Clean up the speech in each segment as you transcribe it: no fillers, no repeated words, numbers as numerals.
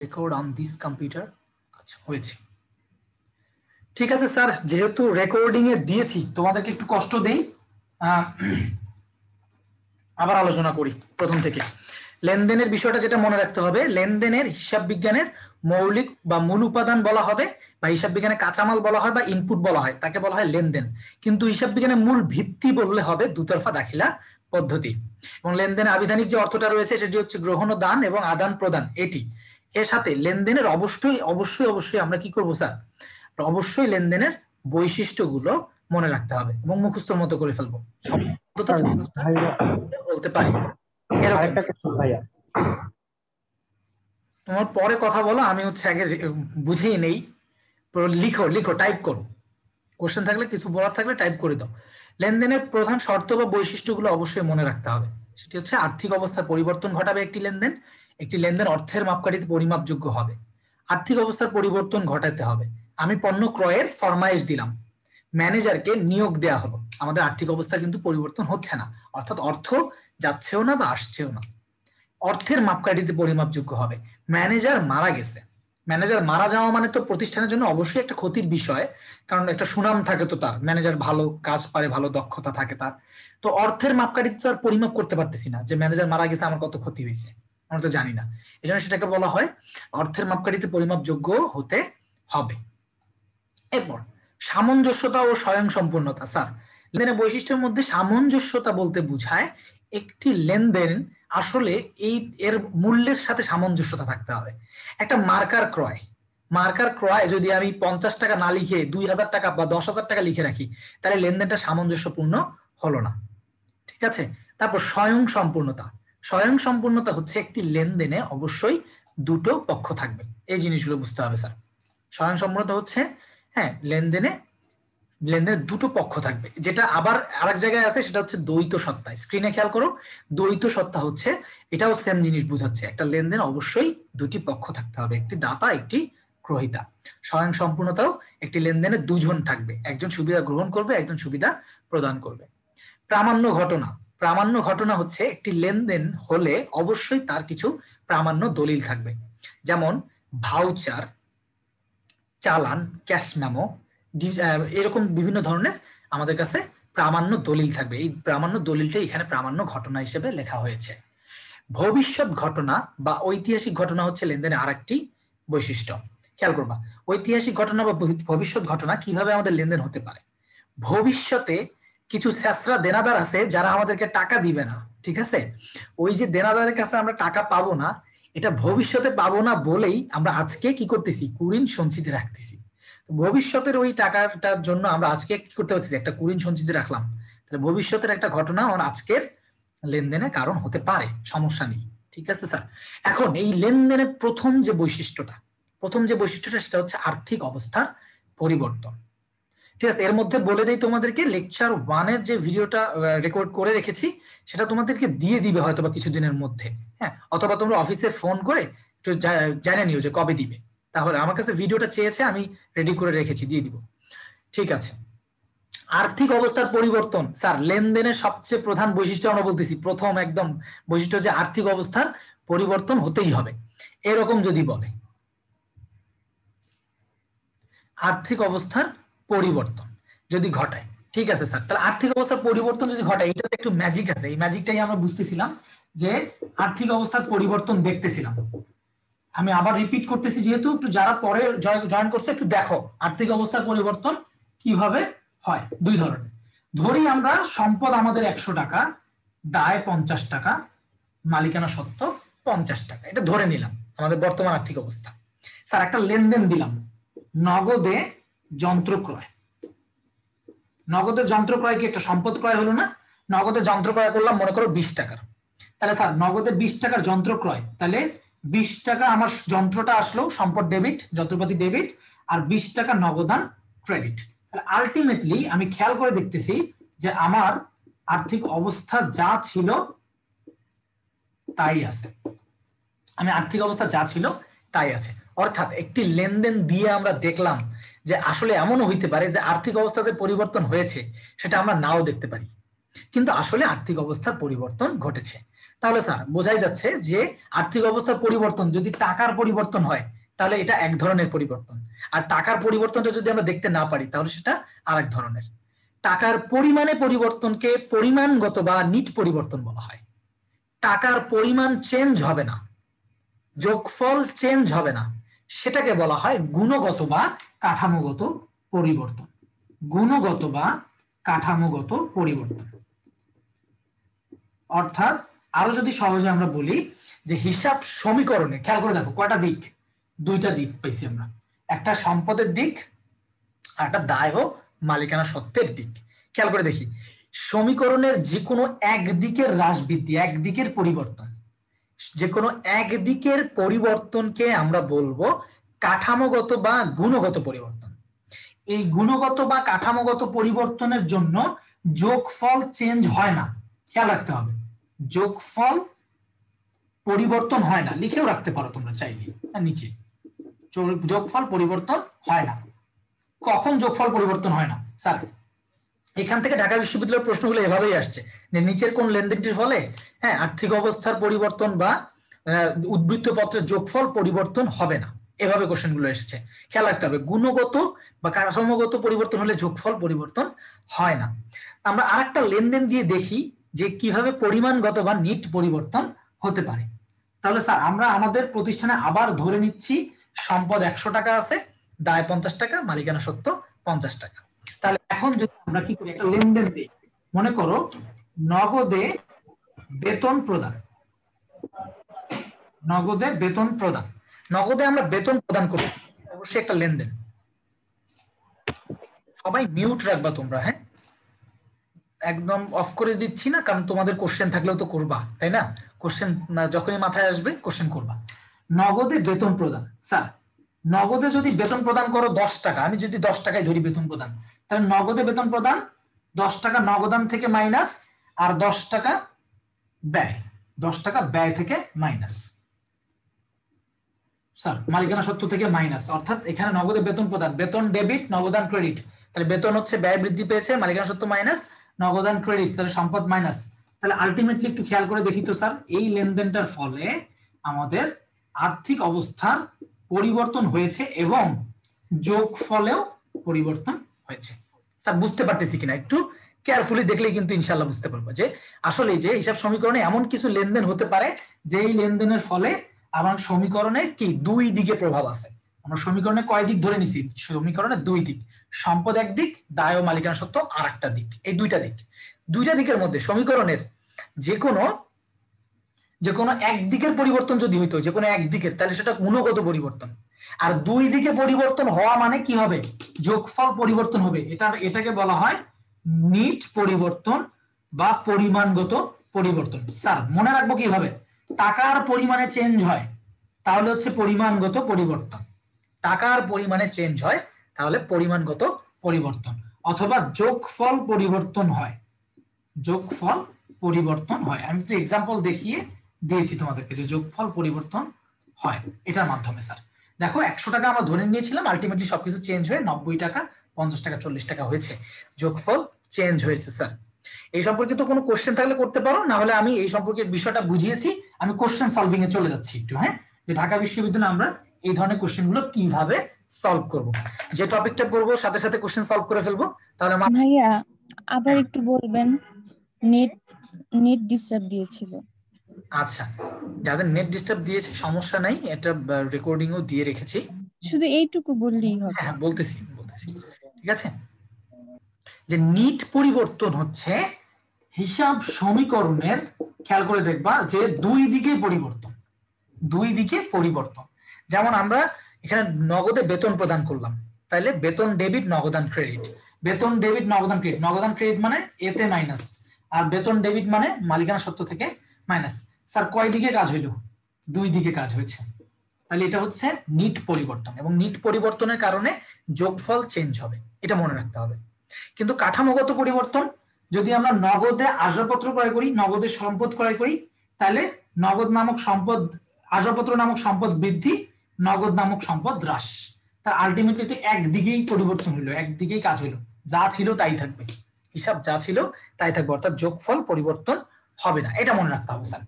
record on this computer আচ্ছা হয়েছে ঠিক আছে স্যার যেহেতু রেকর্ডিং এ দিয়েছি তোমাদেরকে একটু কষ্ট দেই আবার আলোচনা করি প্রথম থেকে লেনদেনের বিষয়টা যেটা মনে রাখতে হবে লেনদেনের হিসাব বিজ্ঞানের মৌলিক বা মূল উপাদান বলা হবে বা হিসাব বিজ্ঞানে কাঁচামাল বলা হয় বা ইনপুট বলা হয় তাকে বলা হয় লেনদেন কিন্তু হিসাব বিজ্ঞানের মূল ভিত্তি বললে হবে দুতরফা দাখিলা পদ্ধতি এবং লেনদেনের আবিধানিক যে অর্থটা রয়েছে সেটি হচ্ছে গ্রহণ ও দান এবং আদান প্রদান এটি এর সাথে লেনদেনের অবশ্যই অবশ্যই অবশ্যই আমরা কি করব স্যার অবশ্যই লেনদেনের বৈশিষ্ট্যগুলো মনে রাখতে হবে এবং মুখস্থর মতো করে ফেলবো বলতে পারি তোমার পরে কথা বলো আমি হচ্ছে আগে বুঝেই নেই লিখো লিখো টাইপ করো কোশ্চেন থাকলে কিছু বলার থাকলে টাইপ করে দাও লেনদেনের প্রধান শর্ত বা বৈশিষ্ট্যগুলো অবশ্যই মনে রাখতে হবে সেটি হচ্ছে আর্থিক অবস্থার পরিবর্তন ঘটাবে একটি লেনদেন অর্থের মাপকাঠিতে পরিমাপযোগ্য হবে আর্থিক অবস্থার পরিবর্তন ঘটাতে হবে আমি পণ্য ক্রয়ের ফরমাইশ দিলাম ম্যানেজারকে নিয়োগ দেয়া হলো আমাদের আর্থিক অবস্থা কিন্তু পরিবর্তন হচ্ছে না অর্থাৎ অর্থ যাচ্ছেও না বা আসছেও না অর্থের মাপকাঠিতে পরিমাপযোগ্য হবে ম্যানেজার মারা গেছে ম্যানেজার মারা যাওয়া মানে তো প্রতিষ্ঠানের জন্য অবশ্যই একটা ক্ষতির বিষয় কারণ একটা সুনাম থাকে তো তার ম্যানেজার ভালো কাজ পারে ভালো দক্ষতা থাকে তার তো অর্থের মাপকাঠিতে তো আর পরিমাপ করতে পারতেছি না যে ম্যানেজার মারা গেছে আমার কত ক্ষতি হয়েছে আমরা তো জানি না এই জন্য সেটাকে বলা হয় অর্থের মাপকাঠিতে পরিমাপযোগ্য হতে হবে এরপর সামঞ্জস্যতা ও স্বয়ংসম্পূর্ণতা স্যার লেনদেনের বৈশিষ্ট্যের মধ্যে সামঞ্জস্যতা বলতে বোঝায় একটি লেনদেন আসলে এর মূল্যের সাথে সামঞ্জস্যতা থাকতে হবে একটা মার্কার ক্রয় যদি আমি 50 টাকা না লিখে 2000 টাকা বা 10,000 টাকা লিখে রাখি তাহলে লেনদেনটা সামঞ্জস্যপূর্ণ হলো না ঠিক আছে তারপর স্বয়ংসম্পূর্ণতা হচ্ছে একটি লেনদেনে অবশ্যই দুটো পক্ষ থাকবে এই জিনিসগুলো বুঝতে হবে স্যার স্বয়ংসম্পূর্ণতা হচ্ছে হ্যাঁ লেনদেনে দুটো পক্ষ থাকবে যেটা আবার আরেক জায়গায় আছে সেটা হচ্ছে দ্বৈত সত্তা স্ক্রিনে খেয়াল করো দ্বৈত সত্তা হচ্ছে এটাও সেম জিনিস বোঝাচ্ছে একটা লেনদেন অবশ্যই দুটি পক্ষ থাকতে হবে একটি দাতা একটি গ্রহীতা স্বয়ংসম্পূর্ণতাও একটি লেনদেনে দুজন থাকবে একজন সুবিধা গ্রহণ করবে একজন সুবিধা প্রদান করবে প্রামাণ্য ঘটনা হচ্ছে একটি লেনদেন হলে অবশ্যই তার কিছু প্রামাণ্য দলিল থাকবে যেমন ভাউচার চালান ক্যাশ মেমো এরকম বিভিন্ন ধরনের আমাদের কাছে প্রামাণ্য দলিল থাকবে এই প্রামাণ্য দলিলটা এখানে প্রামাণ্য ঘটনা হিসেবে লেখা হয়েছে ভবিষ্যৎ ঘটনা বা ঐতিহাসিক ঘটনা হচ্ছে লেনদেনের আরেকটি বৈশিষ্ট্য খেয়াল করবা ঐতিহাসিক ঘটনা বা ভবিষ্যৎ ঘটনা কিভাবে আমাদের লেনদেন হতে পারে ভবিষ্যতে কিছু স্যাসরা দেনাদার আছে যারা আমাদেরকে টাকা দিবে না ঠিক আছে ওই যে দেনাদারের কাছে আমরা টাকা পাবো না এটা ভবিষ্যতে পাবো না বলেই আমরা আজকে কি করতেছি কুঋণ সঞ্চিতি রাখতেছি ভবিষ্যতের ওই টাকাটার জন্য আমরা আজকে কি করতে পারছি একটা কুঋণ সঞ্চিতি রাখলাম তাহলে ভবিষ্যতের একটা ঘটনা আমার আজকের লেনদেনের কারণ হতে পারে সমস্যা নেই ঠিক আছে স্যার এখন এই লেনদেনের প্রথম যে বৈশিষ্ট্যটা সেটা হচ্ছে আর্থিক অবস্থার পরিবর্তন ঠিক আছে এর মধ্যে বলে দেই তোমাদেরকে লেকচার 1 এর যে ভিডিওটা রেকর্ড করে রেখেছি সেটা তোমাদেরকে দিয়ে দিবে হয়তো বা কিছুদিনের মধ্যে হ্যাঁ অথবা তোমরা অফিসে ফোন করে একটু জানিয়ে নিও যে কবে দিবে তাহলে আমার কাছে ভিডিওটা চেয়েছে আমি রেডি করে রেখেছি দিয়ে দিব ঠিক আছে আর্থিক অবস্থার পরিবর্তন স্যার লেনদেনের সবচেয়ে প্রধান বৈশিষ্ট্য আমরা বলতেছি প্রথম একদম বৈশিষ্ট্য যে আর্থিক অবস্থার পরিবর্তন হতেই হবে এরকম যদি বলে আর্থিক অবস্থার পরিবর্তন যদি ঘটায় ঠিক আছে স্যার তাহলে আর্থিক অবস্থার পরিবর্তন যদি ঘটায় এটাতে একটু ম্যাজিক আছে এই ম্যাজিকটাই আমরা বুঝতেছিলাম যে আর্থিক অবস্থার পরিবর্তন দেখতেছিলাম আমি আবার রিপিট করতেছি যেহেতু একটু যারা পরে জয়েন করছে একটু দেখো আর্থিক অবস্থার পরিবর্তন কিভাবে হয় দুই ধরনের ধরি আমরা সম্পদ আমাদের 100 টাকা দায় 50 টাকা মালিকানা সত্ত্ব 50 টাকা এটা ধরে নিলাম আমাদের বর্তমান আর্থিক অবস্থা স্যার একটা লেনদেন দিলাম নগদে যন্ত্র ক্রয় কি একটা সম্পদ ক্রয় হলো না নগদে যন্ত্র ক্রয় করলাম মনে করো 20 টাকার তাহলে স্যার নগদে 20 টাকার যন্ত্র ক্রয় তাহলে 20 টাকা আমার যন্ত্রটা আসলো সম্পদ ডেবিট যন্ত্রপাতি ডেবিট আর 20 টাকা নগদান ক্রেডিট তাহলে আলটিমেটলি আমি খেয়াল করে দেখতেছি যে আমার আর্থিক অবস্থা যা ছিল তাই আছে অর্থাৎ একটি লেনদেন দিয়ে আমরা দেখলাম যে আসলে এমনও হইতে পারে যে আর্থিক অবস্থা যে পরিবর্তন হয়েছে সেটা আমরা নাও দেখতে পারি কিন্তু আসলে আর্থিক অবস্থার পরিবর্তন ঘটেছে তাহলে স্যার বোঝাই যাচ্ছে যে আর্থিক অবস্থার পরিবর্তন যদি টাকার পরিবর্তন হয় তাহলে এটা এক ধরনের পরিবর্তন, আর টাকার পরিবর্তনটা যদি আমরা দেখতে না পারি তাহলে সেটা আরেক ধরনের। টাকার পরিমাণে পরিবর্তনকে পরিমাণগত বা নিট পরিবর্তন বলা হয়। টাকার পরিমাণ চেঞ্জ হবে না, যোগফল চেঞ্জ হবে না, সেটাকে বলা হয় গুণগত বা কাঠামোগত পরিবর্তন। গুণগত বা কাঠামোগত পরিবর্তন। অর্থাৎ আরো যদি সহজে আমরা বলি যে হিসাব সমীকরণে খেয়াল করে দেখো কয়টা দিক, দুইটা দিক পাইছি আমরা, একটা সম্পদের দিক আর একটা দায় ও মালিকানা সত্ত্বের দিক। খেয়াল করে দেখি সমীকরণের যে কোনো একদিকের হ্রাস বৃদ্ধি, একদিকের পরিবর্তন, যে কোনো একদিকের পরিবর্তনকে আমরা বলবো কাঠামোগত বা গুণগত পরিবর্তন। এই গুণগত বা কাঠামোগত পরিবর্তনের জন্য যোগফল চেঞ্জ হয় না, খেয়াল রাখতে হবে যোগফল পরিবর্তন হয় না, লিখেও রাখতে পারো তোমরা চাইলে নিচে, যোগফল পরিবর্তন হয় না। কখন যোগফল পরিবর্তন হয় না? স্যার এখান থেকে ঢাকা বিশ্ববিদ্যালয়ের প্রশ্নগুলো এভাবেই আসছে যে নিচের কোন লেনদেনটির ফলে আর্থিক অবস্থার পরিবর্তন বা উদ্বৃত্ত পত্রের যোগফল পরিবর্তন হবে না, এভাবে কোশ্চেনগুলো এসেছে। খেয়াল রাখতে হবে গুণগত বা কাঠামোগত পরিবর্তন হলে যোগফল পরিবর্তন হয় না। আমরা আরেকটা লেনদেন দিয়ে দেখি যে কিভাবে পরিমাণগত বা নিট পরিবর্তন হতে পারে। তাহলে স্যার আমরা আমাদের প্রতিষ্ঠানে আবার ধরে নিচ্ছি সম্পদ 100 টাকা আছে, দায় 50 টাকা, মালিকানা সত্ত্ব 50 টাকা। তাহলে এখন যদি আমরা কি করি একটা লেনদেন দিই, মনে করো নগদে বেতন প্রদান, নগদে বেতন প্রদান, নগদে আমরা বেতন প্রদান করি, অবশ্যই একটা লেনদেন। সবাই মিউট রাখবা তোমরা, হ্যাঁ একদম অফ করে দিচ্ছি না, কারণ তোমাদের কোশ্চেন থাকলেও তো করবা, তাই না? কোশ্চেন যখনই মাথায় আসবে কোশ্চেন করবা। নগদে বেতন প্রদান, স্যার নগদে যদি বেতন প্রদান করো 10 টাকা, আমি যদি 10 টাকায় ধরি বেতন প্রদান, তাহলে নগদে বেতন প্রদান 10 টাকা নগদান থেকে মাইনাস আর 10 টাকা ব্যয়, 10 টাকা ব্যয় থেকে মাইনাস, স্যার মালিকানা সত্ত্ব থেকে মাইনাস, অর্থাৎ এখানে নগদে বেতন প্রদান, বেতন ডেবিট নগদান ক্রেডিট, তাহলে বেতন হচ্ছে ব্যয় বৃদ্ধি পেয়েছে, মালিকানা সত্ত্ব মাইনাস, নগদান ক্রেডিট, তাহলে সম্পদ মাইনাস। তাহলে আলটিমেটলি একটু খেয়াল করে দেখি তো স্যার এই লেনদেনটার ফলে আমাদের আর্থিক অবস্থার পরিবর্তন হয়েছে এবং যোগফলেও পরিবর্তন হয়েছে। স্যার বুঝতে পারতেছি কিনা একটু কেয়ারফুলি দেখলেই কিন্তু ইনশাআল্লাহ বুঝতে পারবো যে আসলে যে হিসাব সমীকরণে এমন কিছু লেনদেন হতে পারে যে এই লেনদেনের ফলে আমার সমীকরণে কি দুই দিকে প্রভাব আছে। আমরা সমীকরণে কয় দিক ধরে নিছি? সমীকরণে দুই দিক, সম্পদ একদিক, দায় ও মালিকানা সত্ত্ব আর একটা দিক। এই দুইটা দিক, দুইটা দিকের মধ্যে সমীকরণের যে কোনো একদিকের পরিবর্তন যদি হইতো, যে কোনো একদিকের, তাহলে সেটা গুণগত পরিবর্তন। আর দুই দিকে পরিবর্তন হওয়া মানে কি হবে? যোগফল পরিবর্তন হবে। এটাকে বলা হয় নিট পরিবর্তন বা পরিমাণগত পরিবর্তন। স্যার মনে রাখবো কিভাবে? টাকার পরিমাণে চেঞ্জ হয় তাহলে হচ্ছে পরিমাণগত পরিবর্তন, টাকার পরিমাণে চেঞ্জ হয় তাহলে পরিমাণগত পরিবর্তন, অথবা যোগফল পরিবর্তন হয়, যোগফল পরিবর্তন হয়। আমি তো এক্সাম্পল দেখিয়ে দিয়েছি তোমাদেরকে যে যোগফল পরিবর্তন হয় এটার মাধ্যমে। স্যার দেখো 100 টাকা আমরা ধরে নিয়েছিলাম, আলটিমেটলি সবকিছু চেঞ্জ হয়ে 90 টাকা, 50 টাকা, 40 টাকা হয়েছে, যোগফল চেঞ্জ হয়েছে। স্যার এই সম্পর্কে তো কোনো কোশ্চেন থাকলে করতে পারো, না হলে আমি এই সম্পর্কে বিষয়টা বুঝিয়েছি, আমি কোশ্চেন সলভিং এ চলে যাচ্ছি একটু, হ্যাঁ যে ঢাকা বিশ্ববিদ্যালয়ে আমরা এই ধরনের কোশ্চেন গুলো কিভাবে সলভ করব, যে টপিকটা পড়বো সাথে সাথে কোশ্চেন সলভ করে ফেলবো। তাহলে ভাইয়া আবার একটু বলবেন, নেট নেট ডিস্টার্ব দিয়েছিল। আচ্ছা, যাদের নেট ডিস্টার্ব দিয়েছে সমস্যা নাই, এটা রেকর্ডিংও দিয়ে রেখেছি, শুধু এইটুকু বললেই হবে। হ্যাঁ বলতেছি, ঠিক আছে। যে নিট পরিবর্তন হচ্ছে হিসাব সমীকরণের, খেয়াল করে দেখবা যে দুই দিকে পরিবর্তন, দুই দিকে পরিবর্তন। যেমন আমরা এখানে নগদে বেতন প্রদান করলাম, তাইলে বেতন ডেবিট নগদান ক্রেডিট, বেতন ডেবিট নগদান ক্রেডিট, নগদান ক্রেডিট মানে এতে মাইনাস, আর বেতন ডেবিট মানে মালিকানা সত্ত্ব থেকে মাইনাস। স্যার কয় দিকে কাজ হইল? দুই দিকে কাজ হয়েছে, তাহলে এটা হচ্ছে নিট পরিবর্তন, এবং নিট পরিবর্তনের কারণে যোগফল চেঞ্জ হবে, এটা মনে রাখতে হবে। কিন্তু কাঠামোগত পরিবর্তন, যদি আমরা নগদে আসবাবপত্র ক্রয় করি, নগদে সম্পদ ক্রয় করি, তাহলে নগদ নামক সম্পদ, আসবাবপত্র নামক সম্পদ বৃদ্ধি, নগদ নামক সম্পদ হ্রাস, তা আলটিমেটলি তো একদিকেই পরিবর্তন হলো, একদিকেই কাজ হলো, যা ছিল তাই থাকবে, হিসাব যা ছিল তাই থাকবে, অর্থাৎ যোগফল পরিবর্তন হবে না, এটা মনে রাখতে হবে স্যার।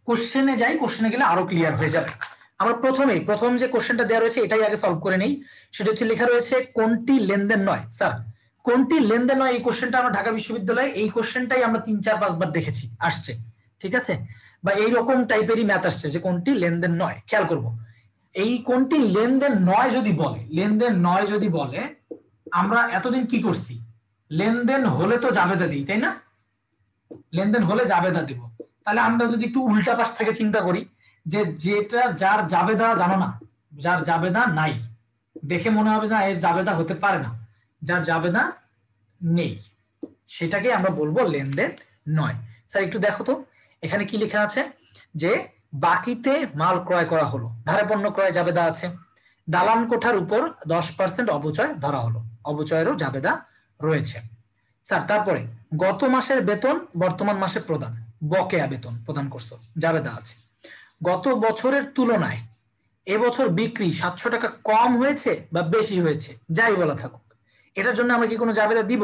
কোশ্চেনে যাই, কোশ্চেনে গেলে আরো ক্লিয়ার হয়ে যাবে। আমরা প্রথম যে কোশ্চেনটা দেওয়া রয়েছে এটাই আগে সলভ করে নেই। সেটা হচ্ছে লেখা রয়েছে কোনটি লেনদেন নয়। স্যার কোনটি লেনদেন নয়, এই কোশ্চেনটা আমরা ঢাকা বিশ্ববিদ্যালয়ে এই কোশ্চেনটাই আমরা 3-4-5 বার দেখেছি, আসছে, ঠিক আছে, বা এইরকম টাইপেরই ম্যাথ আসছে যে কোনটি লেনদেন নয়। খেয়াল করব, এই কোনটি লেনদেন নয় যদি বলে, লেনদেন নয় যদি বলে, আমরা এতদিন কি করছি, লেনদেন হলে তো জাবেদা দিই, তাই না? লেনদেন হলে জাবেদা দিব। তাহলে আমরা যদি একটু উল্টা পাশ থেকে চিন্তা করি, যে যেটা যার জাবেদা জানো না, যার জাবেদা নাই, দেখে মনে হবে যে এর জাবেদা হতে পারে না, যার জাবেদা নেই, সেটাকে আমরা বলবো লেনদেন নয়। স্যার একটু দেখো তো এখানে কি লেখা আছে, যে বাকিতে মাল ক্রয় করা হলো, ধারে পণ্য ক্রয় জাবেদা আছে, দালান কোঠার উপর 10% অবচয় ধরা হলো, অবচয়েরও জাবেদা রয়েছে। স্যার তারপরে গত মাসের বেতন বর্তমান মাসে প্রদান, বকেয়া বেতন প্রদান করছো, জাবেদা আছে। গত বছরের তুলনায় এবছর বিক্রি 700 টাকা কম হয়েছে বা বেশি হয়েছে, যাই বলা থাকুক, এটার জন্য আমরা কি কোনো জাবেদা দিব?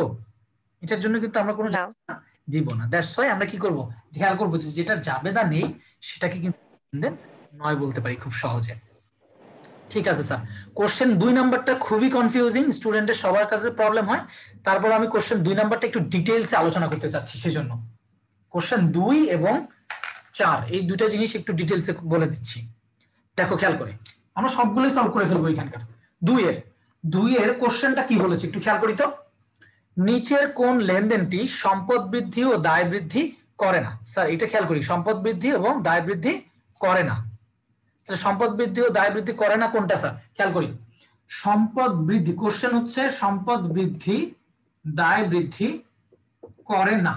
এটার জন্য কিন্তু আমরা কোনো জাবেদা দিব না। দ্যাটস ওয়াই আমরা কি করব, খেয়াল করবো যে যেটার জাবেদা নেই সেটাকে কিন্তু লেনদেন নয় বলতে পারি খুব সহজে। ঠিক আছে স্যার, কোশ্চেন 2 নাম্বারটা খুবই কনফিউজিং, স্টুডেন্টের সবার কাছে প্রবলেম হয়। তারপর আমি কোশ্চেন 2 নাম্বারটা একটু ডিটেইলসে আলোচনা করতে চাচ্ছি, সেজন্য কোশ্চেন 2 এবং 4 এই দুটো জিনিস একটু ডিটেইলসে বলে দিচ্ছি। দেখো খেয়াল করে, আমরা সবগুলোই সলভ করে ফেলবো এখানকার। 2 এর কোশ্চেনটা কি বলেছে একটু খেয়াল করি তো, নিচের কোন লেনদেনটি সম্পদ বৃদ্ধি ও দায় বৃদ্ধি করে না? স্যার এটা খেয়াল করি, সম্পদ বৃদ্ধি এবং দায় বৃদ্ধি করে না। সম্পদ বৃদ্ধি ও দায় বৃদ্ধি করে না কোনটা স্যার? খেয়াল করি, সম্পদ বৃদ্ধি, কোশ্চেন হচ্ছে সম্পদ বৃদ্ধি দায় বৃদ্ধি করে না,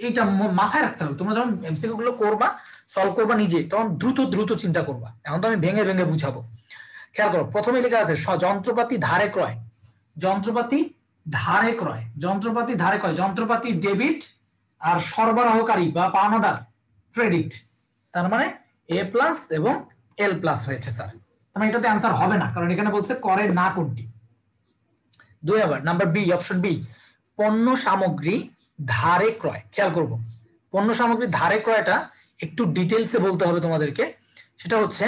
এটা মাথায় রাখতে হবে। তোমরা যখন এমসিকিউ গুলো করবা, সলভ করবা নিজে, তখন দ্রুত দ্রুত চিন্তা করবা। এখন তো আমি ভেঙে ভেঙে বুঝাবো। খেয়াল করো, প্রথমে লেখা আছে যন্ত্রপাতি ধারে ক্রয়, যন্ত্রপাতি ধারে ক্রয়, যন্ত্রপাতি ধারে ক্রয়, যন্ত্রপাতি ডেবিট আর সরবরাহকারী বা পাওনাদার ক্রেডিট, তার মানে এ প্লাস এবং এল প্লাস হয়েছে স্যার। তার মানে এটাতে অ্যান্সার হবে না, কারণ এখানে বলছে করে না কোনটি। 2 নাম্বার বি, অপশন বি, পণ্য সামগ্রী ধারে ক্রয়। খেয়াল করব, পণ্য সামগ্রী ধারে ক্রয়টা একটু ডিটেইলসে বলতে হবে তোমাদেরকে। সেটা হচ্ছে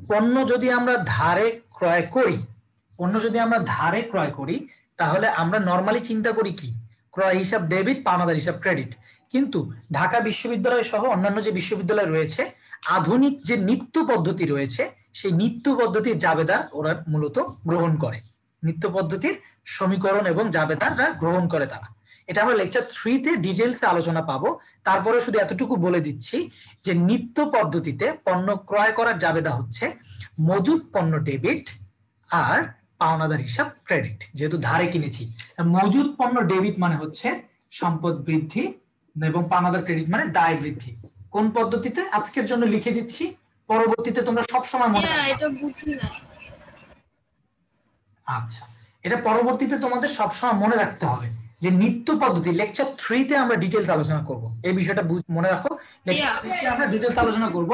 পণ্য যদি আমরা ধারে ক্রয় করি, পণ্য যদি আমরা ধারে ক্রয় করি, তাহলে আমরা নরমালি চিন্তা করি কি, ক্রয় হিসাব ডেবিট, পাওনাদার হিসাব ক্রেডিট। কিন্তু ঢাকা বিশ্ববিদ্যালয় সহ অন্যান্য যে বিশ্ববিদ্যালয় রয়েছে, আধুনিক যে নিত্য পদ্ধতি রয়েছে, সেই নিত্য পদ্ধতির জাবেদার ওরা মূলত গ্রহণ করে, নিত্য পদ্ধতির সমীকরণ এবং জাবেদাররা গ্রহণ করে তারা। এটা আমরা লেকচার 3-তে ডিটেইলসে আলোচনা পাবো। তারপরে শুধু এতটুকু বলে দিচ্ছি যে নিত্য পদ্ধতিতে পণ্য ক্রয় করার জাবেদা হচ্ছে মজুদ পণ্য ডেবিট আর পাওনাদার হিসাব ক্রেডিট। যেহেতু ধারে কিনেছি, মজুদ পণ্য ডেবিট মানে হচ্ছে সম্পদ বৃদ্ধি এবং পাওনাদার ক্রেডিট মানে দায় বৃদ্ধি। কোন পদ্ধতিতে আজকের জন্য লিখে দিচ্ছি, পরবর্তীতে তোমরা সব সময় মনে রাখবে। এটা বুঝি না। আচ্ছা, এটা পরবর্তীতে তোমাদের সবসময় মনে রাখতে হবে যে নিত্য পদ্ধতি, লেকচার 3-তে আমরা ডিটেইলস আলোচনা করব এই বিষয়টা, মনে রাখো। লেকচার 3-তে আমরা ডিটেইলস আলোচনা করব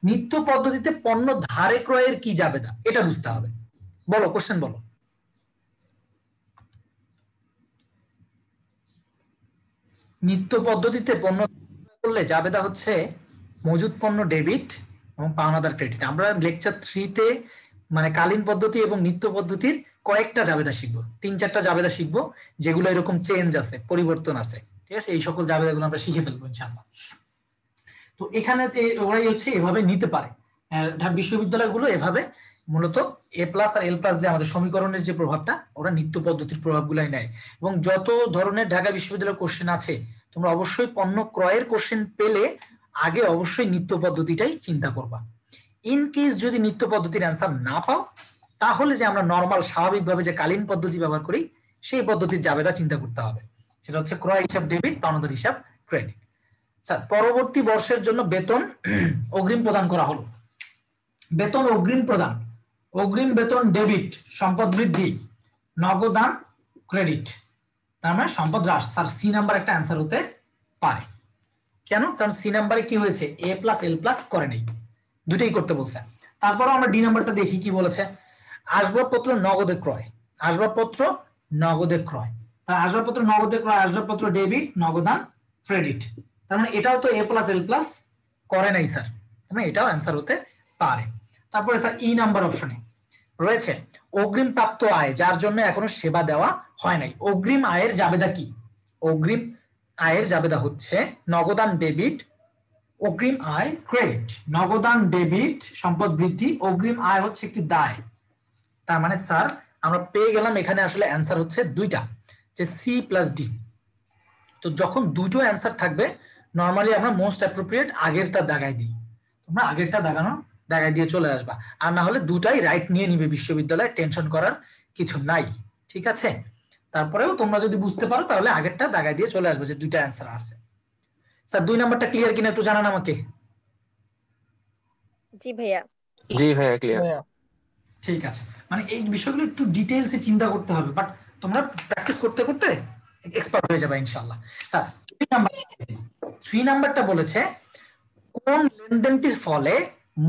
নিত্য পদ্ধতিতে পণ্য ধারে ক্রয়ের কি জাবেদা, এটা বুঝতে হবে। বলো, কোশ্চেন বলো। নিত্য পদ্ধতিতে পণ্য করলে জাবেদা হচ্ছে মজুদ পণ্য ডেবিট এবং পাওনাদার ক্রেডিট। আমরা লেকচার 3-তে মানে কালীন পদ্ধতি এবং নিত্য পদ্ধতির কয়েকটা জাবেদা শিখবো, 3-4টা জাবেদা শিখবো যেগুলো এরকম চেঞ্জ আছে, পরিবর্তন আছে, ঠিক আছে? এই সকল জাবেদাগুলো আমরা শিখে ফেলবো ইনশাআল্লাহ। তো এখানে ওরাই হচ্ছে এভাবে নিতে পারে, বিশ্ববিদ্যালয়গুলো এভাবে মূলত এ প্লাস আর এল প্লাস যে আমাদের সমীকরণের যে প্রভাবটা, ওরা নিত্য পদ্ধতির প্রভাবগুলাই নেয়। এবং যত ধরনের ঢাকা বিশ্ববিদ্যালয়ের কোশ্চেন আছে, তোমরা অবশ্যই পণ্য ক্রয়ের কোশ্চেন পেলে আগে অবশ্যই নিত্য পদ্ধতিটাই চিন্তা করবা। ইন কেস যদি নিত্য পদ্ধতির অ্যান্সার না পাও, তাহলে যে আমরা নর্মাল স্বাভাবিকভাবে যে কালীন পদ্ধতি ব্যবহার করি, সেই পদ্ধতির জাবেদা চিন্তা করতে হবে। সেটা হচ্ছে ক্রয় হিসাব ডেবিট, পাওনাদার হিসাব ক্রেডিট। স্যার পরবর্তী বর্ষের জন্য বেতন অগ্রিম প্রদান করা হলো, বেতন অগ্রিম প্রদান, অগ্রিম বেতন ডেবিট, সম্পদ বৃদ্ধি, নগদান ক্রেডিট, তার মানে সম্পদ হ্রাস। স্যার সি নাম্বার একটা অ্যান্সার হতে পারে। কেন? কারণ সি নাম্বারে কি হয়েছে, এ প্লাস এল প্লাস করে নেই, দুটোই করতে বলছে। তারপরে আমরা ডি নাম্বারটা দেখি কি বলেছে, আসবাবপত্র নগদে ক্রয়, আসবাবপত্র নগদে ক্রয়, তার আসবাবপত্র নগদে ক্রয়, আসবাবপত্র ডেবিট, নগদান ক্রেডিট। তার মানে এটাও তো এ প্লাস এল প্লাস করে নাই স্যার, মানে এটাও অ্যান্সার হতে পারে। তারপরে স্যার ই নাম্বার অপশনে রয়েছে অগ্রিম প্রাপ্ত আয় যার জন্য এখনো সেবা দেওয়া হয় নাই। অগ্রিম আয়ের জাবেদা কি? অগ্রিম আয়ের জাবেদা হচ্ছে নগদান ডেবিট, অগ্রিম আয় ক্রেডিট। নগদান ডেবিট সম্পদ বৃদ্ধি, অগ্রিম আয় হচ্ছে একটি দায়। তার মানে স্যার আমরা পেয়ে গেলাম এখানে আসলে অ্যান্সার হচ্ছে দুইটা, যে সি প্লাস ডি। তো যখন দুটো অ্যান্সার থাকবে নরমালি আমরা মোস্ট অ্যাপ্রোপ্রিয়েট আগেরটা দাগায় দিই। তোমরা আগেরটা দাগায় দিয়ে চলে আসবা, আর না হলে দুটাই রাইট নিয়ে নিবে বিশ্ববিদ্যালয়ে, টেনশন করার কিছু নাই, ঠিক আছে? তারপরেও তোমরা যদি বুঝতে পারো তাহলে আগেরটা দাগায় দিয়ে চলে আসবে যে দুইটা অ্যান্সার আছে। স্যার 2 নাম্বারটা ক্লিয়ার কিনা একটু জানান আমাকে। জি ভাইয়া। জি ভাইয়া ক্লিয়ার। ঠিক আছে, মানে এই বিষয়গুলো একটু ডিটেইলসে চিন্তা করতে হবে, বাট তোমরা প্র্যাকটিস করতে করতে এক্সপার্ট হয়ে যাবে ইনশাআল্লাহ। স্যার 3 নাম্বারটা বলেছে কোন লেনদেনটির ফলে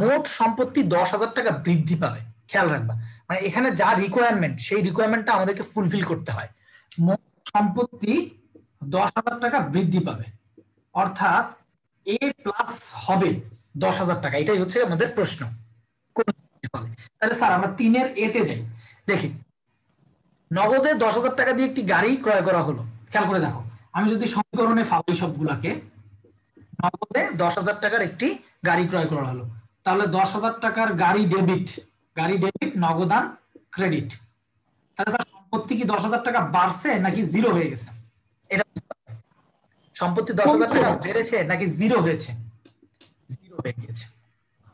মোট সম্পত্তি 10,000 টাকা বৃদ্ধি পাবে। খেয়াল রাখবা, মানে এখানে যা রিকোয়ারমেন্ট সেই রিকোয়ারমেন্টটা আমাদেরকে ফুলফিল করতে হয়। মোট সম্পত্তি 10,000 টাকা বৃদ্ধি পাবে, অর্থাৎ এ প্লাস হবে 10,000 টাকা, এটাই হচ্ছে আমাদের প্রশ্ন। তাহলে স্যার আমরা 3-এর এতে যাই, দেখি নগদে 10,000 টাকা দিয়ে একটি গাড়ি ক্রয় করা হলো। খেয়াল করে দেখো, আমি যদি সমীকরণে ফালাই সবগুলাকে, নগদে 10,000 টাকার একটি গাড়ি ক্রয় করা হলো, তাহলে 10,000 টাকার গাড়ি ডেবিট, নগদান ক্রেডিট। তাহলে স্যার সম্পত্তি কি 10,000 টাকা বাড়ছে নাকি জিরো হয়ে গেছে? এটা সম্পত্তি 10,000 টাকা বেড়েছে নাকি জিরো হয়েছে? জিরো হয়ে গেছে।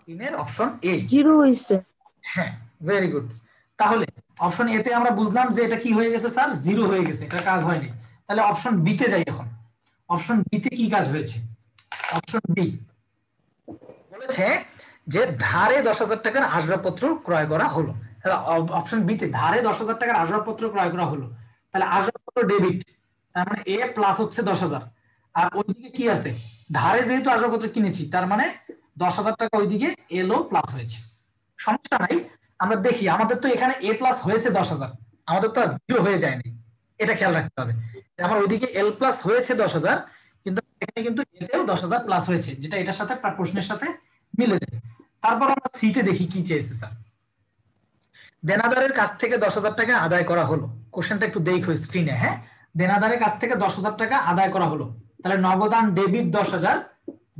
3-এর অপশন এ জিরো হইছে। হ্যাঁ, ভেরি গুড। তাহলে অপশন এ তে আমরা বুঝলাম যে এটা কি হয়ে গেছে স্যার, জিরো হয়ে গেছে, এটা কাজ হয়নি। তাহলে অপশন বি তে যাই এখন। অপশন বি তে কি কাজ হয়েছে? অপশন বি বলেছে যে ধারে 10,000 টাকার আসবাবপত্র ক্রয় করা হলো। অপশন বি তে ধারে 10,000 টাকার আসবাবপত্র ক্রয় করা হলো, তাহলে আসবাবপত্র ডেবিট, তার মানে এ প্লাস হচ্ছে 10,000, আর ওইদিকে কি আছে, ধারে যেহেতু আসবাবপত্র কিনেছি তার মানে 10,000 টাকা ওইদিকে এলো প্লাস হয়েছে। সমস্যা নাই, আমরা দেখি আমাদের তো এখানে এ প্লাস হয়েছে 10,000, আমাদের তো জিরো হয়ে যায়নি, এটা খেয়াল রাখতে হবে। আমার ওইদিকে এল প্লাস হয়েছে 10,000, কিন্তু এখানে কিন্তু এতেও 10,000 প্লাস হয়েছে, যেটা এটার সাথে প্রশ্নের সাথে মিলে যায়। তারপর আমরা সিটে দেখি কি চেয়েছে স্যার। দেনাদারের কাছ থেকে 10,000 টাকা আদায় করা হলো। কোশ্চেনটা একটু দেখো স্ক্রিনে। হ্যাঁ, দেনাদারের কাছ থেকে 10,000 টাকা আদায় করা হলো, তাহলে নগদান ডেবিট 10,000,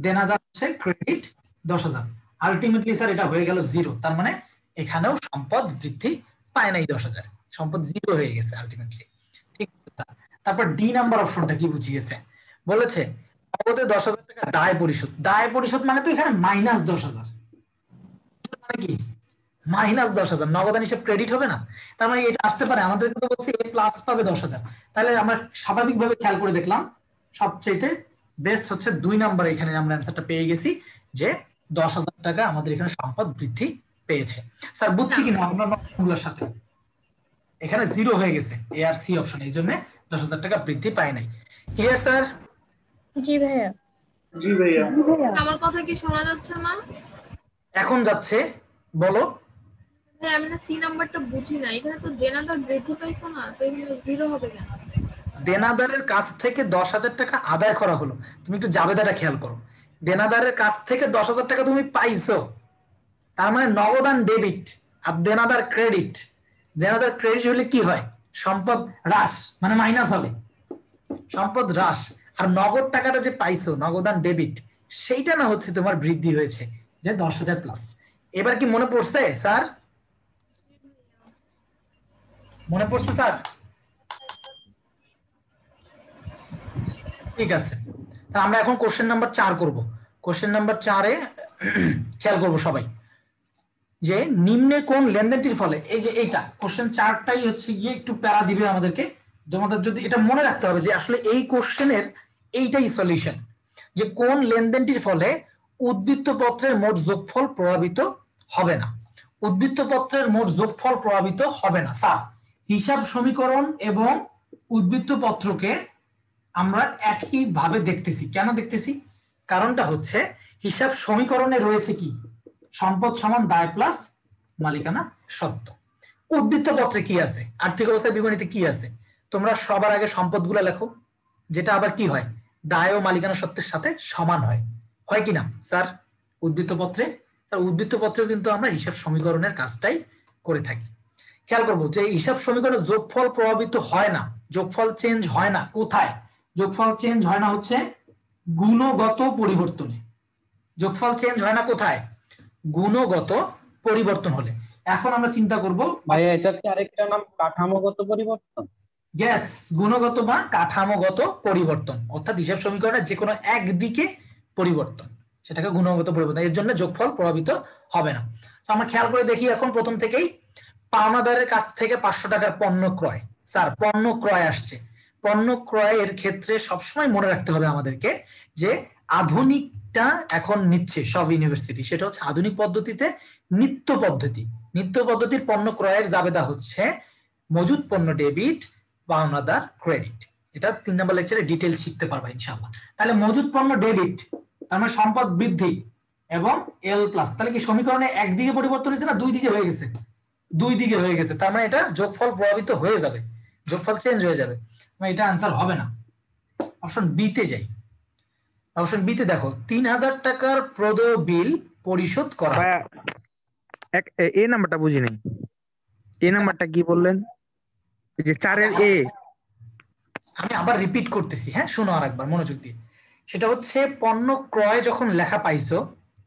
দেনাদার হচ্ছে ক্রেডিট 10,000। আলটিমেটলি স্যার এটা হয়ে গেল জিরো, তার মানে এখানেও সম্পদ বৃদ্ধি পায় নাই 10,000, সম্পদ জিরো হয়ে গেছে আলটিমেটলি। ঠিক আছে, তারপর ডি নাম্বার অপশনটা কি বুঝিয়েছে? বলেছে নগদে 10,000 টাকা দায় পরিশোধ। দায় পরিশোধ মানে তো এখানে মাইনাস 10,000, মানে কি মাইনাস 10,000, নগদান হিসেবে ক্রেডিট হবে না? তার মানে এটা আসতে পারে, আমাদের কিন্তু বলছে এ প্লাস পাবে 10,000। তাহলে আমরা স্বাভাবিকভাবে খেয়াল করে দেখলাম সবচেয়ে বেস্ট হচ্ছে 2 নাম্বার, এখানে আমরা অ্যান্সারটা পেয়ে গেছি যে 10,000 টাকা আমাদের এখানে সম্পদ বৃদ্ধি পেয়েছে। স্যার বুঝছি কিনা আপনার সাথে? এখানে জিরো হয়ে গেছে এ আর সি অপশন, এই জন্য 10,000 টাকা বৃদ্ধি পায় নাই। Clear sir? জি ভাইয়া। জি ভাইয়া। আমার কথা কি শোনা যাচ্ছে না? এখন যাচ্ছে, বলো। হ্যাঁ, আমি না সি নাম্বারটা বুঝি না, এখানে তো দেনাদার বৃদ্ধি পাইছে না, তো এখানে জিরো হবে কেন? দেনাদারের কাছ থেকে 10,000 টাকা আদায় করা হলো, তুমি একটু জাবেদাটা খেয়াল করো। দেনাদারের কাছ থেকে 10,000 টাকা তুমি পাইছো, তার মানে নগদান ডেবিট আর দেনাদার ক্রেডিট। দেনাদার ক্রেডিট হলে কি হয়? সম্পদ হ্রাস, মানে মাইনাস হবে, সম্পদ হ্রাস। আর নগদ টাকাটা যে পাইছো নগদান ডেবিট, সেইটা না হচ্ছে তোমার বৃদ্ধি হয়েছে যে 10,000 প্লাস। এবার কি মনে পড়ছে স্যার? মনে পড়ছে স্যার? ঠিক আছে, আমরা এখন কোশ্চেন নাম্বার 4 করব। কোশ্চেন নাম্বার 4-এ খেয়াল করব সবাই, যে নিম্নে কোন লেনদেনটির ফলে, এই যে এইটা কোশ্চেন 4টাই হচ্ছে গিয়ে একটু প্যারা দিবে আমাদেরকে। তোমাদের যদি এটা মনে রাখতে হবে যে আসলে এই কোশ্চেনের এইটাই সলিউশন, যে কোন লেনদেনটির ফলে উদ্বৃত্ত পত্রের মোট যোগফল প্রভাবিত হবে না। উদ্বৃত্ত পত্রের মোট যোগফল প্রভাবিত হবে না। স্যার হিসাব সমীকরণ এবং উদ্বৃত্ত পত্রকে আমরা একই ভাবে দেখতেছি। কেন দেখতেছি? কারণটা হচ্ছে হিসাব সমীকরণে রয়েছে কি, সম্পদ সমান দায় প্লাস মালিকানা সত্ত্ব। উদ্বৃত্ত পত্রে কি আছে, আর্থিক অবস্থার বিবরণীতে কি আছে? তোমরা সবার আগে সম্পদগুলো লেখো, যেটা আবার কি হয়, দায় ও মালিকানা সত্ত্বের সাথে সমান হয়, হয় কিনা স্যার? উদ্বৃত্তপত্রে, উদ্বৃত্তপত্রে কিন্তু আমরা হিসাব সমীকরণের কাজটাই করে থাকি। খেয়াল করবো যে হিসাব সমীকরণের যোগফল প্রভাবিত হয় না, যোগফল চেঞ্জ হয় না। কোথায় যোগফল চেঞ্জ হয় না? হচ্ছে গুণগত পরিবর্তনে। যোগফল চেঞ্জ হয় না কোথায়? গুণগত পরিবর্তন হলে। এখন আমরা চিন্তা করব ভাইয়া এটার কি আরেকটা নাম কাঠামোগত পরিবর্তন? গ্যাস গুণগত বা কাঠামোগত পরিবর্তন, অর্থাৎ হিসাব সমীকরণের যে কোনো একদিকে পরিবর্তন, সেটাকে গুণগত পরিবর্তন। এর জন্য যোগফল প্রভাবিত হবে না। তো আমরা খেয়াল করে দেখি এখন প্রথম থেকেই পাওনাদারের কাছ থেকে 500 টাকার পণ্য ক্রয়। স্যার পণ্য ক্রয় আসছে, পণ্য ক্রয়ের ক্ষেত্রে সবসময় মনে রাখতে হবে আমাদেরকে যে আধুনিকটা এখন নিচ্ছে সব ইউনিভার্সিটি, সেটা হচ্ছে আধুনিক পদ্ধতিতে নিত্য পদ্ধতি। নিত্য পদ্ধতির পণ্য ক্রয়ের জাবেদা হচ্ছে মজুদ পণ্য ডেবিট, পাওনাদার ক্রেডিট। এটা 3 নম্বর লেকচারে ডিটেইলস শিখতে পারবা ইনশাআল্লাহ। তাহলে মজুদ পণ্য ডেবিট তার মানে সম্পদ বৃদ্ধি এবং এল প্লাস, তাহলে কি সমীকরণে একদিকে পরিবর্তন হয়েছে না দুই দিকে হয়ে গেছে? দুই দিকে হয়ে গেছে, তার মানে এটা যোগফল প্রভাবিত হয়ে যাবে, যোগফল চেঞ্জ হয়ে যাবে। মানে এটা আনসার হবে না। অপশন বি তে যাই। অপশন বি তে দেখো 3000 টাকার প্রদেয় বিল পরিশোধ করা। এ নাম্বারটা বুঝি নাই, এ নাম্বারটা কি বললেন? এই যে 4 এর এ। আমি আবার রিপিট করতেছি, হ্যাঁ শোনো আরেকবার মনোযোগ দিয়ে। সেটা হচ্ছে পণ্য ক্রয় যখন লেখা পাইছো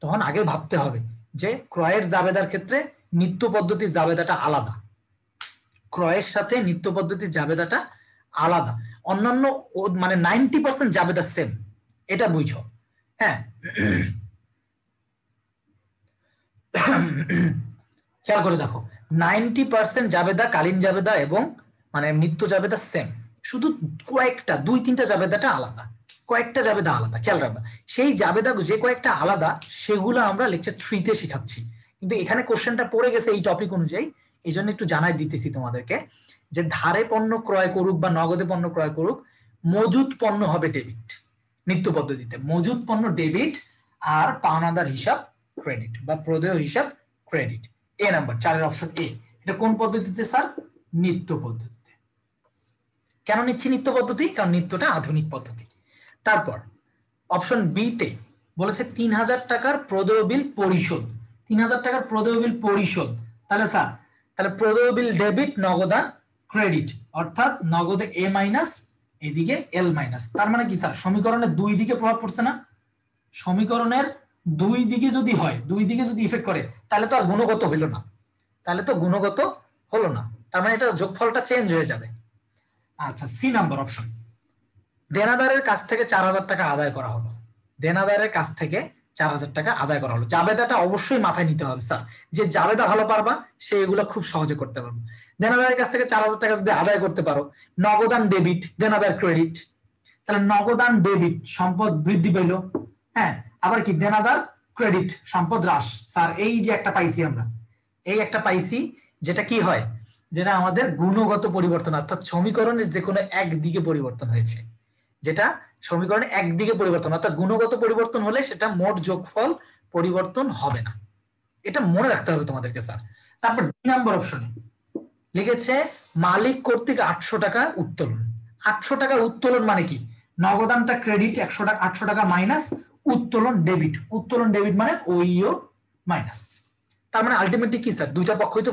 তখন আগে ভাবতে হবে যে ক্রয়ের জাবেদার ক্ষেত্রে নিত্য পদ্ধতির জাবেদাটা আলাদা, ক্রয়ের সাথে নিত্য পদ্ধতির জাবেদাটা আলাদা। অন্যান্য মানে 90% জাবেদা সেম, এটা বুঝো। হ্যাঁ খেয়াল করে দেখো 90% জাবেদা কালীন জাবেদা এবং মানে নিত্য জাবেদা সেম, শুধু কয়েকটা 2-3টা জাবেদাটা আলাদা, কয়েকটা জাবেদা আলাদা। খেয়াল রাখবা সেই জাবেদা যে কয়েকটা আলাদা সেগুলো আমরা লেকচার 3 তে শিখাচ্ছি, কিন্তু এখানে কোশ্চেনটা পড়ে গেছে এই টপিক অনুযায়ী, এই জন্য একটু জানাই দিতেছি তোমাদেরকে যে ধারে পণ্য ক্রয় করুক বা নগদে পণ্য ক্রয় করুক, মজুদ পণ্য হবে ডেবিট। নিত্য পদ্ধতিতে মজুদ পণ্য ডেবিট আর পাওনাদার হিসাব ক্রেডিট বা প্রদেয় হিসাব ক্রেডিট। এ নাম্বার 4 এর অপশন এ। এটা কোন পদ্ধতিতে স্যার? নিত্য পদ্ধতিতে। কেন নিচ্ছি নিত্য পদ্ধতি? কারণ নিত্যটা আধুনিক পদ্ধতি। তারপর অপশন বি তে বলেছে 3000 টাকার প্রদেয় বিল পরিশোধ। 3000 টাকার প্রদেয় বিল পরিশোধ, তাহলে স্যার তাহলে প্রদেয় বিল ডেবিট, নগদান ক্রেডিট, অর্থাৎ নগদে এ মাইনাস এদিকে এল মাইনাস। তার মানে কি স্যার সমীকরণের দুই দিকে প্রভাব পড়ছে না? সমীকরণের দুই দিকে যদি হয়, দুই দিকে যদি ইফেক্ট করে তাহলে তো আর গুণগত হইল না, তাহলে তো গুণগত হলো না, তার মানে এটা যোগফলটা চেঞ্জ হয়ে যাবে। আচ্ছা সি নাম্বার অপশন, দেনাদারের কাছ থেকে 4000 টাকা আদায় করা হলো। দেনাদারের কাছ থেকে 4000 টাকা আদায় করা হলো। জাবেদাটা অবশ্যই মাথায় নিতে হবে স্যার, যে জাবেদা ভালো পারবা সে এগুলো খুব সহজে করতে পারবে। দেনাদারের কাছ থেকে 4000 টাকা যদি আদায় করতে পারো, নগদান ডেবিট, দেনাদার ক্রেডিট, তাহলে নগদান ডেবিট সম্পদ বৃদ্ধি পেল। হ্যাঁ আবার কি দেনাদার ক্রেডিট সম্পদ হ্রাস। স্যার এই যে একটা পাইছি আমরা, এই একটা পাইছি যেটা কি হয়, যেটা আমাদের গুণগত পরিবর্তন, অর্থাৎ সমীকরণের যে কোনো একদিকে পরিবর্তন হয়েছে, যেটা সমীকরণে একদিকে পরিবর্তন, অর্থাৎ গুণগত পরিবর্তন হলে সেটা মোট যোগফল পরিবর্তন হবে না, এটা মনে রাখতে হবে তোমাদেরকে স্যার। তারপর 2 নম্বর অপশনে লিখেছে মালিক কর্তৃক 800 টাকা উত্তোলন। 800 টাকা উত্তোলন মানে কি? নগদানটা ক্রেডিট 800 টাকা মাইনাস উত্তোলন ডেবিট। উত্তোলন ডেবিট মানে ওইও মাইনাস। তার মানে আলটিমেটলি কি স্যার? দুইটা পক্ষই তো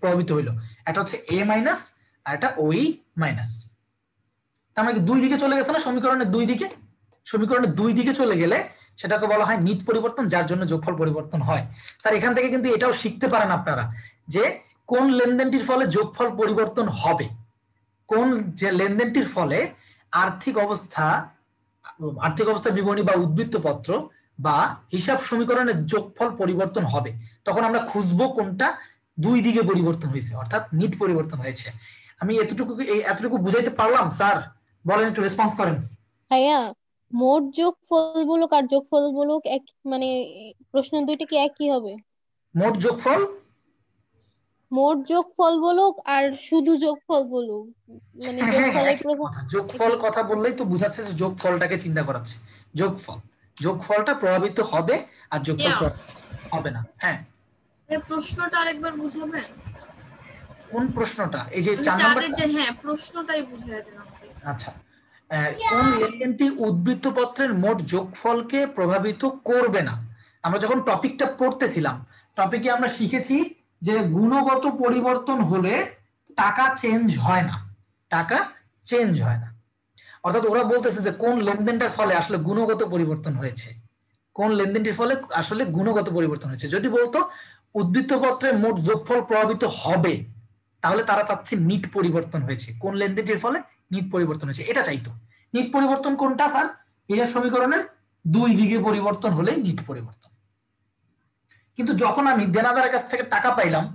প্রভাবিত হইলো, একটা হচ্ছে এ মাইনাস আর একটা ওই মাইনাস। তার মানে কি দুই দিকে চলে গেছে না সমীকরণের দুই দিকে? সমীকরণের দুই দিকে চলে গেলে সেটাকে বলা হয় নিট পরিবর্তন, যার জন্য যোগফল পরিবর্তন হয়। স্যার এখান থেকে কিন্তু এটাও শিখতে পারেন আপনারা যে কোন লেনদেনটির ফলে যোগফল পরিবর্তন হবে, কোন যে লেনদেনটির ফলে আর্থিক অবস্থা বিবরণী বা উদ্বৃত্তপত্র বা হিসাব সমীকরণের যোগফল পরিবর্তন হবে, তখন আমরা খুঁজবো কোনটা দুই দিকে পরিবর্তন হয়েছে, অর্থাৎ নিট পরিবর্তন হয়েছে। আমি এতটুকু বুঝাইতে পারলাম স্যার? বলেন, একটু রেসপন্স করেন। ভাইয়া মোট যোগফল বলুক আর যোগফল বলুক এক, মানে প্রশ্ন দুইটা কি একই হবে? মোট যোগফল বলুক আর শুধু যোগফল বলুক, মানে যোগফলের যোগফল কথা বললেই তো বুঝাচ্ছে যে যোগফলটাকে চিন্তা করাচ্ছে। যোগফলটা প্রভাবিত হবে আর যোগফল হবে না। হ্যাঁ এই প্রশ্নটা আরেকবার বুঝাবেন? কোন প্রশ্নটা? এই যে 4 চারের নম্বর। যে হ্যাঁ প্রশ্নটাই বুঝায় দেন আমাকে। আচ্ছা কোন লেনদেনটি উদ্বৃত্তপত্রের মোট যোগফলকে প্রভাবিত করবে না? আমরা যখন টপিকটা পড়তেছিলাম, টপিকে আমরা শিখেছি যে গুণগত পরিবর্তন হলে টাকা চেঞ্জ হয় না, টাকা চেঞ্জ হয় না। অর্থাৎ ওরা বলতেছে যে কোন লেনদেনটার ফলে আসলে গুণগত পরিবর্তন হয়েছে, কোন লেনদেনটির ফলে আসলে গুণগত পরিবর্তন হয়েছে। যদি বলতো উদ্ধৃত পত্রে মোট যোগফল প্রভাবিত হবে, তাহলে তারা চাচ্ছে নিট পরিবর্তন হয়েছে, কোন লেনদেনটির ফলে নিট পরিবর্তন হয়েছে এটা চাইতো। নিট পরিবর্তন কোনটা স্যার? হিসাব সমীকরণের দুই দিকে পরিবর্তন হলে নিট পরিবর্তন। কিন্তু যখন আমি দেনাদারের কাছ থেকে টাকা পাইলাম,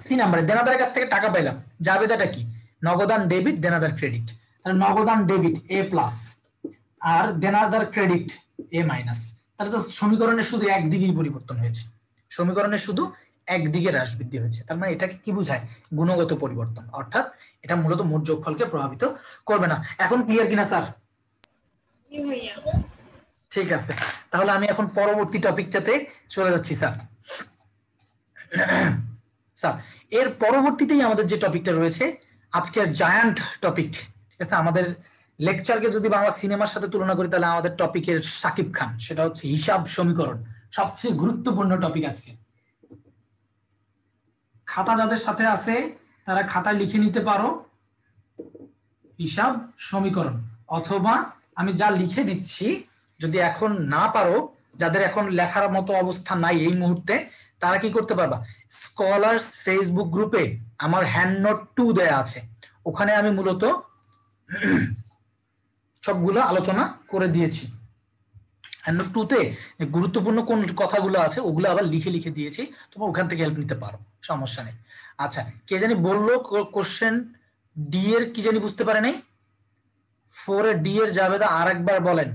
সি নাম্বারে দেনাদারের কাছ থেকে টাকা পাইলাম, জাবেদাটা কি? নগদান ডেবিট, দেনাদার ক্রেডিট। তাহলে নগদান ডেবিট এ প্লাস আর দেনাদার ক্রেডিট এ মাইনাস। তাহলে তো সমীকরণের শুধু একদিকেই পরিবর্তন হয়েছে, সমীকরণের শুধু একদিকে হ্রাস বৃদ্ধি হয়েছে। তার মানে এটাকে কি বোঝায়? গুণগত পরিবর্তন, অর্থাৎ এটা মূলত মোট যোগফলকে প্রভাবিত করবে না। এখন ক্লিয়ার কিনা স্যার? জি ভাইয়া। ঠিক আছে, তাহলে আমি এখন পরবর্তী টপিকটাতে চলে যাচ্ছি স্যার। স্যার এর পরবর্তীতেই আমাদের যে টপিকটা রয়েছে আজকের জায়ান্ট টপিক, ঠিক আছে? আমাদের লেকচারকে যদি বাংলা সিনেমার সাথে তুলনা করি তাহলে আমাদের টপিকের সাকিব খান, সেটা হচ্ছে হিসাব সমীকরণ, সবচেয়ে গুরুত্বপূর্ণ টপিক আজকে। খাতা যাদের সাথে আছে তারা খাতায় লিখে নিতে পারো হিসাব সমীকরণ, অথবা আমি যা লিখে দিচ্ছি যদি এখন না পারো, যাদের এখন লেখার মতো অবস্থা নাই এই মুহূর্তে, তারা কি করতে পারবা? স্কলার্স ফেসবুক গ্রুপে আমার হ্যান্ড নোট 2 দেয়া আছে, ওখানে আমি মূলত সবগুলো আলোচনা করে দিয়েছি। হ্যান্ড নোট 2 তে গুরুত্বপূর্ণ কোন কথাগুলো আছে ওগুলো আবার লিখে লিখে দিয়েছি, তোমরা ওখান থেকে হেল্প নিতে পারো, সমস্যা নেই। আচ্ছা, কে জানি বললো কোশ্চেন ডি এর কি জানি বুঝতে পারে নাই? 4 এর ডি এর জাবেদা আরেকবার বলেন,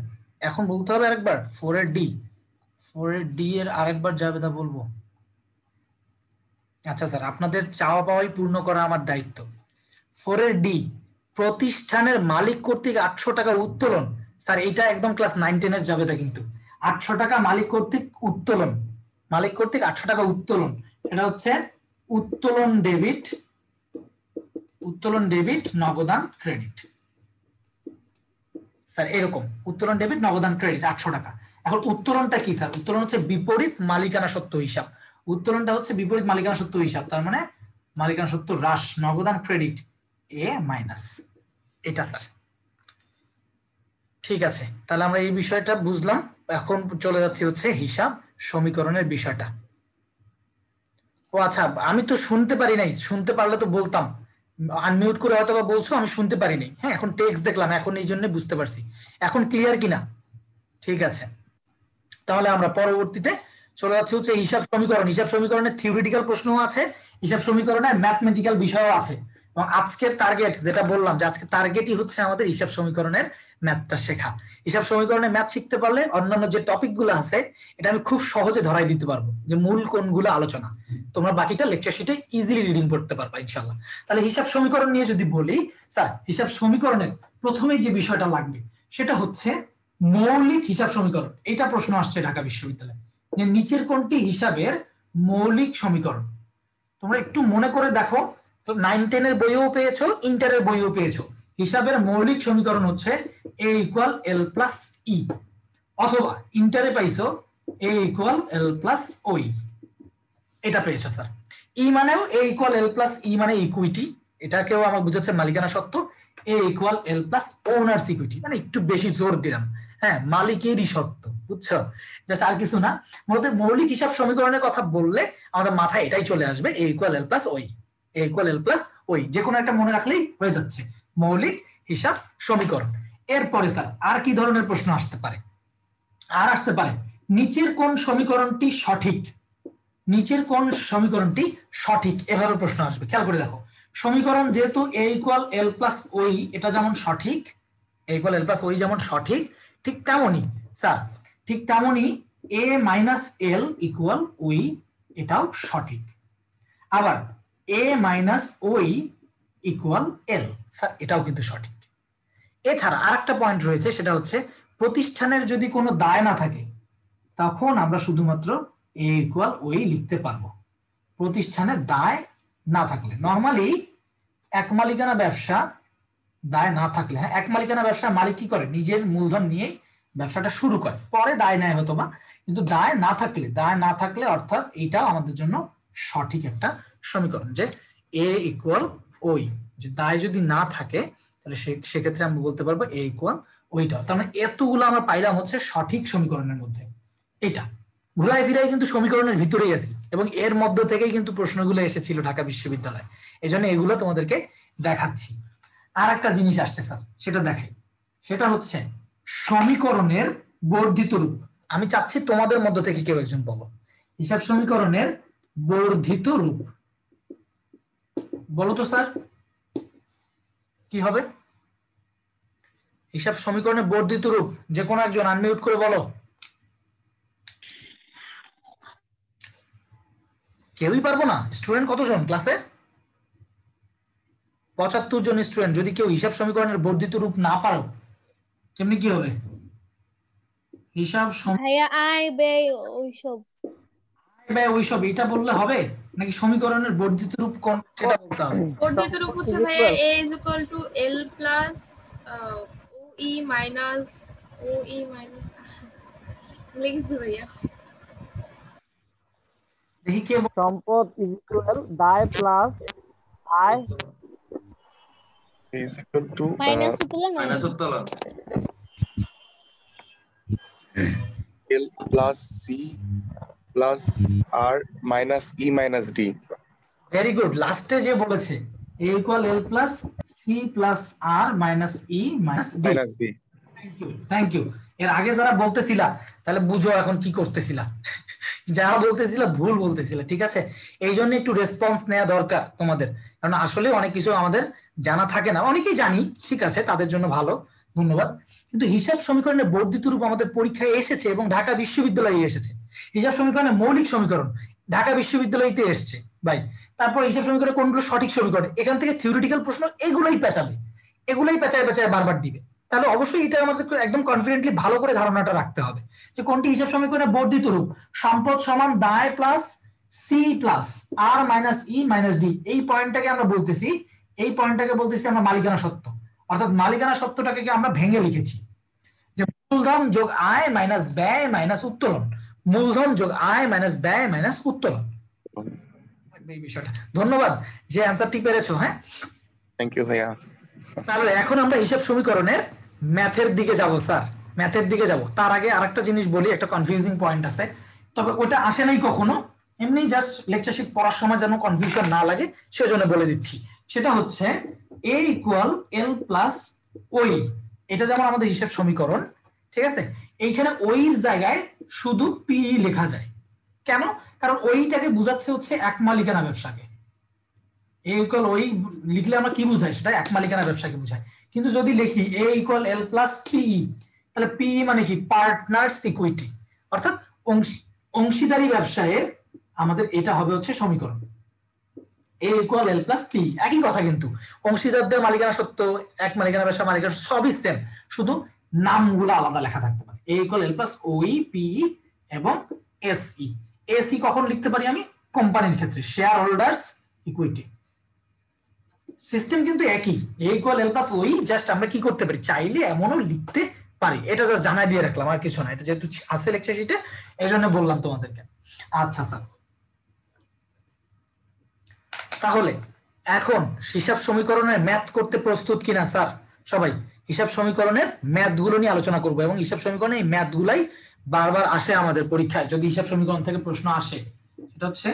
এখন বলতে হবে আরেকবার। 4 এর ডি এর আরেকবার জাবেদা বলবো। আচ্ছা স্যার, আপনাদের চাওয়া পাওয়াই পূর্ণ করা আমার দায়িত্ব। 4 এর ডি, প্রতিষ্ঠানের মালিক কর্তৃক 800 টাকা উত্তোলন। স্যার এটা একদম ক্লাস 9-10 এর জাবেদা, কিন্তু 800 টাকা মালিক কর্তৃক উত্তোলন, মালিক কর্তৃক 800 টাকা উত্তোলন, এটা হচ্ছে উত্তোলন ডেবিট নগদান ক্রেডিট। স্যার এরকম উত্তোলন ডেবিট নগদান ক্রেডিট 800 টাকা। এখন উত্তোলনটা কি স্যার? উত্তোলন হচ্ছে বিপরীত মালিকানা সত্ত্ব হিসাব, উত্তোলনটা হচ্ছে বিপরীত মালিকানা সত্ত্ব হিসাব, তার মানে মালিকানা সত্ত্ব হ্রাস, নগদান ক্রেডিট এ মাইনাস, এটা স্যার। ঠিক আছে, তাহলে আমরা এই বিষয়টা বুঝলাম। এখন চলে যাচ্ছি হচ্ছে হিসাব সমীকরণের বিষয়টা। ও আচ্ছা, আমি তো শুনতে পারি নাই, শুনতে পারলে তো বলতাম, আনমিউট করে হয়তো বা বলছো আমি শুনতে পারি নাই। হ্যাঁ, এখন টেক্সট দেখলাম, এখন এই জন্য বুঝতে পারছি। এখন ক্লিয়ার কিনা? ঠিক আছে, তাহলে আমরা পরবর্তীতে চলে যাচ্ছি হচ্ছে হিসাব সমীকরণ। হিসাব সমীকরণের থিওরিটিক্যাল প্রশ্নও আছে, হিসাব সমীকরণের ম্যাথমেটিক্যাল বিষয়ও আছে। এবং আজকের টার্গেট যেটা বললাম যে আজকে টার্গেটই হচ্ছে আমাদের হিসাব সমীকরণের ম্যাথটা শেখা। হিসাব সমীকরণের ম্যাথ শিখতে পারলে অন্যান্য যে টপিকগুলো আছে এটা আমি খুব সহজে ধরাই দিতে পারবো, যে মূল কোনগুলো আলোচনা। তোমরা বাকিটা লেকচার শিটে ইজিলি রিডিং করতে পারবা ইনশাআল্লাহ। তাহলে হিসাব সমীকরণ নিয়ে যদি বলি, স্যার হিসাব সমীকরণের প্রথমে যে বিষয়টা লাগবে সেটা হচ্ছে মৌলিক হিসাব সমীকরণ। এটা প্রশ্ন আসছে ঢাকা বিশ্ববিদ্যালয়ে, যে নিচের কোনটি হিসাবের মৌলিক সমীকরণ। তোমরা একটু মনে করে দেখো, তো 9-10 এর বইও পেয়েছো, ইন্টারের বইও পেয়েছো। হিসাবের মৌলিক সমীকরণ হচ্ছে a = l + e, অথবা ইন্টারে পাইছো a = l + oe, এটা পেয়েছো স্যার। ই মানেও a = l + e মানে ইকুইটি, এটাকেও আমার বুঝাচ্ছে মালিকানা সত্ত্ব। a = l + ওনার্স ইকুইটি, মানে একটু বেশি জোর দিলাম, হ্যাঁ মালিকেরই সত্ত্ব, বুঝছো? জাস্ট আর কিছু না, মূলত মৌলিক হিসাব সমীকরণের কথা বললে আমাদের মাথায় এটাই চলে আসবে, a = l + oe, a = l + oe, যে কোনো একটা মনে রাখলেই হয়ে যাচ্ছে মৌলিক হিসাব সমীকরণ। এরপরে স্যার আর কি ধরনের প্রশ্ন আসতে পারে? আর আসতে পারে নিচের কোন সমীকরণটি সঠিক, নিচের কোন সমীকরণটি সঠিক, এভাবে প্রশ্ন আসবে। খেয়াল করে দেখো, সমীকরণ যেহেতু a = l + oe এটা যেমন সঠিক, a = l + oe যেমন সঠিক, ঠিক তেমনি স্যার ঠিক তেমনি a - l = oe এটাও সঠিক। আবার a - oe = l, স্যার এটাও কিন্তু সঠিক। এছাড়া আরেকটা পয়েন্ট রয়েছে, সেটা হচ্ছে প্রতিষ্ঠানের যদি কোনো দায় না থাকে তখন আমরা শুধুমাত্র a = oe লিখতে পারবো। প্রতিষ্ঠানের দায় না থাকলে, নরমালি এক মালিকানা ব্যবসা দায় না থাকলে, হ্যাঁ এক মালিকানা ব্যবসার মালিক কি করে? নিজের মূলধন নিয়ে ব্যবসাটা শুরু করে, পরে দায় নেয় হয়তো বা, কিন্তু দায় না থাকলে অর্থাৎ এইটাও আমাদের জন্য সঠিক একটা সমীকরণ যে এ ইকুয়াল ওই, যে দায় যদি না থাকে তাহলে সেক্ষেত্রে আমরা বলতে পারবো এ ইকুয়াল ওইটা। তার মানে এতগুলো আমরা পাইলাম হচ্ছে সঠিক সমীকরণের মধ্যে। এটা ঘুরাই ফিরাই কিন্তু সমীকরণের ভিতরেই আছি এবং এর মধ্য থেকেই কিন্তু প্রশ্নগুলো এসেছিল ঢাকা বিশ্ববিদ্যালয়ে, এই জন্য এগুলো তোমাদেরকে দেখাচ্ছি। আর একটা জিনিস আসছে স্যার, সেটা দেখাই, সেটা হচ্ছে সমীকরণের বর্ধিত রূপ। আমি চাচ্ছি তোমাদের মধ্য থেকে কেউ একজন বলো হিসাব সমীকরণের বর্ধিত রূপ। বলো তো স্যার কি হবে হিসাব সমীকরণের বর্ধিত রূপ? যে কোনো একজন আনমিউট করে বলো। কেউই পারবো না? স্টুডেন্ট কতজন ক্লাসে? 75 জন স্টুডেন্ট। যদি কেউ হিসাব সমীকরণের বর্ধিত রূপ না পারো কেমনি কি হবে? হিসাব ভাইয়া আয় ব্যয় ওইসব ওইসব এটা বললে হবে নাকি সমীকরণের বর্ধিত রূপ কোন সেটা বলতে হবে? বর্ধিত রূপ হচ্ছে ভাইয়া a is equal to l plus oe minus লিখছি ভাইয়া। দেখি কে সম্পদ ইজ ইকুয়াল দায় প্লাস আয় is equal to মাইনাস উত্তোলন L plus C plus R minus E minus D. Very good. লাস্টে যে বলেছে a equal l plus c plus r minus e minus d। Minus D. Thank you. এর আগে যারা বলতেছিলা তাহলে বুঝো এখন কি করতেছিলা, যারা বলতেছিলা ভুল বলতেছিলা, ঠিক আছে? এই জন্য একটু রেসপন্স নেওয়া দরকার তোমাদের, কারণ আসলে অনেক কিছু আমাদের জানা থাকে না, অনেকেই জানি, ঠিক আছে, তাদের জন্য ভালো, ধন্যবাদ। কিন্তু হিসাব সমীকরণের বর্ধিত রূপ আমাদের পরীক্ষায় এসেছে এবং ঢাকা বিশ্ববিদ্যালয়ে এসেছে। হিসাব সমীকরণের মৌলিক সমীকরণ ঢাকা বিশ্ববিদ্যালয়তে এসছে ভাই। তারপর হিসাব সমীকরণের কোনগুলো সঠিক সমীকরণ, এখান থেকে থিওরিটিক্যাল প্রশ্ন এগুলোই পেঁচাবে, এগুলোই পেঁচায় পেঁচায় বারবার দিবে। তাহলে অবশ্যই এটা আমাদের একদম কনফিডেন্টলি ভালো করে ধারণাটা রাখতে হবে যে কোনটি হিসাব সমীকরণের বর্ধিত রূপ। সম্পদ সমান দায় প্লাস সি প্লাস আর মাইনাস ই মাইনাস ডি, এই পয়েন্টটাকে আমরা বলতেছি, এই পয়েন্টটাকে বলতেছি আমরা মালিকানা সত্ত্ব। অর্থাৎ মালিকানা সত্ত্বটাকে আমরা ভেঙে লিখেছি যে মূলধন যোগ আয় মাইনাস ব্যয় মাইনাস উত্তোলন, মূলধন যোগ আয় মাইনাস ব্যয় মাইনাস উত্তোলন, এই বিষয়টা। ধন্যবাদ যে অ্যান্সারটি পেরেছো। হ্যাঁ, Thank you, ভাইয়া। তাহলে এখন আমরা হিসাব সমীকরণের ম্যাথের দিকে যাব স্যার, ম্যাথের দিকে যাব। তার আগে আরেকটা জিনিস বলি, একটা কনফিউজিং পয়েন্ট আছে, তবে ওটা আসে নাই কখনো, এমনি জাস্ট লেকচারশিট পড়ার সময় যেন কনফিউশন না লাগে সেজন্য বলে দিচ্ছি। সেটা হচ্ছে a ইকুয়াল l প্লাস ওই, এটা যেমন আমাদের হিসাব সমীকরণ, ঠিক আছে? এইখানে ওই এর জায়গায় শুধু পি লেখা যায়। কেন? কারণ ওইটাকে বোঝাচ্ছে হচ্ছে এক মালিকানা ব্যবসাকে। a ইকুয়াল ওই লিখলে আমরা কি বুঝাই, সেটা এক মালিকানা ব্যবসাকে বোঝায়। কিন্তু যদি লিখি a ইকুয়াল l প্লাস পিই, তাহলে পিই মানে কি? পার্টনার্স ইকুইটি, অর্থাৎ অংশীদারি ব্যবসায়ের আমাদের এটা হবে হচ্ছে সমীকরণ a equal l plus P. একই কথা, কিন্তু অংশীদারদের মালিকানা সত্ত্ব, এক মালিকানা ব্যবসা মালিকানা সবই সেম, শুধু নামগুলো আলাদা লেখা থাকতে পারে। a ইকুয়াল l প্লাস ওই পিই এবং এসই। এসই কখন লিখতে পারি আমি? কোম্পানির ক্ষেত্রে শেয়ার হোল্ডার্স ইকুইটি। সিস্টেম কিন্তু একই, a ইকুয়াল l প্লাস ওই, জাস্ট আমরা কি করতে পারি, চাইলে এমনও লিখতে পারি। এটা জাস্ট জানাই দিয়ে রাখলাম, আর কিছু না, এটা যেহেতু আছে লেকচার শিটে এই জন্য বললাম তোমাদেরকে। আচ্ছা স্যার, তাহলে এখন হিসাব সমীকরণের ম্যাথ করতে প্রস্তুত কিনা স্যার? সবাই হিসাব সমীকরণের ম্যাথ গুলো নিয়ে আলোচনা করবো, এবং হিসাব সমীকরণের এই ম্যাথ গুলাই বারবার আসে আমাদের পরীক্ষায়। যদি হিসাব সমীকরণ থেকে প্রশ্ন আসে, সেটা হচ্ছে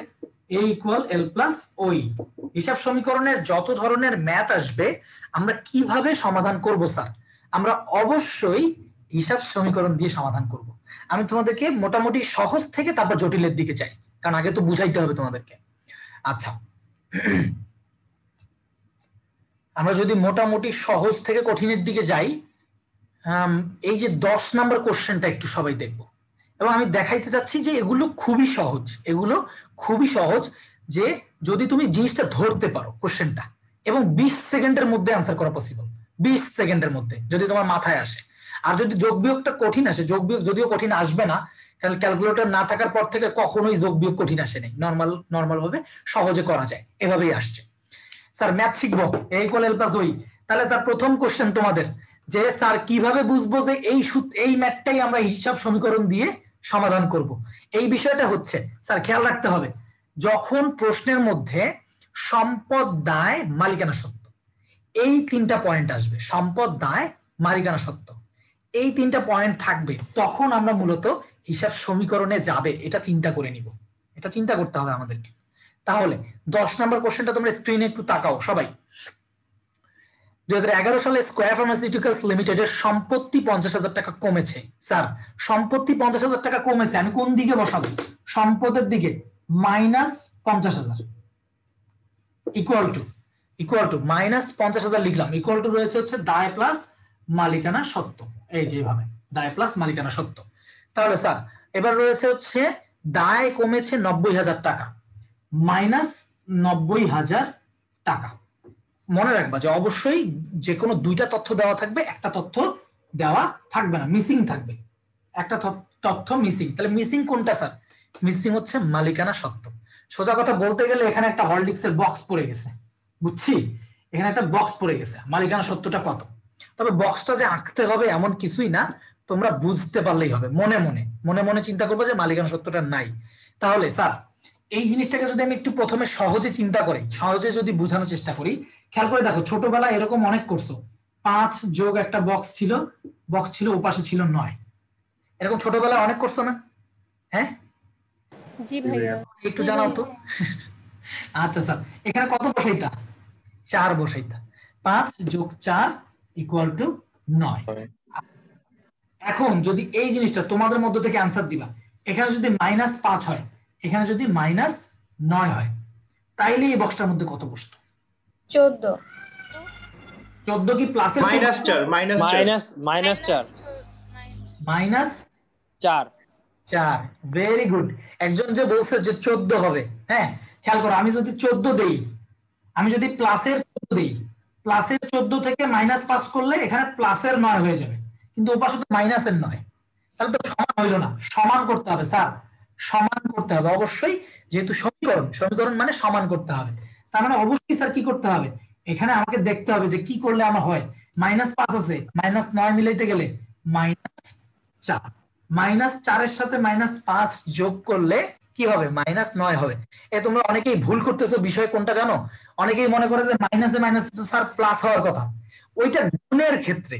a ইকুয়াল l প্লাস ওই। হিসাব সমীকরণের যত ধরনের ম্যাথ আসবে আমরা কিভাবে সমাধান করব স্যার? আমরা অবশ্যই হিসাব সমীকরণ দিয়ে সমাধান করব। আমি তোমাদেরকে মোটামুটি সহজ থেকে তারপর জটিলের দিকে চাই, কারণ আগে তো বুঝাইতে হবে তোমাদেরকে। আচ্ছা, আমরা যদি মোটামুটি সহজ থেকে কঠিনের দিকে যাই, এই যে 10 নাম্বার কোশ্চেনটা একটু সবাই দেখবো, এবং আমি দেখাইতে চাচ্ছি যে এগুলো খুবই সহজ, এগুলো খুবই সহজ, যে যদি তুমি জিনিসটা ধরতে পারো কোশ্চেনটা, এবং 20 সেকেন্ডের মধ্যে আনসার করা পসিবল, 20 সেকেন্ডের মধ্যে যদি তোমার মাথায় আসে। আর যদি যোগ বিয়োগটা কঠিন আসে, যোগ বিয়োগ যদিও কঠিন আসবে না, কারণ ক্যালকুলেটর না থাকার পর থেকে কখনোই যোগ বিয়োগ কঠিন আসে নাই, নর্মাল ভাবে সহজে করা যায়, এভাবেই আসছে। স্যার ম্যাথ শিখবো a ইকুয়াল l প্লাস ওই। তাহলে স্যার প্রথম কোশ্চেন তোমাদের যে স্যার কিভাবে বুঝবো যে এই ম্যাথটাই আমরা হিসাব সমীকরণ দিয়ে সমাধান করব, এই বিষয়টা হচ্ছে স্যার খেয়াল রাখতে হবে, যখন প্রশ্নের মধ্যে সম্পদ, দায়, মালিকানা সত্ত্ব, এই তিনটা পয়েন্ট আসবে, সম্পদ, দায়, মালিকানা সত্ত্ব, এই তিনটা পয়েন্ট থাকবে, তখন আমরা মূলত হিসাব সমীকরণে যাবে এটা চিন্তা করে নিব, এটা চিন্তা করতে হবে আমাদেরকে। তাহলে 10 নম্বর কোশ্চেনটা তোমরা স্ক্রিনে একটু তাকাও সবাই। 2011 সালে স্কয়ার ফার্মাসিউটিক্যালস লিমিটেডের সম্পত্তি 50,000 টাকা কমেছে। স্যার সম্পত্তি 50,000 টাকা কমেছে, আমি কোন দিকে বসাবো? সম্পদের দিকে। -50,000 ইকুয়াল টু -50,000 লিখলাম, ইকুয়াল টু রয়েছে হচ্ছে দায় প্লাস মালিকানা সত্ত্ব, এই যে এইভাবে দায় প্লাস মালিকানা সত্ত্ব। তাহলে স্যার এবার রয়েছে হচ্ছে দায় কমেছে 90,000 টাকা, -90,000 টাকা। মনে রাখবা যে অবশ্যই যে কোনো দুইটা তথ্য দেওয়া থাকবে, একটা তথ্য দেওয়া থাকবে না, মিসিং থাকবে, একটা তথ্য মিসিং। তাহলে মিসিং কোনটা স্যার? মিসিং হচ্ছে মালিকানা সত্ত্ব। সোজা কথা বলতে গেলে এখানে একটা হরলিক্সের বক্স পড়ে গেছে, বুঝছি, এখানে একটা বক্স পড়ে গেছে, মালিকানা সত্ত্বটা কত। তবে বক্সটা যে আঁকতে হবে এমন কিছুই না, তোমরা বুঝতে পারলেই হবে, মনে মনে চিন্তা করবে যে মালিকানা সত্ত্বটা নাই। তাহলে স্যার এই জিনিসটাকে যদি আমি একটু প্রথমে সহজে চিন্তা করি, সহজে যদি বোঝানোর চেষ্টা করি, খেয়াল করে দেখো, ছোটবেলায় এরকম অনেক করছো, 5 যোগ একটা বক্স ছিল ওপাশে ছিল 9, এরকম ছোটবেলায় অনেক করছো না? হ্যাঁ জি ভাইয়া, একটু জানাও তো। আচ্ছা স্যার এখানে কত বসাইতা? 4 বসাইতা। 5 যোগ 4 ইকুয়াল টু 9। এখন যদি এই জিনিসটা তোমাদের মধ্য থেকে অ্যান্সার দিবা, এখানে যদি -5 হয়, এখানে যদি -9 হয়, তাইলে এই বক্সটার মধ্যে কত বসতো? 14 14 কি প্লাসের? -4 -4। Very good. একজন যে বলছে যে 14 হবে, হ্যাঁ খেয়াল করো, আমি যদি 14 দেই, আমি যদি প্লাসের 14 দেই, প্লাসের 14 থেকে -5 করলে এখানে প্লাসের 9 হয়ে যাবে, কিন্তু ওপাশে তো মাইনাসের 9, তাহলে তো সমান হইলো না। সমান করতে হবে স্যার, সমান করতে হবে অবশ্যই, যেহেতু সমীকরণ মানে সমান করতে হবে। তার মানে অবশ্যই স্যার কি করতে হবে, এখানে আমাকে দেখতে হবে যে কি করলে আমার হয়। -5 আছে, -9 মিলাইতে গেলে -4, -4 এর সাথে -5 যোগ করলে কি হবে? -9 হবে। তোমরা অনেকেই ভুল করতেছো, বিষয় কোনটা জানো? অনেকেই মনে করে যে মাইনাসে মাইনাস স্যার প্লাস হওয়ার কথা, ওইটা গুণের ক্ষেত্রে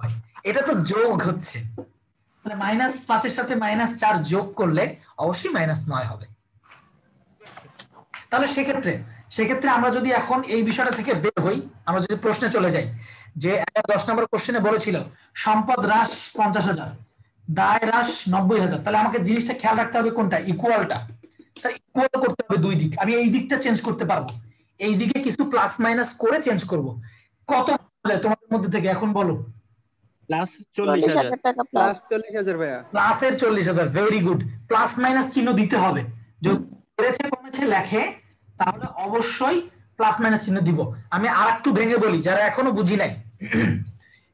হয়, এটা তো যোগ হচ্ছে। তাহলে -5 এর সাথে -4 যোগ করলে অবশ্যই -9 হবে। তাহলে সেক্ষেত্রে আমরা যদি এখন এই বিষয়টা থেকে বের হই, আমরা যদি প্রশ্নে চলে যাই, যে 10 নম্বর কোশ্চেনে বলেছিল সম্পদ হ্রাস 50,000, দায় হ্রাস 90,000, তাহলে আমাকে জিনিসটা খেয়াল রাখতে হবে কোনটা? ইকুয়ালটা। স্যার ইকুয়াল করতে হবে দুই দিক, আমি এই দিকটা চেঞ্জ করতে পারবো, এই দিকে কিছু প্লাস মাইনাস করে চেঞ্জ করব। কত যায় তোমাদের মধ্যে থেকে এখন বলো? +40,000 ভাইয়া। প্লাসের 40,000। Very good. প্লাস মাইনাস চিহ্ন দিতে হবে, যদি বেড়েছে কমেছে লেখে তাহলে অবশ্যই প্লাস মাইনাস চিহ্ন দিব। আমি আর একটু ভেঙে বলি যারা এখনো বুঝি নাই,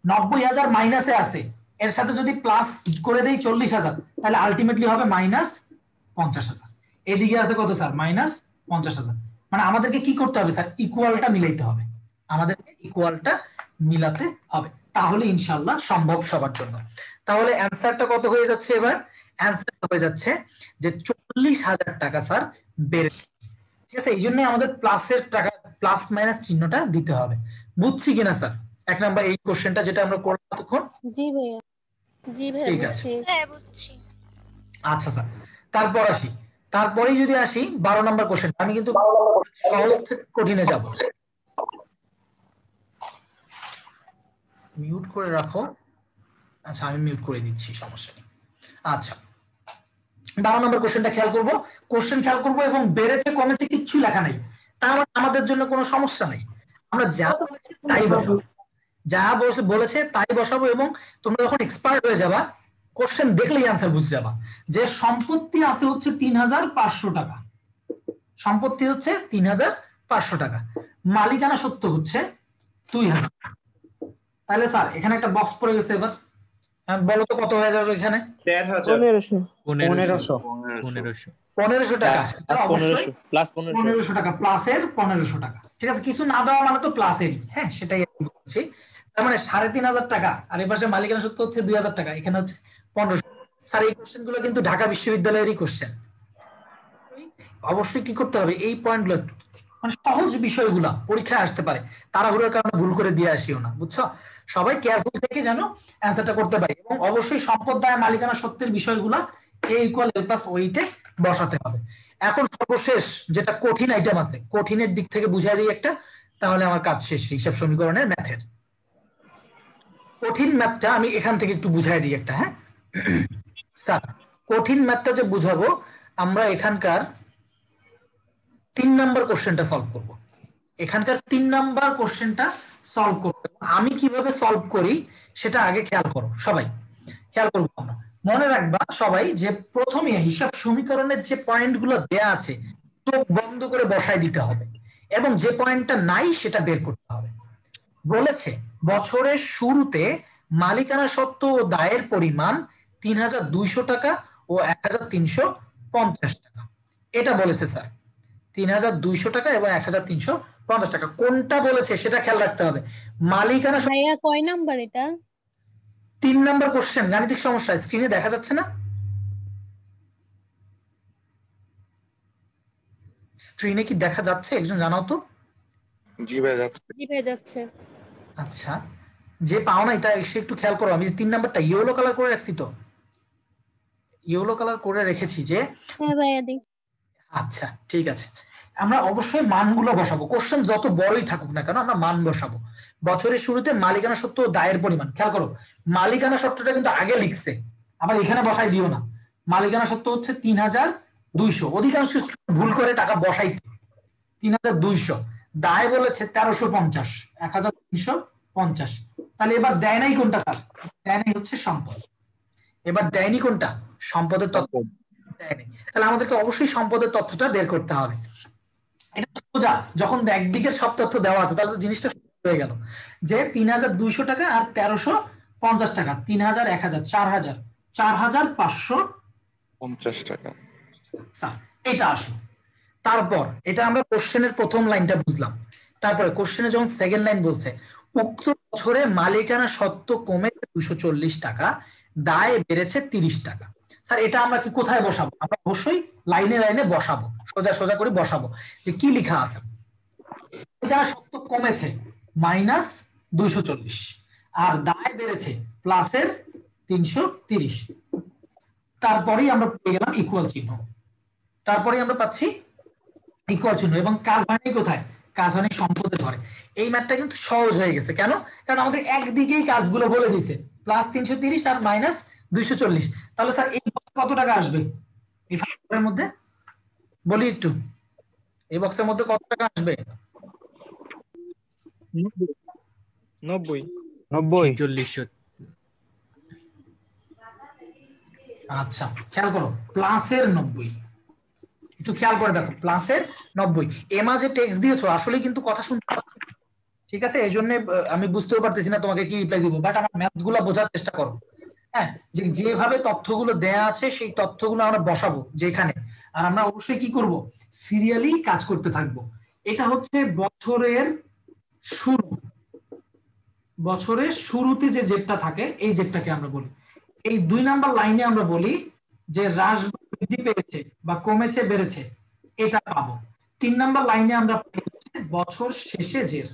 90,000 মাইনাসে আছে, এর সাথে যদি প্লাস করে দেই 40,000, তাহলে আলটিমেটলি হবে -50,000। এদিকে আছে কত স্যার? -50,000। মানে আমাদেরকে কি করতে হবে স্যার? ইকুয়ালটা মিলাইতে হবে, আমাদেরকে ইকুয়ালটা মিলাতে হবে, তাহলে ইনশাআল্লাহ সম্ভব সবার জন্য। তাহলে অ্যানসারটা কত হয়ে যাচ্ছে? এবার অ্যানসার হয়ে যাচ্ছে যে 40,000 টাকা স্যার বেড়েছে। ঠিক আছে, এই জন্য আমাদের প্লাসের টাকা, প্লাস মাইনাস চিহ্নটা দিতে হবে। বুঝছি কিনা স্যার 1 নাম্বার এই কোশ্চেনটা যেটা আমরা করলাম তখন? জি ভাইয়া, ঠিক আছে, হ্যাঁ বুঝছি। আচ্ছা স্যার তারপরেই যদি আসি 12 নম্বর কোশ্চেন, আমি কিন্তু সহজ থেকে কঠিনে যাব। মিউট করে রাখো। আচ্ছা আমি মিউট করে দিচ্ছি, সমস্যা নেই। আচ্ছা 12 নম্বর কোশ্চেনটা খেয়াল করব, এবং বেড়েছে কমেছে কিচ্ছু লেখা নেই, তার মানে আমাদের জন্য কোনো সমস্যা নেই, আমরা যা বলেছি তাই বসাবো, যা বলেছে তাই বসাবো। এবং তোমরা যখন এক্সপার্ট হয়ে যাবা, কোশ্চেন দেখলেই অ্যান্সার বুঝে যাবা যে সম্পত্তি আছে হচ্ছে 3,500 টাকা, সম্পত্তি হচ্ছে 3,500 টাকা, মালিকানা সত্ত্ব হচ্ছে 2,000। তাহলে স্যার এখানে একটা বক্স পড়ে গেছে, এবার বলো তো কত হয়ে যাবে এখানে? 1,500 টাকা, প্লাস 1,500 টাকা, প্লাসের 1,500 টাকা। ঠিক আছে, কিছু না দেওয়া মানে তো প্লাসেরই, হ্যাঁ সেটাই বলছি। তার মানে 3,500 টাকা, আর এই পাশে মালিকানা সত্ত্ব হচ্ছে 2,000 টাকা, এখানে হচ্ছে 1500। স্যার এই কোশ্চেন গুলো কিন্তু ঢাকা বিশ্ববিদ্যালয়েরই কোশ্চেন। অবশ্যই কি করতে হবে, এই পয়েন্টগুলো মানে সহজ বিষয়গুলা পরীক্ষায় আসতে পারে, তাড়াহুড়োর কারণে ভুল করে দিয়ে আসিও না, বুঝছো? সবাই কেয়ারফুল থেকে যেন অ্যান্সারটা করতে পারে। এবং অবশ্যই সম্পদ দায় মালিকানা সত্ত্বের বিষয়গুলা a = l + ওই তে বসাতে হবে। এখন সর্বশেষ যেটা কঠিন আইটেম আছে, কঠিনের দিক থেকে বুঝাই দিই একটা, তাহলে আমার কাজ শেষ। হিসাব সমীকরণের ম্যাথের কঠিন ম্যাথটা আমি এখান থেকে একটু বুঝাই দিই একটা। হ্যাঁ স্যার, কঠিন ম্যাথটা যে বুঝাবো আমরা এখানকার 3 নাম্বার কোশ্চেনটা সলভ করব। এখানকার 3 নাম্বার কোশ্চেনটা সলভ করব। আমি কিভাবে সলভ করি সেটা আগে খেয়াল করো, সবাই খেয়াল করবো। আমরা মনে রাখবা সবাই যে প্রথমে হিসাব সমীকরণের যে পয়েন্টগুলো দেয়া আছে চোখ বন্ধ করে বসায় দিতে হবে, এবং যে পয়েন্টটা নাই সেটা বের করতে হবে। বলেছে বছরের শুরুতে মালিকানা সত্ত্ব ও দায়ের পরিমাণ 3,200 টাকা ও 1,350 টাকা, এটা বলেছে স্যার। 3,200 টাকা এবং 1,350 টাকা, কোনটা বলেছে সেটা খেয়াল রাখতে হবে। মালিকানা ভাইয়া কয় নাম্বার এটা? 3 নাম্বার কোশ্চেন, গাণিতিক সমস্যা। স্ক্রিনে দেখা যাচ্ছে না? স্ক্রিনে কি দেখা যাচ্ছে? একজন জানাও তো। জি ভাই যাচ্ছে। জি ভাই যাচ্ছে। আচ্ছা, যে পাও না এটা এসে একটু খেয়াল করো। আমি 3 নাম্বারটা ইয়েলো কালার করে রাখছি, তো ইয়েলো কালার করে রেখেছি যে। হ্যাঁ ভাইয়া দেখছি। আচ্ছা ঠিক আছে, আমরা অবশ্যই মানগুলো বসাবো। কোশ্চেন যত বড়ই থাকুক না কেন আমরা মান বসাবো। বছরের শুরুতে মালিকানা সত্ত্ব ও দায়ের পরিমাণ, খেয়াল করো মালিকানা সত্ত্বটা কিন্তু আগে লিখছে, আবার এখানে বসাই দিও না। মালিকানা সত্ত্ব হচ্ছে 3,200, অধিকাংশ ভুল করে টাকা বসাইতে। 3,200, দায় বলেছে 1,350, 1,350। তাহলে এবার দেয় নাই কোনটা স্যার? দেয় নাই হচ্ছে সম্পদ। এবার দেয়নি কোনটা? সম্পদের তথ্য দেয় নাই। তাহলে আমাদেরকে অবশ্যই সম্পদের তথ্যটা বের করতে হবে। এটা সোজা, যখন একদিকের সব তথ্য দেওয়া আছে তাহলে তো জিনিসটা হয়ে গেল যে 3,200 টাকা আর 1,350 টাকা, 3,000, 1,000, 4,000, 4,550 টাকা। স্যার এটা আসলো। তারপর এটা আমরা কোশ্চেনের প্রথম লাইনটা বুঝলাম। তারপরে কোশ্চেনে যখন সেকেন্ড লাইন বলছে উক্ত বছরে মালিকানা সত্ত্ব কমেছে 240 টাকা, দায় বেড়েছে 30 টাকা। স্যার এটা আমরা কি কোথায় বসাবো? আমরা অবশ্যই লাইনে লাইনে বসাবো, সোজা সোজা করে বসাবো যে কি লেখা আছে। মালিকানা সত্ত্ব কমেছে -240 আর দায় বেড়েছে প্লাসের 330। তারপরেই আমরা পেয়ে গেলাম ইকুয়াল চিহ্ন, তারপরেই আমরা পাচ্ছি ইকুয়াল চিহ্ন। এবং কাজ হয়নি কোথায়? কাজ হয়নি সম্পদের ঘরে। এই ম্যাথটা কিন্তু সহজ হয়ে গেছে। কেন? কারণ আমাদের একদিকেই কাজগুলো বলে দিছে, +330 আর -240। তাহলে স্যার এই বক্সে কত টাকা আসবে? এই ফাইলের মধ্যে বলি একটু, এই বক্সের মধ্যে কত টাকা আসবে? 90 আচ্ছা খেয়াল করো, প্লাসের 90, একটু খেয়াল করে দেখো, প্লাসের 90। এমা যে টেক্সট দিয়েছো আসলে কিন্তু কথা শুনতে পাচ্ছি, ঠিক আছে? এই জন্য আমি বুঝতেও পারতেছি না তোমাকে কি রিপ্লাই দিব, বাট আমার ম্যাথ গুলা বোঝার চেষ্টা করো। হ্যাঁ, যে যেভাবে তথ্যগুলো দেয়া আছে সেই তথ্যগুলো আমরা বসাবো যেখানে, আর আমরা অবশ্যই কি করব? সিরিয়ালি কাজ করতে থাকবো। এটা হচ্ছে বছরের শুরু, বছরের শুরুতে যে জেটটা থাকে এই জেটটাকে আমরা বলি। এই 2 নাম্বার লাইনে আমরা বলি যে হ্রাস বৃদ্ধি পেয়েছে বা কমেছে বেড়েছে, এটা পাবো। 3 নাম্বার লাইনে আমরা বছর শেষে জের,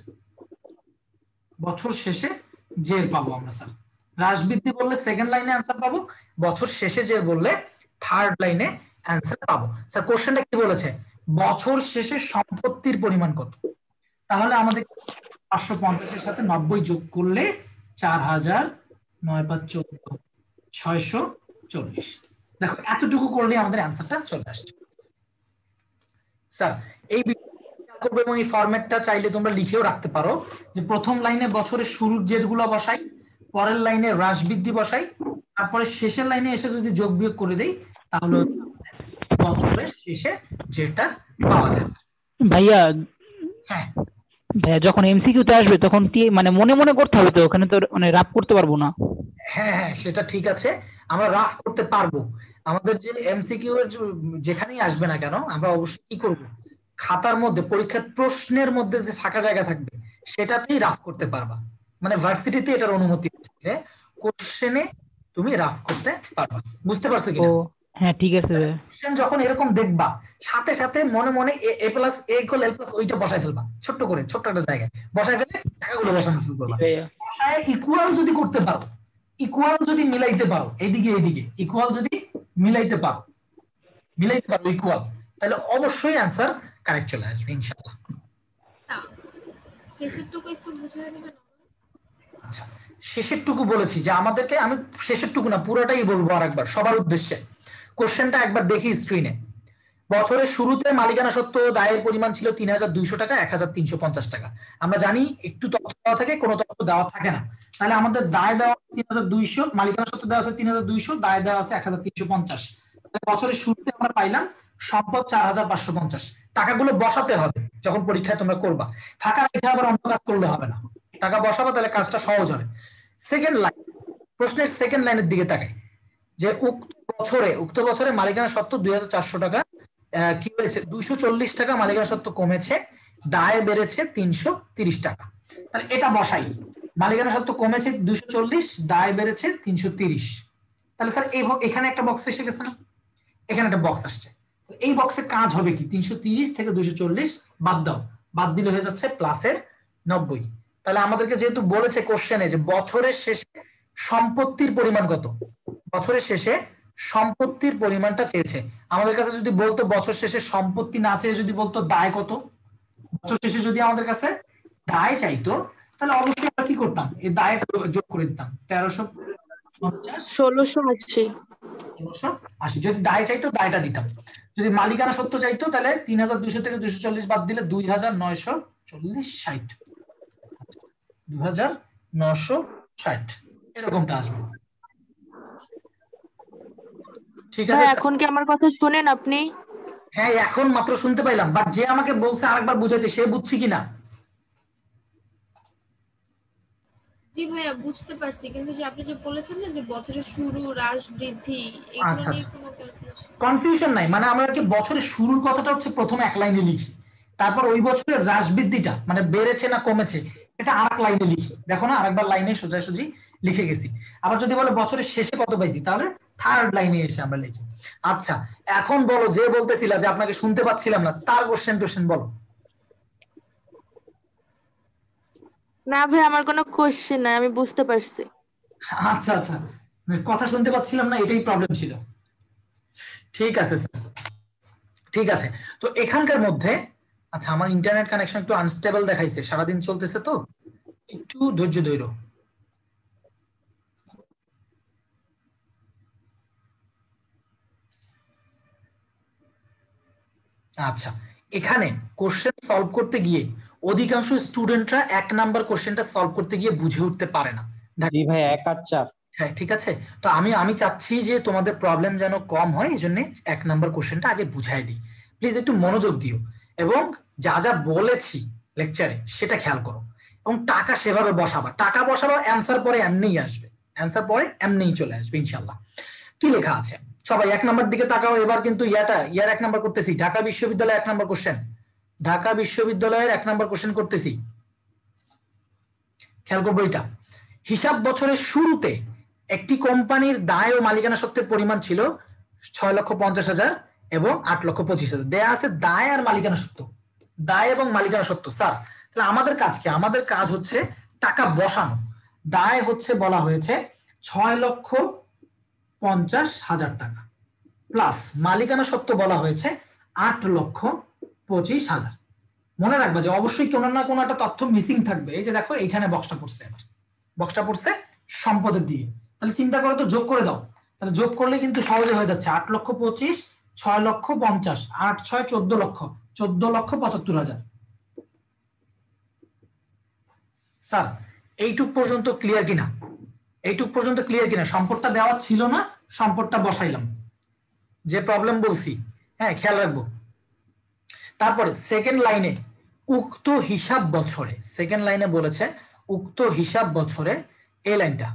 বছর শেষে জের পাবো আমরা। স্যার হ্রাস বৃদ্ধি বললে সেকেন্ড লাইনে অ্যান্সার পাবো, বছর শেষে জের বললে থার্ড লাইনে অ্যান্সার পাবো। স্যার কোশ্চেনটা কি বলেছে? বছর শেষে সম্পত্তির পরিমাণ কত? তাহলে আমাদের 550 এর সাথে 90 যোগ করলে 4,000, 9 5 14, 640। দেখো এতটুকু করলে আমাদের অ্যান্সারটা চলে আসছে। স্যার এই করবে, এবং এই ফরম্যাটটা চাইলে তোমরা লিখেও রাখতে পারো যে প্রথম লাইনে বছরের শুরুর জেটগুলো বসাই, পরের লাইনে হ্রাস বৃদ্ধি বসাই, তারপরে শেষের লাইনে এসে যদি যোগ বিয়োগ করে দেই তাহলে বছরের শেষে যেটা পাওয়া যায়। ভাইয়া হ্যাঁ ভাইয়া যখন এমসিকিউ তে আসবে তখন কি মানে মনে মনে করতে হবে তো, ওখানে তো মানে রাফ করতে পারবো না। হ্যাঁ হ্যাঁ সেটা ঠিক আছে, আমরা রাফ করতে পারবো। আমাদের যে এমসিকিউ এর যেখানেই আসবে না কেন আমরা অবশ্যই কি করব? খাতার মধ্যে পরীক্ষার প্রশ্নের মধ্যে যে ফাঁকা জায়গা থাকবে সেটাতেই রাফ করতে পারবা, মানে ভার্সিটিতে এটার অনুমতি আছে যে কোশ্চেনে তুমি রাফ করতে পারবা। বুঝতে পারছো ও কিনা? হ্যাঁ ঠিক আছে ভাইয়া। কোশ্চেন যখন এরকম দেখবা সাথে সাথে মনে মনে এ প্লাস এ ইকুয়াল এল প্লাস ওইটা বসায় ফেলবা, ছোট্ট করে ছোট্ট একটা জায়গায় বসায় ফেলে টাকাগুলো বসানো শুরু করবা। ভাইয়া বসায় ইকুয়াল যদি করতে পারো, ইকুয়াল যদি মিলাইতে পারো, এইদিকে এইদিকে ইকুয়াল যদি মিলাইতে পারো ইকুয়াল, তাহলে অবশ্যই অ্যান্সার কারেক্ট চলে আসবে ইনশাআল্লাহ। না, শেষেরটুকু একটু বুঝিয়ে দিবেন? আচ্ছা, শেষেরটুকু বলেছি যে আমাদেরকে, আমি শেষেরটুকু না পুরোটাই বলবো আরেকবার সবার উদ্দেশ্যে। কোশ্চেনটা একবার দেখি স্ক্রিনে। বছরের শুরুতে মালিকানা সত্ত্ব দায়ের পরিমাণ ছিল ৩,২০০ টাকা, ১,৩৫০ টাকা। আমরা জানি একটু তথ্য দেওয়া থাকে, কোনো তথ্য দেওয়া থাকে না। তাহলে আমাদের দায় দেওয়া ৩,২০০, মালিকানা সত্ত্ব দেওয়া আছে ৩,২০০, দায় দেওয়া আছে ১,৩৫০। বছরের শুরুতে আমরা পাইলাম সম্পদ ৪,৫৫০। টাকাগুলো বসাতে হবে যখন পরীক্ষায় তোমরা করবা, ফাঁকা রেখে আবার অন্য কাজ করলে হবে না। টাকা বসাবো, তাহলে কাজটা সহজ হবে। সেকেন্ড লাইন, প্রশ্নের সেকেন্ড লাইনের দিকে তাকাই যে উক্ত বছরে মালিকানা সত্ত্ব ২,৪০০ টাকা, কি হয়েছে ২৪০ টাকা মালিকানা সত্ত্ব কমেছে, দায় বেড়েছে ৩৩০ টাকা। তাহলে এটা বসাই, মালিকানা সত্ত্ব কমেছে ২৪০, দায় বেড়েছে ৩৩০। তাহলে স্যার এখানে একটা বক্স এসে গেছে না, এখানে একটা বক্স আসছে। এই বক্সে কাজ হবে কি, ৩৩০ থেকে ২৪০ বাদ দাও, বাদ দিলে হয়ে যাচ্ছে প্লাসের ৯০। তাহলে আমাদেরকে যেহেতু বলেছে কোশ্চেনে যে বছরের শেষে সম্পত্তির পরিমাণ কত, বছরের শেষে সম্পত্তির পরিমাণটা চেয়েছে। আমাদের কাছে যদি বলতো বছর শেষে সম্পত্তি না চেয়ে যদি বলতো দায় কত, বছর শেষে যদি আমাদের কাছে দায় চাইতো, তাহলে অবশ্যই আমরা কি করতাম, এই দায়টা যোগ করে দিতাম ১৩৫০, ১৬৮০। যদি দায় চাইতো দায়টা দিতাম, যদি মালিকানা সত্ত্ব চাইতো তাহলে ৩,২০০ থেকে ২৪০ বাদ দিলে ২,৯৪০, ২,৯৬০ এরকমটা আসবে। ঠিক আছে, এখন কি আমার কথা শুনেন আপনি? হ্যাঁ এখন মাত্র শুনতে পাইলাম, বাট যে আমাকে বলছে আরেকবার বুঝাইতে সে বুঝছি কিনা? জি ভাইয়া বুঝতে পারছি, কিন্তু যে আপনি যে বলেছেন না যে বছরের শুরু, হ্রাস, বৃদ্ধি, এগুলো নিয়ে কোনো ক্যালকুলেশন কনফিউশন নাই। মানে আমরা কি বছরের শুরুর কথাটা হচ্ছে প্রথম এক লাইনে লিখি, তারপর ওই বছরের হ্রাস বৃদ্ধিটা মানে বেড়েছে না কমেছে এটা আরেক লাইনে লিখি। দেখো না আরেকবার লাইনে সোজাসুজি লিখে গেছি। আবার যদি বলে বছরের শেষে কত পাইছি, তাহলে থার্ড লাইনে এসে আমরা লিখি। আচ্ছা এখন বলো, যে বলতেছিলা যে আপনাকে শুনতে পাচ্ছিলাম না, তার কোশ্চেন বলো। না ভাই, আমার কোনো কোশ্চেন নাই, আমি বুঝতে পারছি। আচ্ছা আচ্ছা, কথা শুনতে পাচ্ছিলাম না, এটাই প্রবলেম ছিল। ঠিক আছে স্যার, ঠিক আছে। তো এখানকার মধ্যে আচ্ছা আমার ইন্টারনেট কানেকশন একটু আনস্টেবল দেখাইছে, সারাদিন চলতেছে তো একটু ধৈর্য ধরো। আচ্ছা এখানে কোশ্চেন সলভ করতে গিয়ে অধিকাংশ স্টুডেন্টরা ১ নাম্বার কোশ্চেনটা সলভ করতে গিয়ে বুঝে উঠতে পারে না। জি ভাই, এক আধ চাপ। হ্যাঁ ঠিক আছে, তো আমি চাচ্ছি যে তোমাদের প্রবলেম যেন কম হয়, এই জন্য ১ নাম্বার কোশ্চেনটা আগে বুঝাই দিই। প্লিজ একটু মনোযোগ দিও এবং যা যা বলেছি লেকচারে সেটা খেয়াল করো, এবং টাকা সেভাবে বসাবা, টাকা বসাবা, অ্যান্সার পরে এমনিই আসবে, অ্যান্সার পরে এমনিই চলে আসবে ইনশাল্লাহ। কি লেখা আছে সবাই ১ নাম্বার দিকে তাকাও। এবার কিন্তু ইয়ার ১ নাম্বার করতেছি, ঢাকা বিশ্ববিদ্যালয় ১ নাম্বার কোশ্চেন, ঢাকা বিশ্ববিদ্যালয়ের ১ নাম্বার কোশ্চেন করতেছি। খেয়াল করবো এটা, হিসাব বছরের শুরুতে একটি কোম্পানির দায় ও মালিকানা সত্ত্বের পরিমাণ ছিল ৬,৫০,০০০ এবং ৮,২৫,০০০। দেয়া আছে দায় আর মালিকানা সত্ত্ব, দায় এবং মালিকানা সত্ত্ব। স্যার তাহলে আমাদের কাজ কি? আমাদের কাজ হচ্ছে টাকা বসানো। দায় হচ্ছে বলা হয়েছে ৬,৫০,০০০ টাকা, প্লাস মালিকানা সত্ত্ব বলা হয়েছে ৮,২৫,০০০। মনে রাখবা যে অবশ্যই কোনো না কোনো একটা তথ্য মিসিং থাকবে। এই যে দেখো এইখানে বক্সটা পড়ছে, এবার বক্সটা পড়ছে সম্পদের দিকে। তাহলে চিন্তা করো তো, যোগ করে দাও। তাহলে যোগ করলে কিন্তু সহজে হয়ে যাচ্ছে ৮,২৫,০০০, ৬,৫০,০০০, ৮ ৬ ১৪ লক্ষ, ১৪,৭৫,০০০। স্যার এইটুক পর্যন্ত ক্লিয়ার কিনা? এইটুক পর্যন্ত ক্লিয়ার কিনা? সম্পদটা দেওয়া ছিল না, সম্পদটা বসাইলাম, যে প্রবলেম বলছি। হ্যাঁ খেয়াল রাখবো। তারপরে সেকেন্ড লাইনে উক্ত হিসাব বছরে, সেকেন্ড লাইনে বলেছে উক্ত হিসাব বছরে, এই লাইনটা,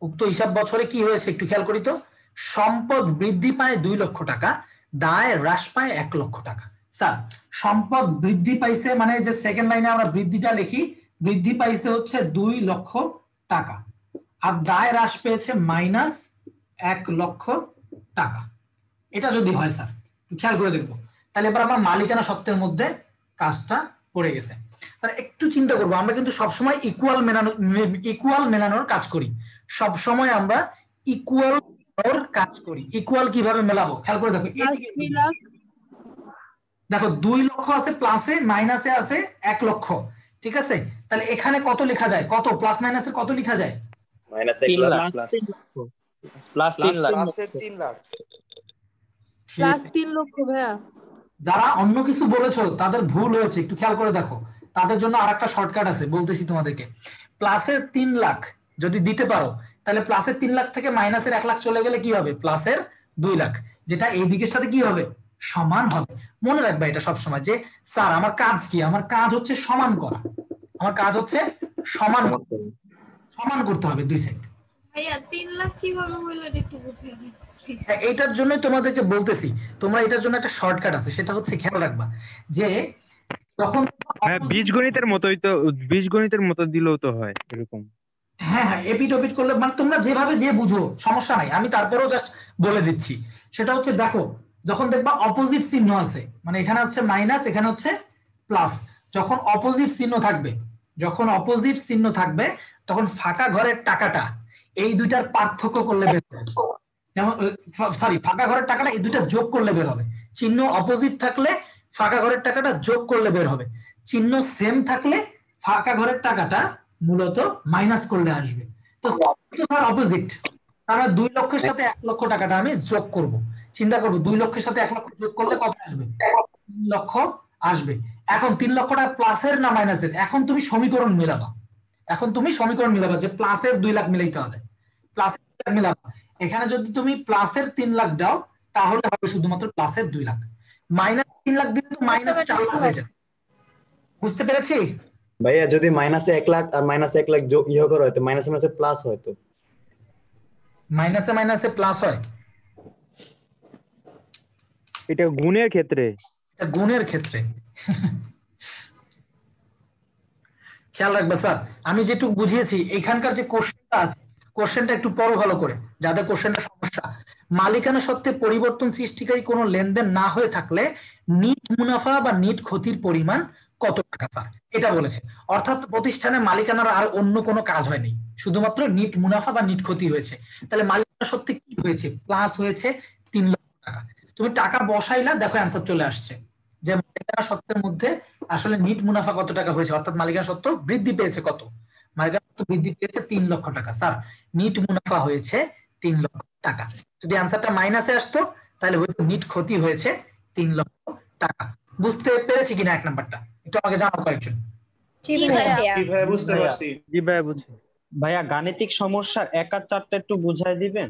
উক্ত হিসাব বছরে কি হয়েছে একটু খেয়াল করি তো, সম্পদ বৃদ্ধি পায় ২ লক্ষ টাকা, দায় হ্রাস পায় ১ লক্ষ টাকা। স্যার সম্পদ বৃদ্ধি পাইছে মানে যে সেকেন্ড লাইনে আমরা বৃদ্ধিটা লিখি, বৃদ্ধি পাইছে হচ্ছে 2 লক্ষ টাকা, আর দায় হ্রাস পেয়েছে -1 লক্ষ টাকা। এটা যদি হয় স্যার একটু খেয়াল করে দেখবো, তাহলে এবার আমার মালিকানা সত্ত্বের মধ্যে কাজটা পড়ে গেছে। তাহলে একটু চিন্তা করবো, আমরা কিন্তু সবসময় ইকুয়াল মেলানোর কাজ করি, সবসময় আমরা ইকুয়াল কাজ করি। ইকুয়াল কিভাবে মেলাবো খেয়াল করে দেখো, দেখো 2 লক্ষ আছে প্লাসে, মাইনাসে আছে 1 লক্ষ, ঠিক আছে? তাহলে এখানে কত লেখা যায়, কত প্লাস মাইনাসে কত লেখা যায়? -1 লাখ প্লাস 3 লাখ প্লাস 3 লক্ষ ভাইয়া। যারা অন্য কিছু বলেছো তাদের ভুল হয়েছে, একটু খেয়াল করে দেখো, তাদের জন্য আরেকটা শর্টকাট আছে, বলতেছি তোমাদেরকে। প্লাসের 3 লাখ যদি দিতে পারো, তাহলে প্লাসের 3 লাখ থেকে মাইনাসের 1 লাখ চলে গেলে কি হবে? প্লাসের 2 লাখ, যেটা এই দিকের সাথে কি হবে? সমান হবে। মনে রাখবা এটা সবসময়, যে স্যার আমার কাজ কি? আমার কাজ হচ্ছে সমান করা, আমার কাজ হচ্ছে সমান করতে হবে 2 সাইড। ভাইয়া 3 লাখ কিভাবে হলো এটা একটু বুঝিয়ে দিন প্লিজ। এইটার জন্য তোমাদেরকে বলতেছি, তোমরা এটার জন্য একটা শর্টকাট আছে, সেটা হচ্ছে খেয়াল রাখবা যে তখন বীজগণিতের মতোই তো, বীজগণিতের মতো দিলেও তো হয় এরকম। হ্যাঁ হ্যাঁ, এপিট ওপিট করলে মানে তোমরা যেভাবে যে বুঝো সমস্যা নাই, আমি তারপরেও জাস্ট বলে দিচ্ছি। সেটা হচ্ছে দেখো, যখন দেখবা অপোজিট চিহ্ন আছে, মানে এখানে হচ্ছে মাইনাস, এখানে হচ্ছে প্লাস, যখন অপোজিট চিহ্ন থাকবে, যখন অপোজিট চিহ্ন থাকবে তখন ফাঁকা ঘরের টাকাটা এই দুইটার পার্থক্য করলে বের হবে। যেমন সরি, ফাঁকা ঘরের টাকাটা এই দুইটা যোগ করলে বের হবে। চিহ্ন অপোজিট থাকলে ফাঁকা ঘরের টাকাটা যোগ করলে বের হবে, চিহ্ন সেম থাকলে ফাঁকা ঘরের টাকাটা মূলত মাইনাস করলে আসবে। তো তার অপোজিট, তার মানে 2 লক্ষের সাথে 1 লক্ষ টাকাটা আমি যোগ করব। চিন্তা করবো 2 লক্ষের সাথে 1 লক্ষ যোগ করলে কত আসবে? 3 লক্ষ আসবে। এখন 3 লক্ষ টাকা প্লাসের না মাইনাসের? এখন তুমি সমীকরণ মিলাবা, এখন তুমি সমীকরণ মিলাবা যে প্লাসের 2 লাখ মিলাইতে হবে, প্লাসের 2 লাখ মিলাবা। এখানে যদি তুমি প্লাসের 3 লাখ দাও তাহলে হবে শুধুমাত্র প্লাসের 2 লাখ, মাইনাস 3 লাখ দিলে তো মাইনাস 4 লাখ হয়ে যাবে। বুঝতে পেরেছি ভাইয়া? যদি -1 লাখ আর -1 লাখ যোগ করা হয় তো মাইনাসে মাইনাসে প্লাস হয়, তো মাইনাসে মাইনাসে প্লাস হয়। এটা গুণের ক্ষেত্রে, এটা গুণের ক্ষেত্রে খেয়াল রাখবে স্যার, আমি যেটুকু বুঝিয়েছি এখানকার যে কোশ্চেনটা আছে, কোশ্চেনটা একটু পড়ো ভালো করে, যাদের কোশ্চেনটা সমস্যা। মালিকানা সত্ত্বে পরিবর্তন সৃষ্টিকারী কোনো লেনদেন না হয়ে থাকলে নিট মুনাফা বা নিট ক্ষতির পরিমাণ কত টাকা স্যার, এটা বলেছে। অর্থাৎ প্রতিষ্ঠানে মালিকানার আর অন্য কোনো কাজ হয়নি, শুধুমাত্র নিট মুনাফা বা নিট ক্ষতি হয়েছে। তাহলে মালিকানা সত্ত্বে কি হয়েছে? প্লাস হয়েছে 3 লক্ষ টাকা। তুমি টাকা বসাইলা, দেখো অ্যান্সার চলে আসছে যে মালিকানা সত্ত্বের মধ্যে আসলে নিট মুনাফা কত টাকা হয়েছে, অর্থাৎ মালিকানা সত্ত্ব বৃদ্ধি পেয়েছে কত? মালিকানা সত্ত্ব বৃদ্ধি পেয়েছে 3 লক্ষ টাকা। স্যার নিট মুনাফা হয়েছে 3 লক্ষ টাকা। যদি অ্যান্সারটা মাইনাসে আসতো তাহলে হয়তো নিট ক্ষতি হয়েছে 3 লক্ষ টাকা। বুঝতে পেরেছি কিনা 1 নাম্বারটা? একটু আমাকে জানাও কয়েকজন। জি ভাইয়া। ভাইয়া বুঝতে পারছি। জি ভাইয়া বুঝছি। ভাইয়া গাণিতিক সমস্যার 1 আর 4টা একটু বুঝাই দিবেন?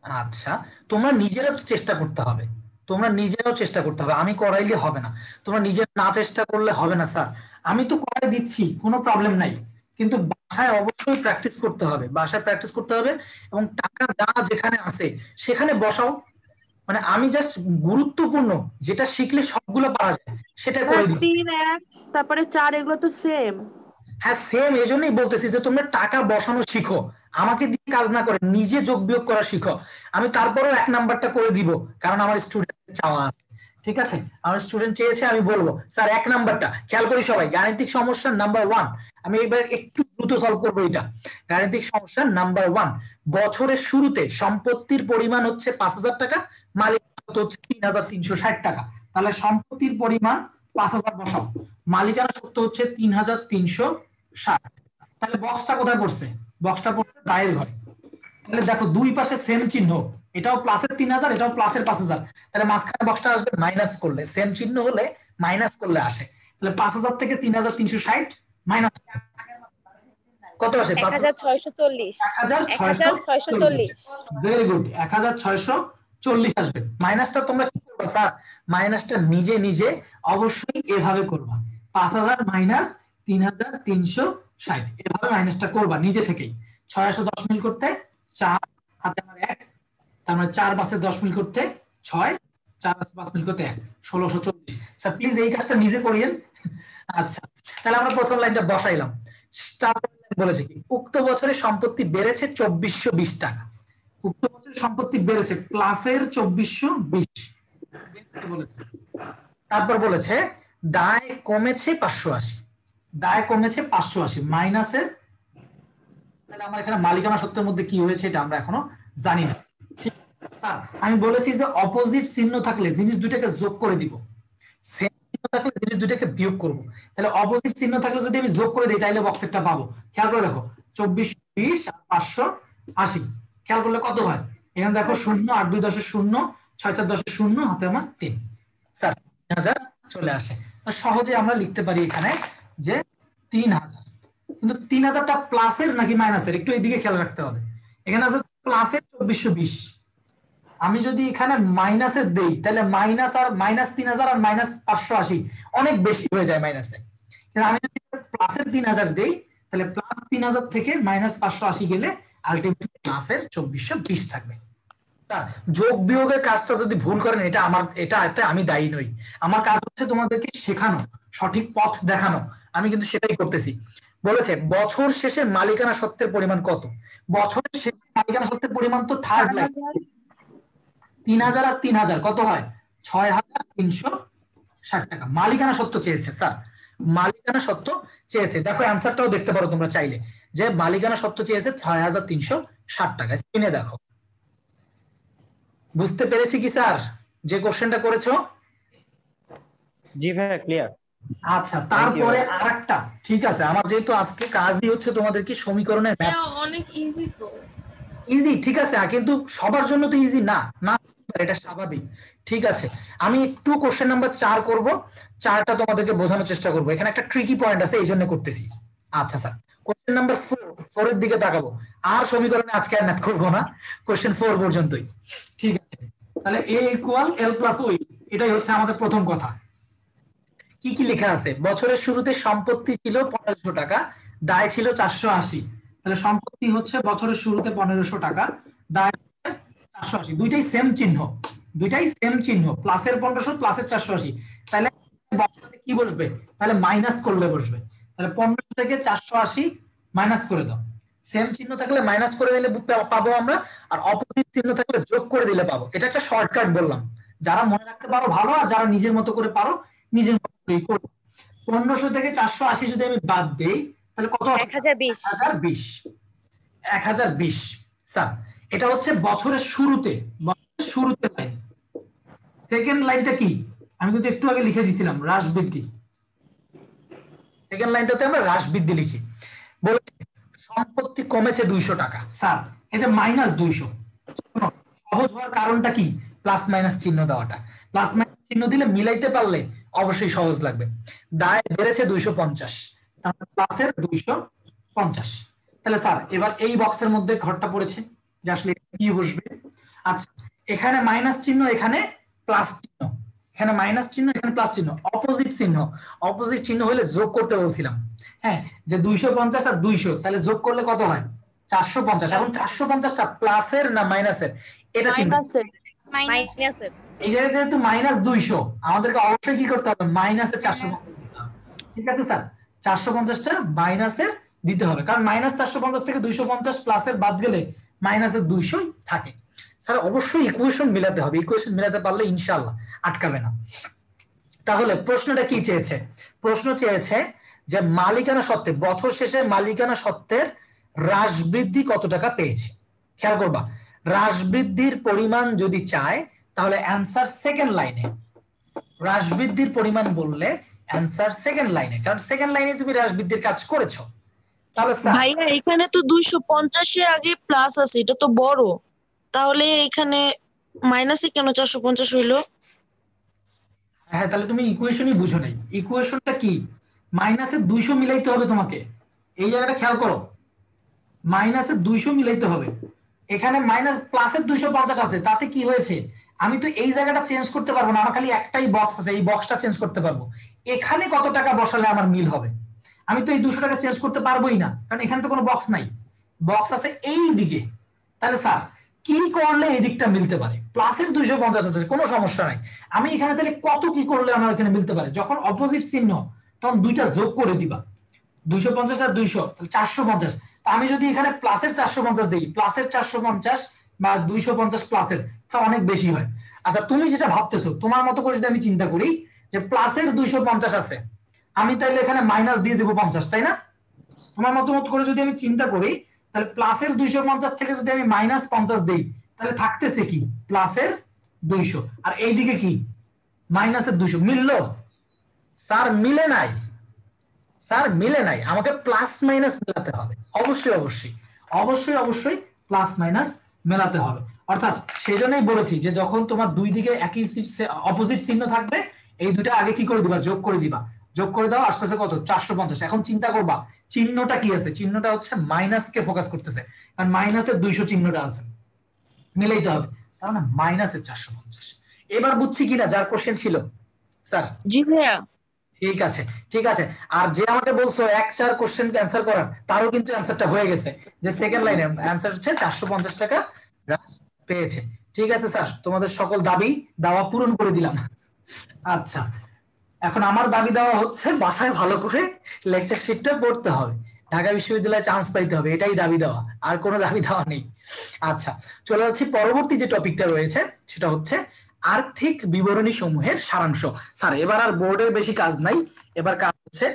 আচ্ছা, তোমরা নিজেরা তো চেষ্টা করতে হবে, তোমরা নিজেরাও চেষ্টা করতে হবে, আমি করাইলে হবে না। তোমরা নিজেরা না চেষ্টা করলে হবে না স্যার। আমি তো করাই দিচ্ছি, কোনো প্রবলেম নাই, কিন্তু বাসায় অবশ্যই প্র্যাকটিস করতে হবে, বাসায় প্র্যাকটিস করতে হবে, এবং টাকা যা যেখানে আছে সেখানে বসাও। মানে আমি জাস্ট গুরুত্বপূর্ণ যেটা শিখলে সবগুলো পারা যায় সেটা করে দিই। 3 1 তারপরে 4 এগুলো তো সেম। হ্যাঁ সেম, এজন্যই বলতেছি যে তোমরা টাকা বসানো শিখো, আমাকে দিয়ে কাজ না করে নিজে যোগ বিয়োগ করা শিখো। আমি তারপরেও 1 নাম্বারটা করে দিব, কারণ আমার স্টুডেন্ট চাওয়া আছে, ঠিক আছে? আমার স্টুডেন্ট চেয়েছে, আমি বলবো স্যার 1 নাম্বারটা খেয়াল করি সবাই। গাণিতিক সমস্যা নাম্বার 1, আমি এবার একটু দ্রুত সলভ করবো এটা। গাণিতিক সমস্যা নাম্বার 1, বছরের শুরুতে সম্পত্তির পরিমাণ হচ্ছে 5,000 টাকা, মালিক হচ্ছে 3,360 টাকা। তাহলে সম্পত্তির পরিমাণ 5,000 বসাও, মালিকানা সত্ত্ব হচ্ছে 3,360। তাহলে বক্সটা কোথায় পড়ছে? বক্সটা পড়ছে দায়ের ঘরে। তাহলে দেখো দুই পাশে সেম চিহ্ন, এটাও প্লাসের 3,000, এটাও প্লাসের 5,000। তাহলে মাঝখানে বক্সটা আসবে মাইনাস করলে, সেম চিহ্ন হলে মাইনাস করলে আসে। তাহলে 5,000 থেকে 3,360 মাইনাস কত আসে? 1640। 1640। ভেরি গুড, 1640 আসবে। মাইনাসটা তোমরা কি করবে স্যার? মাইনাসটা নিজে নিজে অবশ্যই এভাবে করবা, 5,000 মাইনাস 3,360, এভাবে মাইনাসটা করবা নিজে থেকেই। 610 মিল করতে 4 হাতে আমার 1, তার মানে 4 পাশে 10 মিল করতে 6, 4 পাশে 5 মিল করতে 1, 1640। স্যার প্লিজ এই কাজটা নিজে করিয়েন। আচ্ছা তাহলে আমরা প্রথম লাইনটা বসাইলাম। তারপর বলেছে কি উক্ত বছরে সম্পত্তি বেড়েছে 2420 টাকা। উক্ত বছরে সম্পত্তি বেড়েছে প্লাসের 2420 বলেছে। তারপর বলেছে দায় কমেছে 580, দায় কমেছে 580 মাইনাসের, তাহলে আমার এখানে মালিকানা সত্ত্বের মধ্যে কি হয়েছে এটা আমরা এখনো জানি না। স্যার আমি বলেছি যে অপোজিট চিহ্ন থাকলে জিনিস দুটাকে যোগ করে দিব, সেম চিহ্ন থাকলে জিনিস দুটাকে বিয়োগ করব। তাহলে অপোজিট চিহ্ন থাকলে যদি আমি যোগ করে দিই তাহলে বক্সেরটা পাবো। খেয়াল করে দেখো 2420 আর 580 খেয়াল করলে কত হয়? এখানে দেখো 0 8 2 10 0 6 4 10 0 হাতে আমার 3, স্যার 3000 চলে আসে। সহজে আমরা লিখতে পারি এখানে যে 3000। কিন্তু 3000টা প্লাসের নাকি মাইনাসের একটু এইদিকে খেয়াল রাখতে হবে। এখানে আছে প্লাসের 2420, আমি যদি এখানে মাইনাসের দেই তাহলে মাইনাস আর মাইনাস 3000 আর মাইনাস 580 অনেক বেশি হয়ে যায় মাইনাসে। কিন্তু আমি যদি প্লাসের 3000 দেই তাহলে প্লাস 3000 থেকে মাইনাস 580 গেলে আলটিমেটলি প্লাসের 2420 থাকবে। স্যার যোগ বিয়োগের কাজটা যদি ভুল করেন এটা আমার, এটাতে আমি দায়ী নই। আমার কাজ হচ্ছে তোমাদেরকে শেখানো, সঠিক পথ দেখানো, আমি কিন্তু সেটাই করতেছি। বলেছে বছর শেষে মালিকানা সত্ত্বের পরিমাণ কত? বছরের শেষে মালিকানা সত্ত্বের পরিমাণ তো থার্ড লাইন 3000 আর 3000 কত হয়? 6360 টাকা মালিকানা সত্ত্ব চেয়েছে। স্যার মালিকানা সত্ত্ব চেয়েছে, দেখো অ্যান্সারটাও দেখতে পারো তোমরা চাইলে, যে মালিকানা সত্ত্ব চেয়েছে 6360 টাকা। স্ক্রিনে দেখো। বুঝতে পেরেছি কি স্যার যে কোশ্চেনটা করেছো? জি ভাই ক্লিয়ার। আচ্ছা তারপরে আরেকটা, ঠিক আছে আমার যেহেতু আজকে কাজই হচ্ছে তোমাদের কি সমীকরণের ম্যাথ, অনেক ইজি তো। ইজি ঠিক আছে, কিন্তু সবার জন্য তো ইজি না, না এটা স্বাভাবিক। ঠিক আছে আমি একটু কোশ্চেন নাম্বার 4 করব, 4টা তোমাদেরকে বোঝানোর চেষ্টা করব। এখানে একটা ট্রিকি পয়েন্ট আছে এই জন্য করতেছি। আচ্ছা স্যার কোশ্চেন নাম্বার 4 এর দিকে তাকাবো, আর সমীকরণে আজকে আর ম্যাথ করবো না, কোশ্চেন 4 পর্যন্তই। ঠিক আছে তাহলে a ইকুয়াল l প্লাস ওই, এটাই হচ্ছে আমাদের প্রথম কথা। কি কি লেখা আছে? বছরের শুরুতে সম্পত্তি ছিল 1500 টাকা, দায় ছিল 480। তাহলে সম্পত্তি হচ্ছে বছরের শুরুতে 1500 টাকা, দায় 480, দুইটাই সেম চিহ্ন, দুইটাই সেম চিহ্ন, প্লাসের 1500 প্লাসের 480। তাহলে বছরে কি বসবে? তাহলে মাইনাস করলে বসবে। তাহলে 1500 থেকে 480 মাইনাস করে দাও, সেম চিহ্ন থাকলে মাইনাস করে দিলে পাবো আমরা, আর অপোজিট চিহ্ন থাকলে যোগ করে দিলে পাবো। এটা একটা শর্টকাট বললাম, যারা মনে রাখতে পারো ভালো, আর যারা নিজের মতো করে পারো নিজের মতো করেই করো। 1500 থেকে 480 যদি আমি বাদ দেই তাহলে কত? 1020। 1020 স্যার এটা হচ্ছে বছরের শুরুতে, বছরের শুরুতে লাইন। সেকেন্ড লাইনটা কি? আমি কিন্তু একটু আগে লিখে দিয়েছিলাম হ্রাস বৃদ্ধি। সেকেন্ড লাইনটাতে আমরা হ্রাস বৃদ্ধি লিখি। বলেছে সম্পত্তি কমেছে 200 টাকা। স্যার এটা মাইনাস 200, সহজ হওয়ার কারণটা কি? প্লাস মাইনাস চিহ্ন দেওয়াটা। প্লাস মাইনাস চিহ্ন দিলে মিলাইতে পারলে অবশ্যই সহজ লাগবে। দায় বেড়েছে 250, তাহলে প্লাসের 250। তাহলে স্যার এবার এই বক্সের মধ্যে ঘরটা পড়েছে যে আসলে কি বসবে। আচ্ছা এখানে মাইনাস চিহ্ন, এখানে প্লাস চিহ্ন, এখানে মাইনাস চিহ্ন, এখানে প্লাস চিহ্ন, অপোজিট চিহ্ন। অপোজিট চিহ্ন হলে যোগ করতে বলছিলাম, হ্যাঁ যে 250 আর 200 তাহলে যোগ করলে কত হয়? 450। এখন 450টা প্লাসের না মাইনাসের এটা চিন্তা, এই জায়গায় যেহেতু মাইনাস 200 আমাদেরকে অবশ্যই কি করতে হবে? মাইনাসের 450 দিতে হবে। ঠিক আছে স্যার 450টা মাইনাসের দিতে হবে, কারণ মাইনাস 450 থেকে 250 প্লাসের বাদ গেলে মাইনাসের 200 থাকে। স্যার অবশ্যই ইকুয়েশন মিলাতে হবে, ইকুয়েশন মিলাতে পারলে ইনশাআল্লাহ আটকাবে না। তাহলে প্রশ্নটা কি চেয়েছে? প্রশ্ন চেয়েছে যে মালিকানা সত্ত্বে, বছর শেষে মালিকানা সত্ত্বের হ্রাস বৃদ্ধি কত টাকা পেয়েছে। খেয়াল করবা হ্রাস বৃদ্ধির পরিমাণ যদি চায় তাহলে অ্যান্সার সেকেন্ড লাইনে। হ্রাস বৃদ্ধির পরিমাণ বললে অ্যান্সার সেকেন্ড লাইনে, কারণ সেকেন্ড লাইনে তুমি হ্রাস বৃদ্ধির কাজ করেছো। তাহলে ভাইয়া এখানে তো 250 এর আগে প্লাস আছে, এটা তো বড়, তাহলে এখানে মাইনাসে কেন 450 হইলো? হ্যাঁ তাহলে তুমি ইকুয়েশনই বুঝো নাই। ইকুয়েশনটা কি? মাইনাসে 200 মিলাইতে হবে তোমাকে, এই জায়গাটা খেয়াল করো, মাইনাসে 200 মিলাইতে হবে। এখানে মাইনাস প্লাসের 250 আছে, তাতে কি হয়েছে? আমি তো এই জায়গাটা চেঞ্জ করতে পারবো না, আমার খালি একটাই বক্স আছে, এই বক্সটা চেঞ্জ করতে পারবো। এখানে কত টাকা বসালে আমার মিল হবে? আমি তো এই 200 টাকা চেঞ্জ করতে পারবোই না, কারণ এখানে তো কোনো বক্স নাই, বক্স আছে এই দিকে। তাহলে স্যার কি করলে এই দিকটা মিলতে পারে? প্লাসের 250 আছে, কোনো সমস্যা নাই। আমি এখানে তাহলে কত কি করলে আমার এখানে মিলতে পারে? যখন অপোজিট চিহ্ন তখন দুইটা যোগ করে দিবা, 250 আর 200 তাহলে 450। আমি যদি এখানে প্লাসের 450 দেই, প্লাসের 450 বা 250 প্লাসের, তা অনেক বেশি হয়। আচ্ছা তুমি যেটা ভাবতেছো তোমার মতো করে যদি আমি চিন্তা করি যে প্লাসের 250 আছে, আমি তাইলে এখানে মাইনাস দিয়ে দেবো 50, তাই না? তোমার মতো করে যদি আমি চিন্তা করি তাহলে প্লাসের 250 থেকে যদি আমি মাইনাস 50 দেই তাহলে থাকতেছে কি প্লাসের 200, আর এইদিকে কি মাইনাসের 200। মিললো? স্যার মিলে নাই, স্যার মিলে নাই, আমাকে প্লাস মাইনাস মেলাতে হবে। অবশ্যই অবশ্যই অবশ্যই অবশ্যই প্লাস মাইনাস মেলাতে হবে। অর্থাৎ সেই জন্যই বলেছি যে যখন তোমার দুই দিকে একই অপোজিট চিহ্ন থাকবে, এই দুটো আগে কি করে দিবা, যোগ করে দিবা। যোগ করে দাও, আসতেছে কত 450। এখন চিন্তা করবা চিহ্নটা কি আছে, চিহ্নটা হচ্ছে মাইনাস কে ফোকাস করতেছে, কারণ মাইনাসের 200 চিহ্নটা আছে, মিলাইতে হবে। তার মানে মাইনাসের 450। এবার বুঝছি কিনা যার কোশ্চেন ছিল? স্যার জি ভাইয়া। ঠিক আছে ঠিক আছে। আর যে আমাকে বলছো 1-4 কোশ্চেন অ্যান্সার করার, তারও কিন্তু অ্যান্সারটা হয়ে গেছে, যে সেকেন্ড লাইনে অ্যান্সার হচ্ছে 450 টাকা হ্রাস পেয়েছে। ঠিক আছে স্যার, তোমাদের সকল দাবি দাওয়া পূরণ করে দিলাম। আচ্ছা এখন আমার দাবি দেওয়া হচ্ছে বাসায় ভালো করে লেকচার শিটটা পড়তে হবে, ঢাকা বিশ্ববিদ্যালয়ে চান্স পাইতে হবে, এটাই দাবি দেওয়া, আর কোনো দাবি দেওয়া নেই। আচ্ছা চলে যাচ্ছি পরবর্তী যে টপিকটা রয়েছে, সেটা হচ্ছে আর্থিক বিবরণী সমূহের সারাংশ। স্যার এবার আর বোর্ডের বেশি কাজ নাই, এবার কাজ হচ্ছে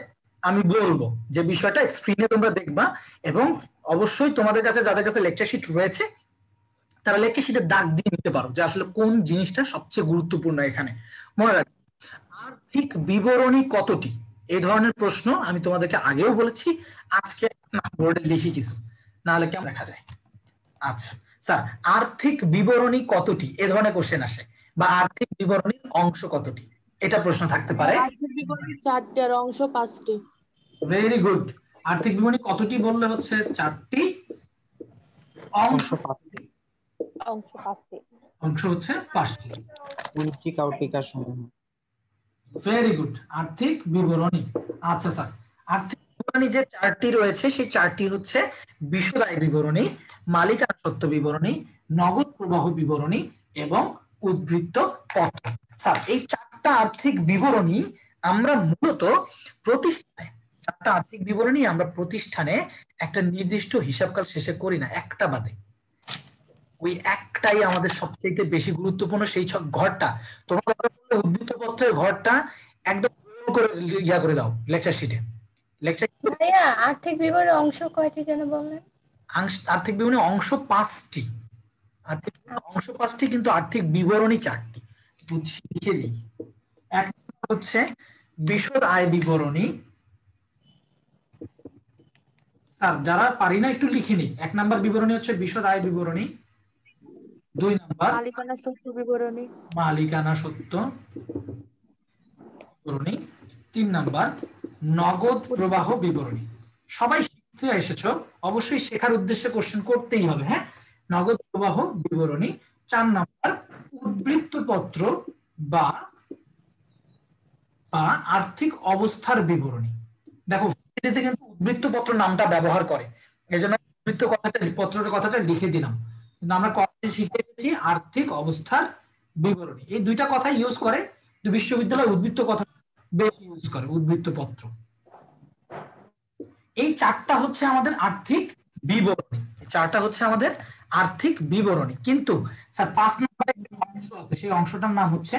আমি বলবো যে বিষয়টা স্ক্রিনে তোমরা দেখবা, এবং অবশ্যই তোমাদের কাছে যাদের কাছে লেকচার শিট রয়েছে তারা লেকচার শিটে দাগ দিয়ে নিতে পারো যে আসলে কোন জিনিসটা সবচেয়ে গুরুত্বপূর্ণ এখানে। মনে রাখবে আর্থিক বিবরণী কতটি, এই ধরনের প্রশ্ন আমি তোমাদেরকে আগেও বলেছি, আজকে বোর্ডে লিখি কিছু, না হলে কেমন দেখা যায়। আচ্ছা স্যার আর্থিক বিবরণী কতটি, এ ধরনের কোশ্চেন আসে, বা আর্থিক বিবরণীর অংশ কতটি, এটা প্রশ্ন থাকতে পারে। আর্থিক বিবরণীর 4টি আর অংশ 5টি। Very good. আর্থিক বিবরণী কতটি বললে হচ্ছে 4টি, অংশ 5টি। অংশ 5টি, অংশ হচ্ছে 5টি। পঞ্চিকা ও টিকা সমূহ। ভেরি গুড, আর্থিক বিবরণী। আচ্ছা স্যার আর্থিক বিবরণী যে 4টি রয়েছে সেই 4টি হচ্ছে বিশদ আয় বিবরণী, মালিকানা সত্ত্ব বিবরণী, নগদ প্রবাহ বিবরণী এবং উদ্বৃত্ত পত্র। স্যার এই 4টা আর্থিক বিবরণী আমরা মূলত প্রতিষ্ঠানে, 4টা আর্থিক বিবরণী আমরা প্রতিষ্ঠানে একটা নির্দিষ্ট হিসাবকাল শেষে করি না, একটা বাদে। ওই একটাই আমাদের সবচেয়ে বেশি গুরুত্বপূর্ণ, সেই ঘরটা তোমার উদ্বৃত্ত পত্রের ঘরটা একদম করে ইয়া করে দাও লেকচার শিটে। লেকচার ভাইয়া আর্থিক বিবরণী অংশ কয়টি যেন বললেন? আর্থিক বিবরণী অংশ 5টি, আর্থিক অংশ 5টি, কিন্তু আর্থিক বিবরণী 4টি। লিখে দিই। এক হচ্ছে বিশদ আয় বিবরণী। স্যার যারা পারি না একটু লিখে নিই। 1 নাম্বার বিবরণী হচ্ছে বিশদ আয় বিবরণী, 2 নাম্বার মালিকানা সত্ত্ব বিবরণী, মালিকানা সত্ত্ব বিবরণী, 3 নাম্বার নগদ প্রবাহ বিবরণী। সবাই শিখতে এসেছো, অবশ্যই শেখার উদ্দেশ্যে কোশ্চেন করতেই হবে। হ্যাঁ, নগদ প্রবাহ বিবরণী। 4 নাম্বার উদ্বৃত্ত পত্র বা আর্থিক অবস্থার বিবরণী। দেখো কিন্তু উদ্বৃত্ত পত্র নামটা ব্যবহার করে, এজন্য উদ্বৃত্ত পত্রের কথাটা লিখে দিলাম, কিন্তু আমরা কলেজে শিখে এসেছি আর্থিক অবস্থার বিবরণী। এই দুইটা কথা ইউজ করে, কিন্তু বিশ্ববিদ্যালয় উদ্বৃত্ত কথা বেশি ইউজ করে, উদ্বৃত্ত পত্র। এই 4টা হচ্ছে আমাদের আর্থিক বিবরণী, 4টা হচ্ছে আমাদের আর্থিক বিবরণী। কিন্তু স্যার 5 নম্বরে অংশ আছে, সেই অংশটার নাম হচ্ছে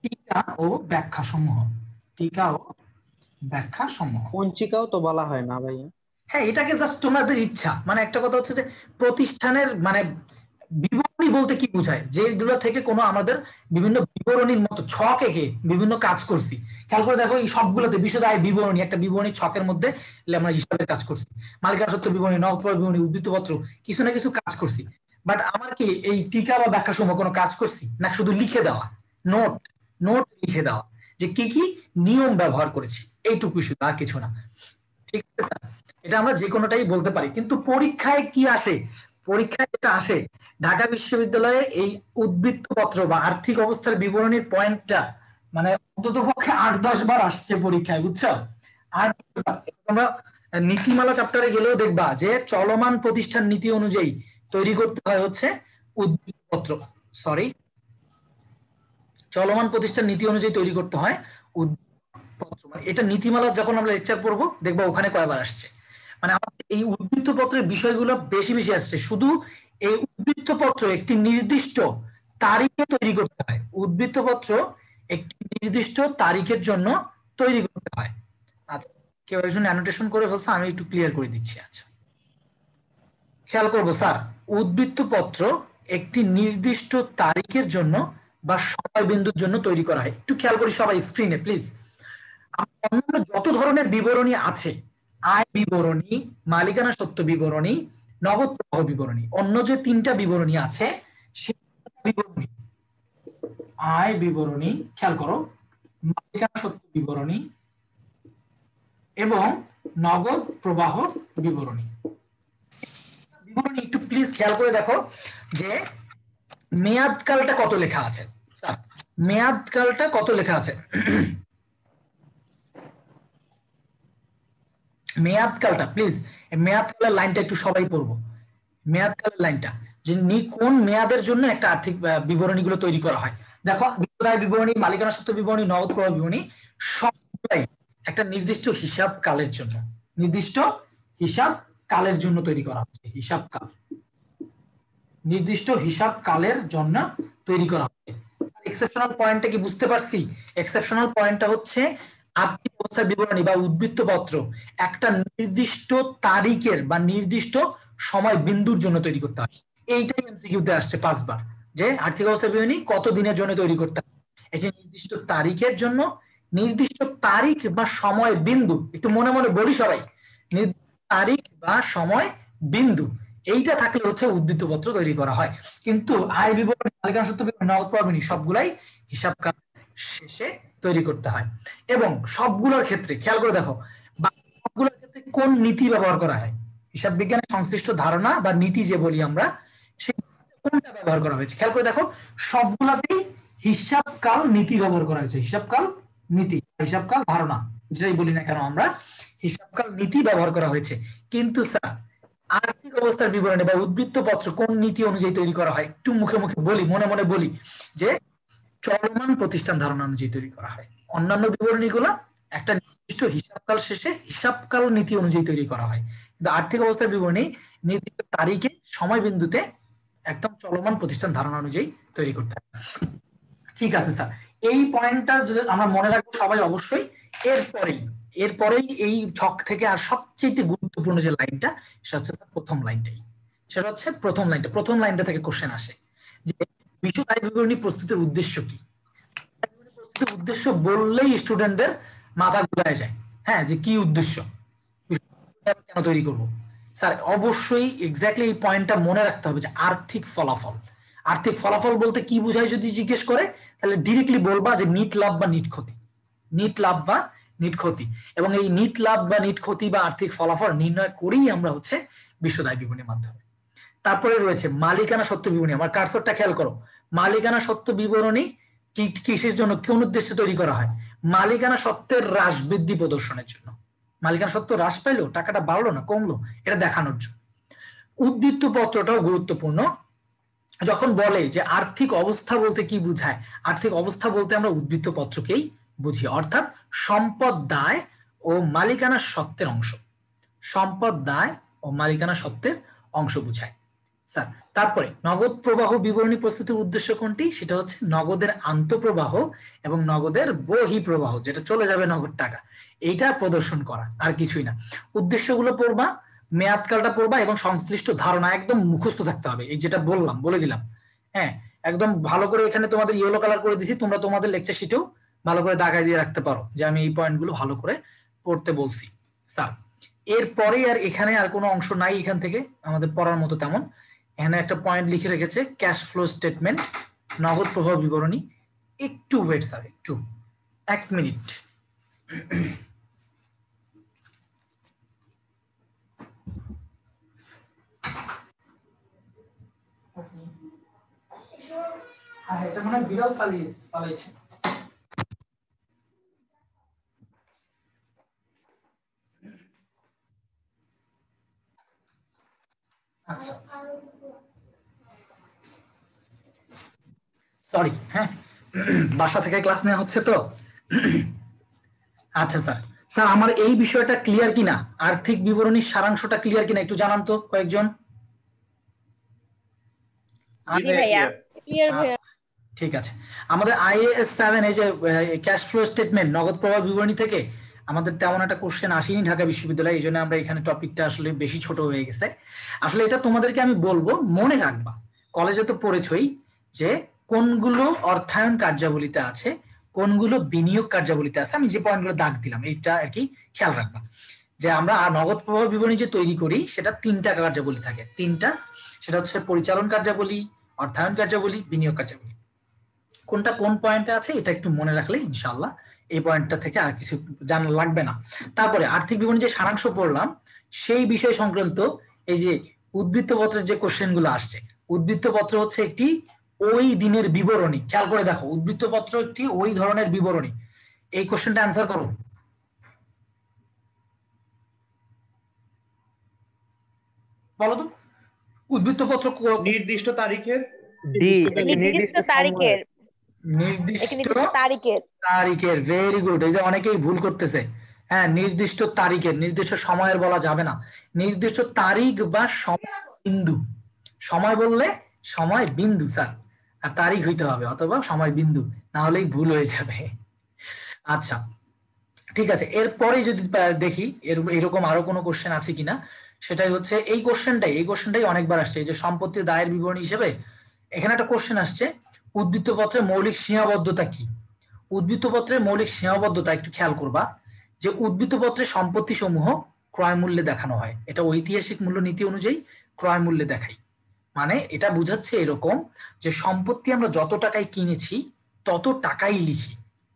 টিকা ও ব্যাখ্যা সমূহ। টিকা ও ব্যাখ্যা সমূহ। পঞ্চিকাও তো বলা হয় না ভাইয়া? হ্যাঁ, এটাকে জাস্ট তোমাদের ইচ্ছা, মানে একটা কথা হচ্ছে যে প্রতিষ্ঠানের মানে বিবরণী বলতে কি বোঝায়, যেগুলো থেকে কোনো আমাদের বিভিন্ন বিবরণীর মতো ছক এঁকে বিভিন্ন কাজ করছি। খেয়াল করে দেখো এই সবগুলোতে বিশদ আয় বিবরণী, একটা বিবরণী ছকের মধ্যে আমরা হিসাবের কাজ করছি, মালিকানা সত্ত্ব বিবরণী, নগদ প্রবাহ বিবরণী, উদ্বৃত্ত পত্র, কিছু না কিছু কাজ করছি। বাট আমার কি এই টিকা বা ব্যাখ্যা সমূহ কোনো কাজ করছি না, শুধু লিখে দেওয়া, নোট লিখে দেওয়া যে কি কি নিয়ম ব্যবহার করেছি, এইটুকু শুধু, আর কিছু না। ঠিক আছে স্যার, এটা আমরা যে কোনোটাই বলতে পারি। কিন্তু পরীক্ষায় কি আসে, পরীক্ষায় যেটা আসে ঢাকা বিশ্ববিদ্যালয়ে এই উদ্বৃত্ত পত্র বা আর্থিক অবস্থার বিবরণীর পয়েন্টটা মানে অন্তত পক্ষে 8-10 বার আসছে পরীক্ষায়, বুঝছো? আর তোমরা নীতিমালা চ্যাপ্টারে গেলেও দেখবা যে চলমান প্রতিষ্ঠান নীতি অনুযায়ী তৈরি করতে হয় হচ্ছে উদ্বৃত্ত পত্র, চলমান প্রতিষ্ঠান নীতি অনুযায়ী তৈরি করতে হয় উদ্বৃত্ত পত্র। মানে এটা নীতিমালা যখন আমরা লেকচার পড়বো দেখবো ওখানে কয়বার আসছে। মানে আমাদের এই উদ্বৃত্ত পত্রের বিষয়গুলো বেশি বেশি আসছে। শুধু এই উদ্বৃত্ত পত্র একটি নির্দিষ্ট তারিখে তৈরি করতে হয়। উদ্বৃত্ত পত্র একটি নির্দিষ্ট তারিখের জন্য তৈরি করতে হয়। আচ্ছা, কেউ একজন অ্যানোটেশন করে ফেলছে, আমি একটু ক্লিয়ার করে দিচ্ছি। আচ্ছা, খেয়াল করবো স্যার, উদ্বৃত্ত পত্র একটি নির্দিষ্ট তারিখের জন্য বা সময় বিন্দুর জন্য তৈরি করা হয়। একটু খেয়াল করি সবাই স্ক্রিনে প্লিজ। অন্যান্য যত ধরনের বিবরণী আছে, আয় বিবরণী, মালিকানা সত্ত্ব বিবরণী, নগদ প্রবাহ বিবরণী, অন্য যে তিনটা বিবরণী আছে সেই বিবরণী, আয় বিবরণী, খেয়াল করো, মালিকানা সত্ত্ব বিবরণী এবং নগদ প্রবাহ বিবরণী। বিবরণী একটু প্লিজ খেয়াল করে দেখো যে মেয়াদকালটা কত লেখা আছে। স্যার, মেয়াদকালটা কত লেখা আছে? মেয়াদকালটা প্লিজ, মেয়াদকালের লাইনটা একটু সবাই পড়বো। মেয়াদকালের লাইনটা যে কোন মেয়াদের জন্য একটা আর্থিক বিবরণীগুলো তৈরি করা হয়। দেখো, বিপদায় বিবরণী, মালিকানা সত্ত্ব বিবরণী, নগদ প্রবাহ বিবরণী সবটাই একটা নির্দিষ্ট হিসাব কালের জন্য, নির্দিষ্ট হিসাব কালের জন্য তৈরি করা হচ্ছে। হিসাব কাল, নির্দিষ্ট হিসাব কালের জন্য তৈরি করা হচ্ছে। এক্সেপশনাল পয়েন্টটা কি বুঝতে পারছি? এক্সেপশনাল পয়েন্টটা হচ্ছে আর্থিক অবস্থার বিবরণী বা উদ্বৃত্ত পত্র একটা নির্দিষ্ট তারিখের বা নির্দিষ্ট সময় বিন্দুর জন্য তৈরি করতে হয়। এইটাই এমসিকিউতে আসছে 5 বার, যে আর্থিক অবস্থার বিবরণী কত দিনের জন্য তৈরি করতে হয়। এটি নির্দিষ্ট তারিখের জন্য, নির্দিষ্ট তারিখ বা সময় বিন্দু, একটু মনে মনে বলি সবাই, নির্দিষ্ট তারিখ বা সময় বিন্দু, এইটা থাকলে হচ্ছে উদ্বৃত্ত পত্র তৈরি করা হয়। কিন্তু আয় বিবরণী, মালিকানা সত্ত্ব বিবরণী, নগদ প্রবাহ বিবরণী সবগুলাই হিসাব কাল শেষে তৈরি করতে হয়। এবং সবগুলোর ক্ষেত্রে খেয়াল করে দেখো, সবগুলোর ক্ষেত্রে কোন নীতি ব্যবহার করা হয়, হিসাব বিজ্ঞানের সংশ্লিষ্ট ধারণা বা নীতি যে বলি আমরা, সেই কোনটা ব্যবহার করা হয়েছে খেয়াল করে দেখো। সবগুলাতেই হিসাব কাল নীতি ব্যবহার করা হয়েছে। হিসাব কাল নীতি, হিসাব কাল ধারণা, যেটাই বলি না কেন আমরা, হিসাব কাল নীতি ব্যবহার করা হয়েছে। কিন্তু স্যার, আর্থিক অবস্থার বিবরণী বা উদ্বৃত্ত পত্র কোন নীতি অনুযায়ী তৈরি করা হয়? একটু মুখে মুখে বলি, মনে মনে বলি, যে চলমান প্রতিষ্ঠান ধারণা অনুযায়ী তৈরি করা হয়। অন্যান্য বিবরণীগুলো একটা নির্দিষ্ট হিসাবকাল শেষে হিসাবকাল নীতি অনুযায়ী তৈরি করা হয়, কিন্তু আর্থিক অবস্থার বিবরণী নির্দিষ্ট তারিখে সময় বিন্দুতে একদম চলমান প্রতিষ্ঠান ধারণা অনুযায়ী তৈরি করতে হয়। ঠিক আছে স্যার, এই পয়েন্টটা আমরা মনে রাখবো সবাই অবশ্যই। এরপরেই এই ছক থেকে আর সবচেয়ে গুরুত্বপূর্ণ যে লাইনটা, সেটা হচ্ছে প্রথম লাইনটাই। সেটা হচ্ছে প্রথম লাইনটা। প্রথম লাইনটা থেকে কোশ্চেন আসে যে বিশদ আয় বিবরণী প্রস্তুতের উদ্দেশ্য কি? প্রস্তুতের উদ্দেশ্য বললেই স্টুডেন্টদের মাথা ঘুরায় যায়। হ্যাঁ, যে কি উদ্দেশ্য, কেন তৈরি করব? স্যার অবশ্যই এক্স্যাক্টলি এই পয়েন্টটা মনে রাখতে হবে যে আর্থিক ফলাফল। আর্থিক ফলাফল বলতে কি বোঝায় যদি জিজ্ঞেস করে, তাহলে ডিরেক্টলি বলবা যে নিট লাভ বা নিট ক্ষতি, নিট লাভ বা নিট ক্ষতি। এবং এই নিট লাভ বা নিট ক্ষতি বা আর্থিক ফলাফল নির্ণয় করেই আমরা হচ্ছে বিশদ আয় বিবরণীর মাধ্যমে। তারপরে রয়েছে মালিকানা সত্ত্ব বিবরণী। আমার কার্সরটা খেয়াল করো, মালিকানা সত্ত্ব বিবরণী কিসের জন্য, কোন উদ্দেশ্যে তৈরি করা হয়? মালিকানা সত্ত্বের হ্রাস বৃদ্ধি প্রদর্শনের জন্য। মালিকানা সত্ত্ব হ্রাস পাইলো, টাকাটা বাড়লো না কমলো, এটা দেখানোর জন্য। উদ্বৃত্ত পত্রটাও গুরুত্বপূর্ণ। যখন বলে যে আর্থিক অবস্থা বলতে কি বুঝায়, আর্থিক অবস্থা বলতে আমরা উদ্বৃত্ত পত্রকেই বুঝি, অর্থাৎ সম্পদ দায় ও মালিকানা সত্ত্বের অংশ। সম্পদ দায় ও মালিকানা সত্ত্বের অংশ বুঝায় স্যার। তারপরে নগদ প্রবাহ বিবরণী প্রস্তুতির উদ্দেশ্য কোনটি? সেটা হচ্ছে নগদের আন্তঃপ্রবাহ এবং নগদের বহিঃপ্রবাহ, যেটা চলে যাবে নগদ টাকা, এইটা প্রদর্শন করা, আর কিছুই না। উদ্দেশ্যগুলো পড়বা, মেয়াদকালটা পড়বা এবং সংশ্লিষ্ট ধারণা একদম মুখস্থ থাকতে হবে। এই যেটা বললাম, বলে দিলাম, হ্যাঁ একদম ভালো করে। এখানে তোমাদের ইয়েলো কালার করে দিছি, তোমরা তোমাদের লেকচার শিটেও ভালো করে দাগায় দিয়ে রাখতে পারো যে আমি এই পয়েন্টগুলো ভালো করে পড়তে বলছি স্যার। এরপরে আর এখানে আর কোনো অংশ নাই এখান থেকে আমাদের পড়ার মতো তেমন। এখানে একটা পয়েন্ট লিখে রেখেছে ক্যাশ ফ্লো স্টেটমেন্ট, নগদ প্রবাহ বিবরণী। একটু ওয়েট স্যার, একটু 1 মিনিট। এটা মনে হয় বিড়াল পালিয়েছে। আচ্ছা সরি, হ্যাঁ বাসা থেকে ক্লাস নেওয়া হচ্ছে তো। আচ্ছা স্যার, স্যার আমার এই বিষয়টা ক্লিয়ার কিনা, আর্থিক বিবরণীর সারাংশটা ক্লিয়ার কিনা একটু জানান তো কয়েকজন। জি ভাইয়া, ক্লিয়ার ভাইয়া। আচ্ছা, ঠিক আছে। আমাদের IAS 7 এই যে ক্যাশ ফ্লো স্টেটমেন্ট, নগদ প্রবাহ বিবরণী থেকে আমাদের তেমন একটা কোশ্চেন আসেনি ঢাকা বিশ্ববিদ্যালয়ে, এই জন্য আমরা এখানে টপিকটা আসলে বেশি ছোট হয়ে গেছে। আসলে এটা তোমাদেরকে আমি বলবো, মনে রাখবা, কলেজে তো পড়েছই যে কোনগুলো অর্থায়ন কার্যাবলীতে আছে, কোনগুলো বিনিয়োগ কার্যাবলীতে আছে। আমি যে পয়েন্টগুলো দাগ দিলাম এটা আর কি খেয়াল রাখবা, যে আমরা নগদ প্রবাহ বিবরণী যে তৈরি করি সেটা 3টা কার্যাবলী থাকে, 3টা। সেটা হচ্ছে পরিচালন কার্যাবলী, অর্থায়ন কার্যাবলী, বিনিয়োগ কার্যাবলী। কোনটা কোন পয়েন্টে আছে এটা একটু মনে রাখলে ইনশাআল্লাহ এই পয়েন্টটা থেকে আর কিছু জানা লাগবে না। তারপরে আর্থিক বিবরণী যে সারাংশ পড়লাম সেই বিষয় সংক্রান্ত এই যে উদ্বৃত্তপত্রের যে কোশ্চেন গুলো আসছে, উদ্বৃত্তপত্র হচ্ছে একটি ওই দিনের বিবরণী। খেয়াল করে দেখো, উদ্বৃত্তপত্র একটি ওই ধরনের বিবরণী। এই কোশ্চেনটা অ্যান্সার করো, বলো তো। উদ্বৃত্তপত্র নির্দিষ্ট তারিখের, নির্দিষ্ট তারিখের, নির্দিষ্ট তারিখের, তারিখের। Very good. এই যে অনেকেই ভুল করতেছে, হ্যাঁ নির্দিষ্ট তারিখের, নির্দিষ্ট সময়ের বলা যাবে না, নির্দিষ্ট তারিখ বা সময় বিন্দু। সময় বললে সময় বিন্দু স্যার, আর তারিখ হইতে হবে অথবা সময় বিন্দু, না হলেই ভুল হয়ে যাবে। আচ্ছা ঠিক আছে, এরপরে যদি দেখি এরকম আরো কোনো কোশ্চেন আছে কিনা, সেটাই হচ্ছে এই কোশ্চেনটাই অনেকবার আসছে। এই যে সম্পত্তি দায়ের বিবরণী হিসেবে এখানে একটা কোশ্চেন আসছে, উদ্বৃত্তপত্রের মৌলিক সীমাবদ্ধতা কি? উদ্বৃত্তপত্রের মৌলিক সীমাবদ্ধতা একটু খেয়াল করবা, যে উদ্বৃত্তপত্রের সম্পত্তি সমূহ ক্রয় মূল্যে দেখানো হয়। এটা ঐতিহাসিক মূল্যনীতি অনুযায়ী ক্রয় মূল্যে দেখাই। মানে এটা বুঝাচ্ছে এরকম যে সম্পত্তি আমরা যত টাকায় কিনেছি তত টাকাই লিখি,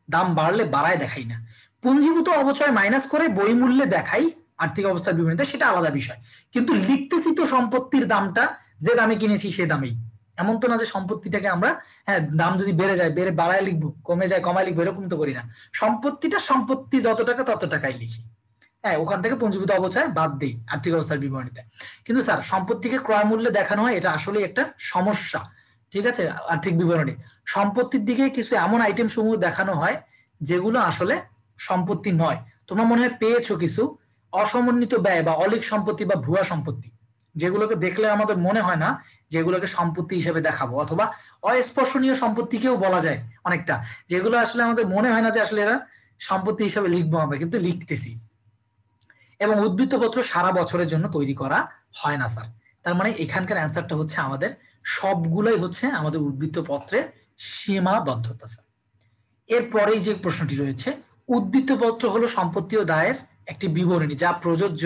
দাম বাড়লে বাড়ায় দেখাই না। পুঞ্জীভূত অবচয় মাইনাস করে বই মূল্যে দেখাই আর্থিক অবস্থার বিবরণীতে, সেটা আলাদা বিষয়। কিন্তু লিখতেছি তো সম্পত্তির দামটা যে দামে কিনেছি সে দামেই। এমন তো না যে সম্পত্তিটাকে আমরা হ্যাঁ দাম যদি বেড়ে যায় বাড়ায় লিখবো, কমে যায় কমায় লিখবো, এরকম তো করি না। সম্পত্তিটা সম্পত্তি যত টাকা তত টাকাই লিখি, হ্যাঁ ওখান থেকে পুঞ্জীভূত অবচয় বাদ দেই আর্থিক অবস্থার বিবরণীতে। কিন্তু স্যার সম্পত্তিকে ক্রয় মূল্যে দেখানো হয়, এটা আসলে একটা সমস্যা। ঠিক আছে, আর্থিক বিবরণী সম্পত্তির দিকে কিছু এমন আইটেম সমূহ দেখানো হয় যেগুলো আসলে সম্পত্তি নয়। তোমরা মনে হয় পেয়েছো কিছু অসমন্বিত ব্যয় বা অলিক সম্পত্তি বা ভুয়া সম্পত্তি, যেগুলোকে দেখলে আমাদের মনে হয় না যেগুলোকে সম্পত্তি হিসেবে দেখাবো, অথবা অস্পর্শনীয় সম্পত্তিকেও বলা যায় অনেকটা, যেগুলো আসলে আমাদের মনে হয় না যে আসলে এরা সম্পত্তি হিসেবে লিখবো, আমরা কিন্তু লিখতেছি। এবং উদ্বৃত্তপত্র সারা বছরের জন্য তৈরি করা হয় না স্যার। তার মানে এখানকার অ্যান্সারটা হচ্ছে আমাদের সবগুলোই হচ্ছে আমাদের উদ্বৃত্তপত্রের সীমাবদ্ধতা স্যার। এরপরেই যে প্রশ্নটি রয়েছে, উদ্বৃত্তপত্র হলো সম্পত্তি ও দায়ের একটি বিবরণী যা প্রযোজ্য,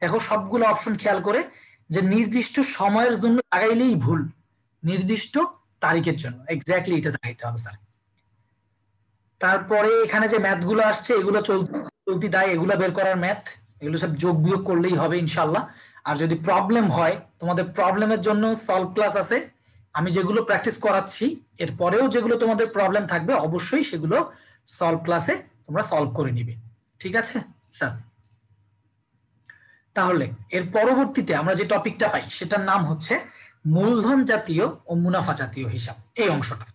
দেখো সবগুলো অপশন খেয়াল করে, যে নির্দিষ্ট সময়ের জন্য লাগাইলেই ভুল, নির্দিষ্ট তারিখের জন্য এক্স্যাক্টলি এটা দেখাইতে হবে স্যার। তারপরে এখানে যে ম্যাথ গুলো আসছে এগুলো চলতি দায়, এগুলো বের করার ম্যাথ, এগুলো সব যোগ বিয়োগ করলেই হবে ইনশাল্লাহ। আর যদি প্রবলেম হয়, তোমাদের প্রবলেমের জন্য সলভ ক্লাস আছে, আমি যেগুলো প্র্যাকটিস করাচ্ছি এরপরেও যেগুলো তোমাদের প্রবলেম থাকবে অবশ্যই সেগুলো সলভ ক্লাসে তোমরা সলভ করে নিবে। ঠিক আছে স্যার? তাহলে এর পরবর্তীতে আমরা যে টপিকটা পাই সেটার নাম হচ্ছে মূলধন জাতীয় ও মুনাফা জাতীয় হিসাব। এই অংশটা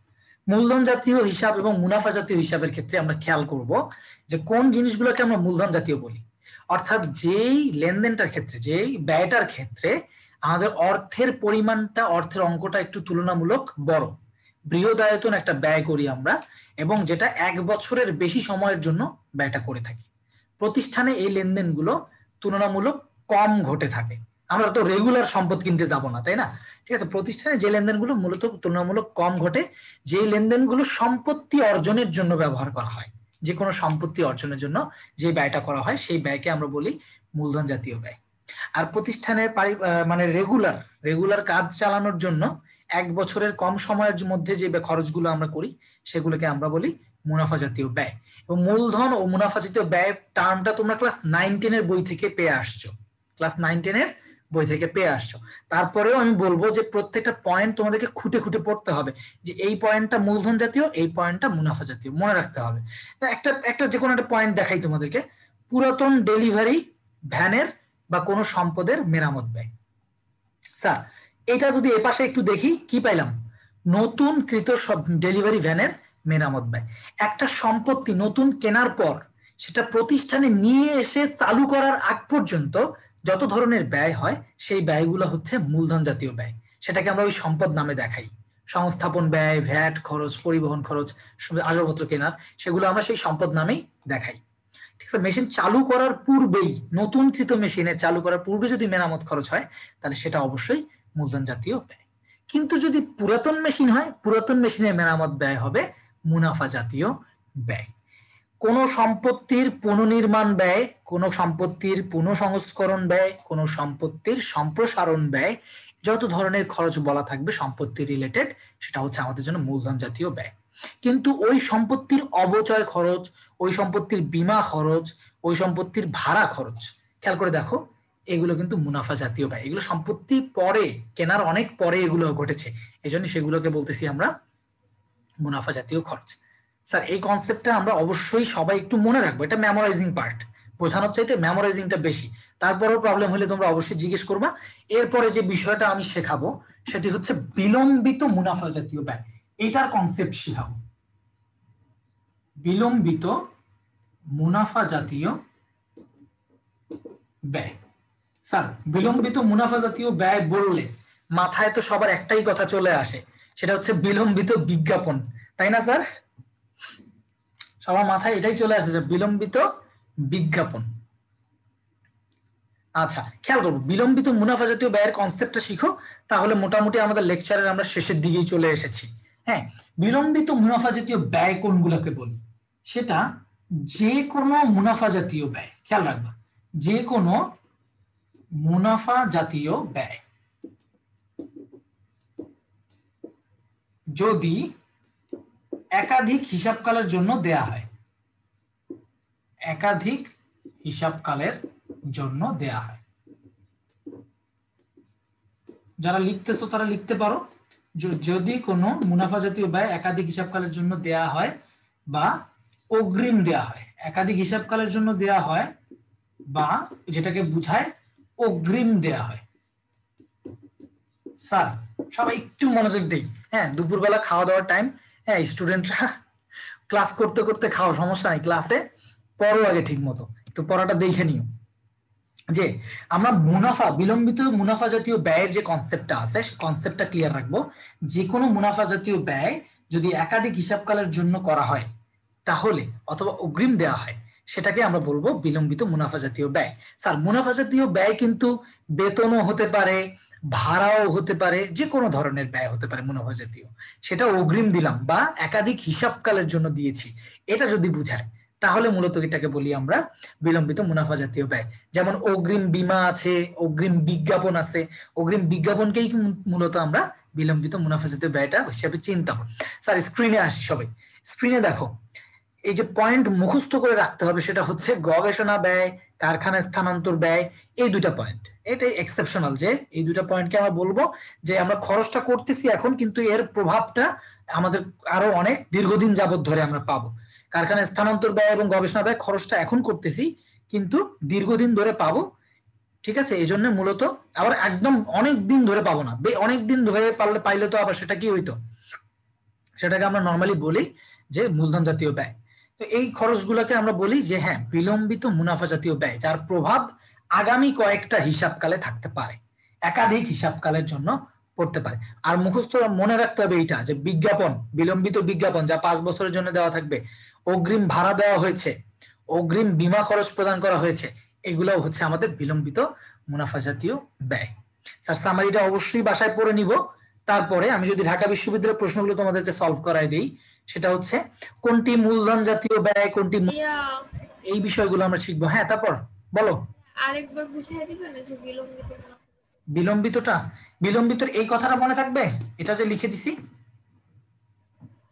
মূলধন জাতীয় হিসাব এবং মুনাফা জাতীয় হিসাবের ক্ষেত্রে আমরা খেয়াল করব যে কোন জিনিসগুলোকে আমরা মূলধন জাতীয় বলি, অর্থাৎ যেই লেনদেনটার ক্ষেত্রে, যেই ব্যয়টার ক্ষেত্রে আমাদের অর্থের পরিমাণটা, অর্থের অঙ্কটা একটু তুলনামূলক বড়, বৃহদায়তন একটা ব্যয় করি আমরা, এবং যেটা 1 বছরের বেশি সময়ের জন্য ব্যয়টা করে থাকি। প্রতিষ্ঠানে এই লেনদেনগুলো তুলনামূলক কম ঘটে থাকে। আমরা তো রেগুলার সম্পদ কিনতে যাব না, তাই না? ঠিক আছে, প্রতিষ্ঠানে যে লেনদেনগুলো মূলত তুলনামূলক কম ঘটে, যে লেনদেনগুলো সম্পত্তি অর্জনের জন্য ব্যবহার করা হয়, যে কোনো সম্পত্তি অর্জনের জন্য যে ব্যয়টা করা হয় সেই ব্যয়কে আমরা বলি মূলধন জাতীয় ব্যয়। আর প্রতিষ্ঠানের মানে রেগুলার কাজ চালানোর জন্য 1 বছরের কম সময়ের মধ্যে যে খরচগুলো আমরা করি সেগুলোকে আমরা বলি মুনাফা জাতীয় ব্যয়। এবং মূলধন ও মুনাফা জাতীয় ব্যয় টার্মটা তোমরা ক্লাস 9-10 এর বই থেকে পেয়ে আসছো, ক্লাস 9-10 এর বই থেকে পেয়ে আসছো। তারপরেও আমি বলবো যে প্রত্যেকটা পয়েন্ট তোমাদেরকে খুঁটে খুঁটে পড়তে হবে, যে এই পয়েন্টটা মূলধন জাতীয়, এই পয়েন্টটা মুনাফা জাতীয়, মনে রাখতে হবে। একটা যে কোনো একটা পয়েন্ট দেখাই তোমাদেরকে, পুরাতন ডেলিভারি ভ্যানের বা কোনো সম্পদের মেরামত ব্যয়। স্যার এটা যদি এপাশে একটু দেখি কি পাইলাম, নতুন কৃত ডেলিভারি ভ্যানের মেরামত ব্যয়। একটা সম্পত্তি নতুন কেনার পর সেটা প্রতিষ্ঠানে নিয়ে এসে চালু করার আগ পর্যন্ত যত ধরনের ব্যয় হয় সেই ব্যয়গুলো হচ্ছে মূলধন জাতীয় ব্যয়। সেটাকে আমরা ওই সম্পদ নামে দেখাই। সংস্থাপন ব্যয়, ভ্যাট খরচ, পরিবহন খরচ, আসবাবপত্র কেনার, সেগুলো আমরা সেই সম্পদ নামেই দেখাই। ঠিক আছে, মেশিন চালু করার পূর্বেই, নতুনকৃত মেশিনে চালু করার পূর্বে যদি মেরামত খরচ হয় তাহলে সেটা অবশ্যই মূলধন জাতীয় ব্যয়। কিন্তু যদি পুরাতন মেশিন হয়, পুরাতন মেশিনের মেরামত ব্যয় হবে মুনাফা জাতীয় ব্যয়। কোন সম্পত্তির পুনর্নির্মাণ ব্যয়, কোন সম্পত্তির পুনঃসংস্করণ ব্যয়, কোন সম্পত্তির সম্প্রসারণ ব্যয়, যত ধরনের খরচ বলা থাকবে সম্পত্তি রিলেটেড, সেটা হচ্ছে আমাদের জন্য মূলধন জাতীয় ব্যয়। কিন্তু ওই সম্পত্তির অবচয় খরচ, ওই সম্পত্তির বীমা খরচ, ওই সম্পত্তির ভাড়া খরচ, খেয়াল করে দেখো, এগুলো কিন্তু মুনাফা জাতীয় ব্যয়। এগুলো সম্পত্তি পরে, কেনার অনেক পরে এগুলো ঘটেছে, এই জন্য সেগুলোকে বলতেছি আমরা মুনাফা জাতীয় খরচ। স্যার এই কনসেপ্টটা আমরা অবশ্যই সবাই একটু মনে রাখবো, এটা মেমোরাইজিং পার্ট, বোঝানোর চাইতে মেমোরাইজিংটা বেশি। তারপরেও প্রবলেম হলে তোমরা অবশ্যই জিজ্ঞেস করবা। এরপরে যে বিষয়টা আমি শেখাবো সেটি হচ্ছে বিলম্বিত মুনাফা জাতীয় ব্যয়, এটার কনসেপ্ট শেখাবো। বিলম্বিত মুনাফা জাতীয় ব্যয়। স্যার বিলম্বিত মুনাফা জাতীয় ব্যয় বললে মাথায় তো সবার একটাই কথা চলে আসে, সেটা হচ্ছে বিলম্বিত বিজ্ঞাপন, তাই না স্যার? সবার মাথায় এটাই চলে আসে যে বিলম্বিত বিজ্ঞাপন। আচ্ছা খেয়াল করবো, বিলম্বিত মুনাফা জাতীয় ব্যয়ের কনসেপ্টটা শিখো, তাহলে মোটামুটি আমাদের লেকচারের আমরা শেষের দিকেই চলে এসেছি। হ্যাঁ, বিলম্বিত মুনাফা জাতীয় ব্যয় কোনগুলোকে বলি? সেটা যে কোনো মুনাফা জাতীয় ব্যয়, খেয়াল রাখবা, যে কোনো মুনাফা জাতীয় ব্যয় যদি একাধিক হিসাবকালের জন্য দেয়া হয়, একাধিক হিসাবকালের জন্য দেয়া হয়। যারা লিখতেছো তারা লিখতে পারো, যদি কোনো মুনাফা জাতীয় ব্যয় একাধিক হিসাবকালের জন্য দেয়া হয় বা অগ্রিম দেয়া হয়, একাধিক হিসাবকালের জন্য দেয়া হয় বা যেটাকে বুঝায় অগ্রিম দেয়া হয়। স্যার সবাই একটু মনোযোগ দেই, হ্যাঁ দুপুরবেলা খাওয়া দাওয়ার টাইম, হ্যাঁ স্টুডেন্টরা ক্লাস করতে করতে খাও, সমস্যা নাই, ক্লাসে পড়ো আগে ঠিক মতো, একটু পড়াটা দেখে নিও। যে আমরা মুনাফা, বিলম্বিত মুনাফা জাতীয় ব্যয়ের যে কনসেপ্টটা আছে, কনসেপ্টটা ক্লিয়ার রাখবো। যে কোনো মুনাফা জাতীয় ব্যয় যদি একাধিক হিসাবকালের জন্য করা হয় তাহলে, অথবা অগ্রিম দেওয়া হয়, সেটাকে আমরা বলবো বিলম্বিত মুনাফা জাতীয় ব্যয়। স্যার মুনাফা জাতীয় ব্যয় কিন্তু বেতনও হতে পারে, ভাড়াও হতে পারে, যে কোনো ধরনের ব্যয় হতে পারে মুনাফা জাতীয়, সেটা অগ্রিম দিলাম বা একাধিক হিসাবকালের জন্য দিয়েছি, এটা যদি বুঝায় তাহলে মূলত এটাকে বলি আমরা বিলম্বিত মুনাফা জাতীয় ব্যয়। যেমন অগ্রিম বীমা আছে, অগ্রিম বিজ্ঞাপন আছে, অগ্রিম বিজ্ঞাপনকেই মূলত আমরা বিলম্বিত মুনাফা জাতীয় ব্যয়টা হিসাবে চিন্তা। স্যার স্ক্রিনে আসি, সবাই স্ক্রিনে দেখো, এই যে পয়েন্ট মুখস্থ করে রাখতে হবে সেটা হচ্ছে গবেষণা ব্যয়, কারখানা স্থানান্তর ব্যয়, এই দুইটা পয়েন্ট। এটাই এক্সেপশনাল যে এই দুইটা পয়েন্টকে আমরা বলবো যে আমরা খরচটা করতেছি এখন, কিন্তু এর প্রভাবটা আমাদের আরো অনেক দীর্ঘদিন যাবত ধরে আমরা পাবো। কারখানা স্থানান্তর ব্যয় এবং গবেষণা ব্যয় খরচটা এখন করতেছি কিন্তু দীর্ঘদিন ধরে পাবো, ঠিক আছে? এই জন্য মূলত আবার একদম অনেক দিন ধরে পাবো না, অনেক দিন ধরে পাইলে তো আবার সেটা কি হইতো, সেটাকে আমরা নর্মালি বলি যে মূলধন জাতীয় ব্যয়। তো এই খরচগুলোকে আমরা বলি যে হ্যাঁ বিলম্বিত মুনাফা জাতীয় ব্যয়, যার প্রভাব আগামী কয়েকটা হিসাবকালে থাকতে পারে, একাধিক হিসাবকালের জন্য পড়তে পারে। আর মুখস্থ মনে রাখতে হবে এইটা যে বিজ্ঞাপন, বিলম্বিত বিজ্ঞাপন যা 5 বছরের জন্য দেওয়া থাকবে, অগ্রিম ভাড়া দেওয়া হয়েছে, অগ্রিম বীমা খরচ প্রদান করা হয়েছে, এগুলোও হচ্ছে আমাদের বিলম্বিত মুনাফা জাতীয় ব্যয়। স্যার সামারিটা অবশ্যই বাসায় পড়ে নিব, তারপরে আমি যদি ঢাকা বিশ্ববিদ্যালয়ের প্রশ্নগুলো তোমাদেরকে সলভ করাই দিই, সেটা হচ্ছে কোনটি মূলধন জাতীয় ব্যয়, কোনটি, এই বিষয়গুলো আমরা শিখবো। হ্যাঁ তারপর বলো, আরেকবার বুঝিয়ে দিবেন যে বিলম্বিত, বিলম্বিতটা, বিলম্বিত এই কথাটা মনে থাকবে, এটা যে লিখে দিছি?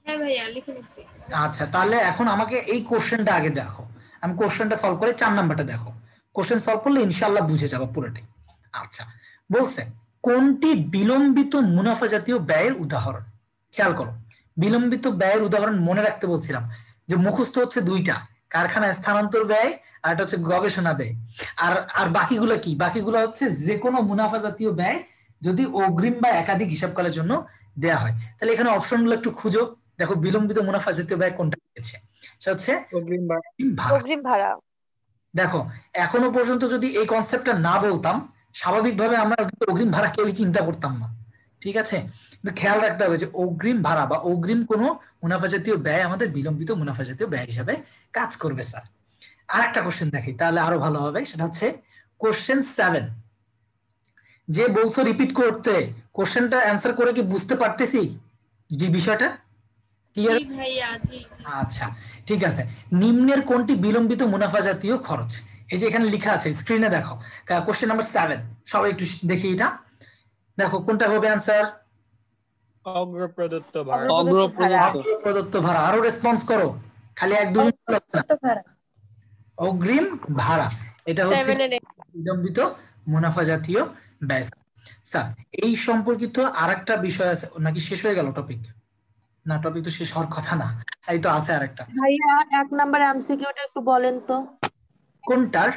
হ্যাঁ ভাইয়া লিখে নিছি। আচ্ছা তাহলে এখন আমাকে এই কোশ্চেনটা আগে দেখো, আমি কোশ্চেনটা সলভ করে 4 নাম্বারটা দেখো, কোশ্চেন সলভ করলে ইনশাআল্লাহ বুঝে যাবে পুরোটাই। আচ্ছা বলছে কোনটি বিলম্বিত মুনাফা জাতীয় ব্যয়ের উদাহরণ? খেয়াল করো, বিলম্বিত ব্যয়ের উদাহরণ মনে রাখতে বলছিলাম যে মুখস্থ হচ্ছে দুইটা, কারখানা স্থানান্তর ব্যয় আর এটা হচ্ছে গবেষণা ব্যয়। আর বাকিগুলো কি? বাকিগুলো হচ্ছে যে কোনো মুনাফা জাতীয় ব্যয় যদি অগ্রিম বা একাধিক হিসাবকালের জন্য দেয়া হয়। তাহলে এখানে অপশনগুলো একটু খুঁজো, দেখো বিলম্বিত মুনাফা জাতীয় ব্যয় কোনটা দিয়েছে। সেটা হচ্ছে অগ্রিম ভাড়া। ভাড়া। অগ্রিম ভাড়া। দেখো এখনো পর্যন্ত যদি এই কনসেপ্টটা না বলতাম, স্বাভাবিকভাবে আমরা কিন্তু অগ্রিম ভাড়া কেউই চিন্তা করতাম না, ঠিক আছে? কিন্তু খেয়াল রাখতে হবে যে অগ্রিম ভাড়া বা অগ্রিম কোনো মুনাফা জাতীয় ব্যয় আমাদের বিলম্বিত মুনাফা জাতীয় ব্যয় হিসাবে কাজ করবে স্যার। আর একটা কোশ্চেন দেখি তাহলে আরো ভালো হবে, সেটা হচ্ছে কোশ্চেন 7। যে বলছো রিপিট করতে, কোশ্চেনটা অ্যান্সার করে কি বুঝতে পারতেছি যে বিষয়টা ক্লিয়ার? জি ভাইয়া, জি জি। আচ্ছা ঠিক আছে। নিম্নের কোনটি বিলম্বিত মুনাফা জাতীয় খরচ? এই যে এখানে লেখা আছে, স্ক্রিনে দেখো কোশ্চেন নাম্বার 7, সবাই একটু দেখি এটা, দেখো কোনটা হবে অ্যান্সার? অগ্রপ্রদত্ত ভাড়া। অগ্রপ্রদত্ত ভাড়া। আরো রেসপন্স করো, খালি এক দুজন অগ্রিম ভাড়া, এটা হচ্ছে বিলম্বিত মুনাফা জাতীয় ব্যয়। স্যার এই সম্পর্কিত আরেকটা বিষয় আছে নাকি? শেষ হয়ে গেল টপিক? না, টপিক তো শেষ হওয়ার কথা না, এই তো আছে আরেকটা। ভাইয়া 1 নাম্বার এমসিকিউটা একটু বলেন তো। কোনটার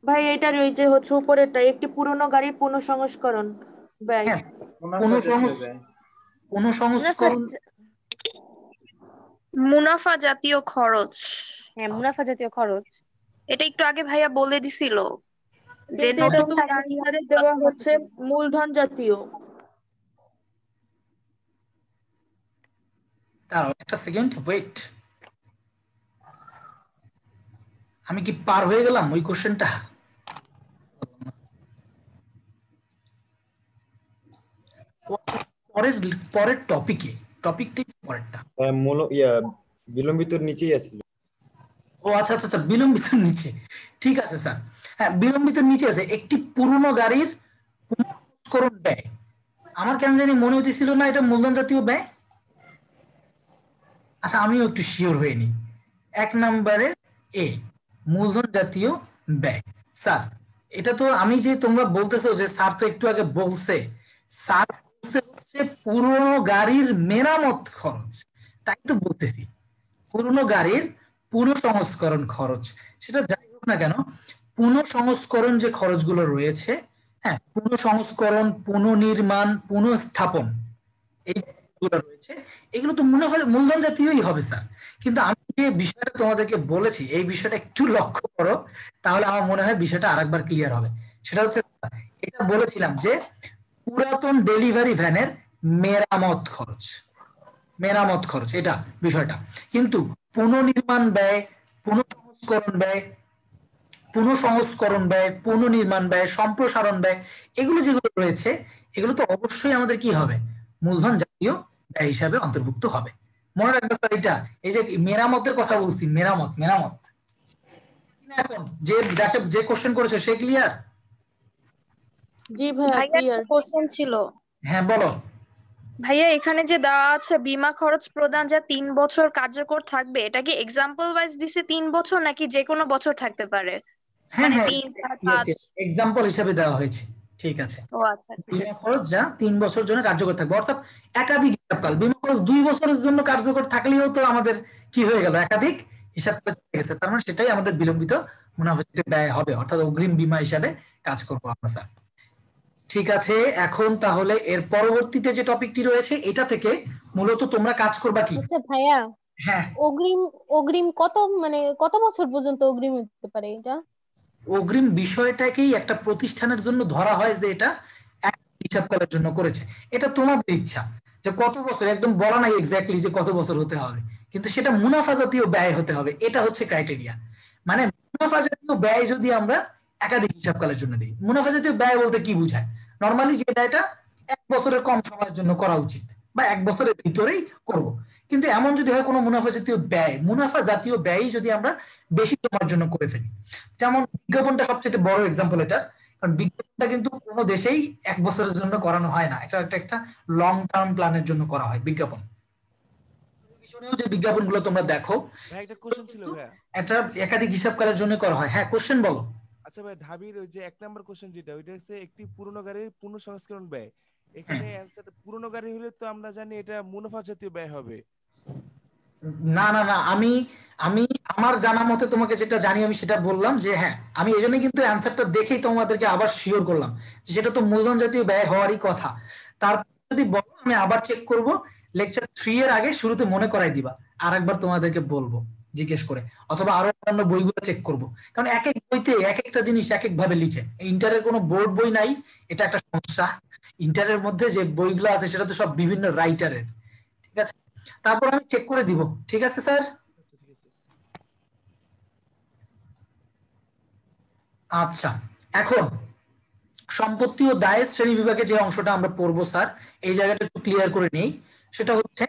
ভাই এটার ওই যে হচ্ছে উপরেরটা, একটি পুরনো গাড়ির পুনঃসংস্করণ ব্যয়। পুনঃসংস্করণ মুনাফা জাতীয় খরচ। হ্যাঁ, মুনাফা জাতীয় খরচ। এটা একটু আগে ভাইয়া বলে দিছিল যে কিন্তু এটা নতুন তো অ্যানসারে দেওয়া হচ্ছে মূলধন জাতীয়। দাঁড়াও একটা সেকেন্ড, ওয়েট, আমি কি পার হয়ে গেলাম ওই কোশ্চেনটা? পরের টপিকটা পরেরটা বিলম্বিতর নিচেই আছে। ও আচ্ছা আচ্ছা আচ্ছা, বিলম্বিতর নিচে, ঠিক আছে স্যার। হ্যাঁ বিলম্বিতর নিচে আছে একটি পুরনো গাড়ির পুনঃসংস্করণ ব্যয়। আমার কেন জানি মনে হতেছিল না এটা মূলধন জাতীয় ব্যয়। আচ্ছা আমিও একটু শিওর হয়ে নিই। 1 নম্বরের এ মূলধন জাতীয় ব্যয়। স্যার এটা তো আমি যে তোমরা বলতেছো যে স্যার তো একটু আগে বলছে, স্যার বলছে হচ্ছে পুরনো গাড়ির মেরামত খরচ, তাই তো বলতেছি পুরনো গাড়ির পুনঃসংস্করণ খরচ। সেটা যাই হোক না কেন, পুনঃসংস্করণ যে খরচগুলো রয়েছে, হ্যাঁ পুনঃসংস্করণ, পুনর্নির্মাণ, পুনঃস্থাপন এইগুলো রয়েছে, এগুলো তো মূলধন জাতীয়ই হবে স্যার। কিন্তু আমি যে বিষয়টা তোমাদেরকে বলেছি এই বিষয়টা একটু লক্ষ্য করো, তাহলে আমার মনে হয় বিষয়টা আরেকবার ক্লিয়ার হবে। সেটা হচ্ছে এটা বলেছিলাম যে পুরাতন ডেলিভারি ভ্যানের মেরামত খরচ, মেরামত খরচ এটা বিষয়টা। কিন্তু পুনর্নির্মাণ ব্যয়, পুনঃসংস্করণ ব্যয়, পুনর্নির্মাণ ব্যয়, সম্প্রসারণ ব্যয়, এগুলো যেগুলো রয়েছে এগুলো তো অবশ্যই আমাদের কি হবে? মূলধন জাতীয় ব্যয় হিসাবে অন্তর্ভুক্ত হবে। মনে রাখবে স্যার এটা, এই যে মেরামতের কথা বলছি, মেরামত এখন যে কোশ্চেন করেছে সে ক্লিয়ার? জি ভাইয়া ক্লিয়ার। কোশ্চেন ছিল। হ্যাঁ বলো ভাইয়া, এখানে যে দেওয়া আছে বীমা খরচ প্রদান যা 3 বছর কার্যকর থাকবে, এটা কি এক্সাম্পল ওয়াইজ দিছে 3 বছর নাকি যে কোনো বছর থাকতে পারে? হ্যাঁ হ্যাঁ 3, 4, 5। এক্সাম্পল হিসেবে দেওয়া হয়েছে, ঠিক আছে। ও আচ্ছা, বীমা খরচ যা 3 বছর জন্য কার্যকর থাকবে, অর্থাৎ একাধিক হিসাবকাল। বীমা খরচ 2 বছরের জন্য কার্যকর থাকলেও তো আমাদের কি হয়ে গেল? একাধিক হিসাবকাল চলে গেছে। তার মানে সেটাই আমাদের বিলম্বিত মুনাফা জাতীয় ব্যয় হবে, অর্থাৎ অগ্রিম বীমা হিসাবে কাজ করবো আমরা স্যার। ঠিক আছে, এখন তাহলে এর পরবর্তীতে যে টপিকটি রয়েছে এটা থেকে মূলত তোমরা কাজ করবা কি? আচ্ছা ভাইয়া, হ্যাঁ অগ্রিম কত বছর পর্যন্ত অগ্রিম দিতে পারে এটা? অগ্রিম বিষয়টাকেই একটা প্রতিষ্ঠানের জন্য ধরা হয় যে এটা এক হিসাবকালের জন্য করেছে। এটা তোমাদের ইচ্ছা যে কত বছর, একদম বলা নাই এক্স্যাক্টলি যে কত বছর হতে হবে, কিন্তু সেটা মুনাফা জাতীয় ব্যয় হতে হবে, এটা হচ্ছে ক্রাইটেরিয়া। মানে মুনাফা জাতীয় ব্যয় যদি আমরা একাধিক হিসাবকালের জন্য দিই, মুনাফা জাতীয় ব্যয় বলতে কি বোঝায়? নরমালি যে ব্যয়টা 1 বছরের কম সময়ের জন্য করা উচিত বা 1 বছরের ভিতরেই করব। কিন্তু এমন যদি হয় কোনো মুনাফা জাতীয় ব্যয় যদি আমরা বেশি সময়ের জন্য করে ফেলি, যেমন বিজ্ঞাপনটা সবচেয়ে বড় এক্সাম্পল এটা, কারণ বিজ্ঞাপনটা কিন্তু কোনো দেশেই 1 বছরের জন্য করানো হয় না, এটা একটা লং টার্ম প্ল্যানের জন্য করা হয় বিজ্ঞাপন। যে বিজ্ঞাপনগুলো তোমরা দেখো, একটা কোশ্চেন ছিল ভাইয়া, এটা একাধিক হিসাবকালের জন্য করা হয়। হ্যাঁ কোশ্চেন বলো। আচ্ছা ভাই, ঢাবির ওই যে 1 নাম্বার কোশ্চেন যেটা, ওইটা হচ্ছে একটি পুরনো গাড়ির পুনঃসংস্করণ ব্যয়। এখানে অ্যানসার পুরনো গাড়ি হলে তো আমরা জানি এটা মুনাফা জাতীয় ব্যয় হবে। না না না, আমি আমার জানা মতে তোমাকে যেটা জানি আমি সেটা বললাম যে হ্যাঁ, আমি এই জন্য কিন্তু অ্যান্সারটা দেখেই তোমাদেরকে আবার শিওর করলাম যে সেটা তো মূলধন জাতীয় ব্যয় হওয়ারই কথা। তারপর যদি বলো আমি আবার চেক করব লেকচার 3 এর আগে শুরুতে মনে করাই দিবা, আর একবার তোমাদেরকে বলবো জিজ্ঞেস করে, অথবা আরো অন্যান্য বইগুলো চেক করব, কারণ এক এক বইতে এক একটা জিনিস এক এক ভাবে লিখে। ইন্টারের কোনো বোর্ড বই নাই, এটা একটা সমস্যা। ইন্টারের মধ্যে যে বইগুলো আছে সেটা তো সব বিভিন্ন রাইটারের, ঠিক আছে? তারপর আমি চেক করে দিব, ঠিক আছে স্যার? আচ্ছা, এখন সম্পত্তি ও দায়ের শ্রেণী বিভাগে যে অংশটা আমরা পড়বো স্যার, এই জায়গাটা একটু ক্লিয়ার করে নেই। সেটা হচ্ছে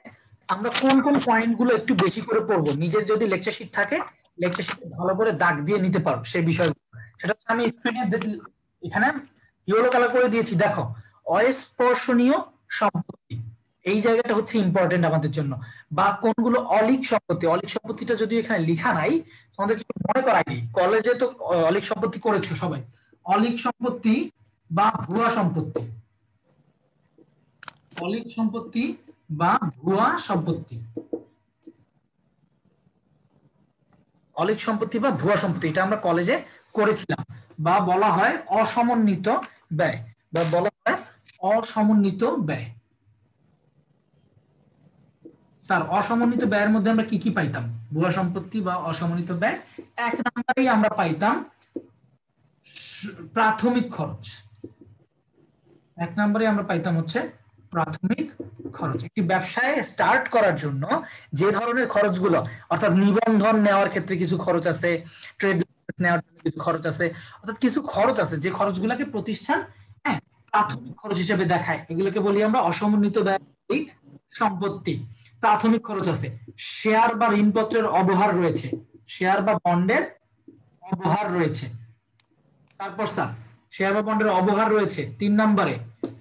আমরা কোন কোন পয়েন্ট গুলো একটু বেশি করে পড়বো, নিজের যদি লেকচার শিট থাকে লেকচার শিট ভালো করে দাগ দিয়ে নিতে পারো সেই বিষয়গুলো। সেটা হচ্ছে আমি স্ক্রিনে এখানে ইয়েলো কালার করে দিয়েছি, দেখো অস্পর্শনীয় সম্পত্তি, এই জায়গাটা হচ্ছে ইম্পর্টেন্ট আমাদের জন্য। বা কোনগুলো অলিক সম্পত্তি, অলিক সম্পত্তিটা যদি এখানে লেখা নাই তোমাদের কিছু মনে করাই দিই, কলেজে তো অলিক সম্পত্তি করেছো সবাই। অলিক সম্পত্তি বা ভুয়া সম্পত্তি, অলিক সম্পত্তি বা ভুয়া সম্পত্তি, অলিক সম্পত্তি বা ভুয়া সম্পত্তি, এটা আমরা কলেজে করেছিলাম। বা বলা হয় অসমন্বিত ব্যয়, বা বলা হয় অসমন্বিত ব্যয়। স্যার অসমন্বিত ব্যয়ের মধ্যে আমরা কি কি পাইতাম? ভুয়া সম্পত্তি বা অসমন্বিত ব্যয়, এক নম্বরেই আমরা পাইতাম প্রাথমিক খরচ। এক নম্বরে আমরা পাইতাম হচ্ছে প্রাথমিক খরচ। একটি ব্যবসায় স্টার্ট করার জন্য যে ধরনের খরচগুলো, অর্থাৎ নিবন্ধন নেওয়ার ক্ষেত্রে কিছু খরচ আছে, ট্রেড নেওয়ার জন্য কিছু খরচ আছে, অর্থাৎ কিছু খরচ আছে যে খরচগুলোকে প্রতিষ্ঠান প্রাথমিক খরচ হিসেবে দেখায়, এগুলোকে বলি আমরা অসমন্বিত ব্যয় সম্পত্তি। প্রাথমিক খরচ আছে, শেয়ার বা ঋণপত্রের অবহার রয়েছে, শেয়ার বা বন্ডের অবহার রয়েছে। তারপর স্যার শেয়ার বা বন্ডের অবহার রয়েছে। 3 নম্বরে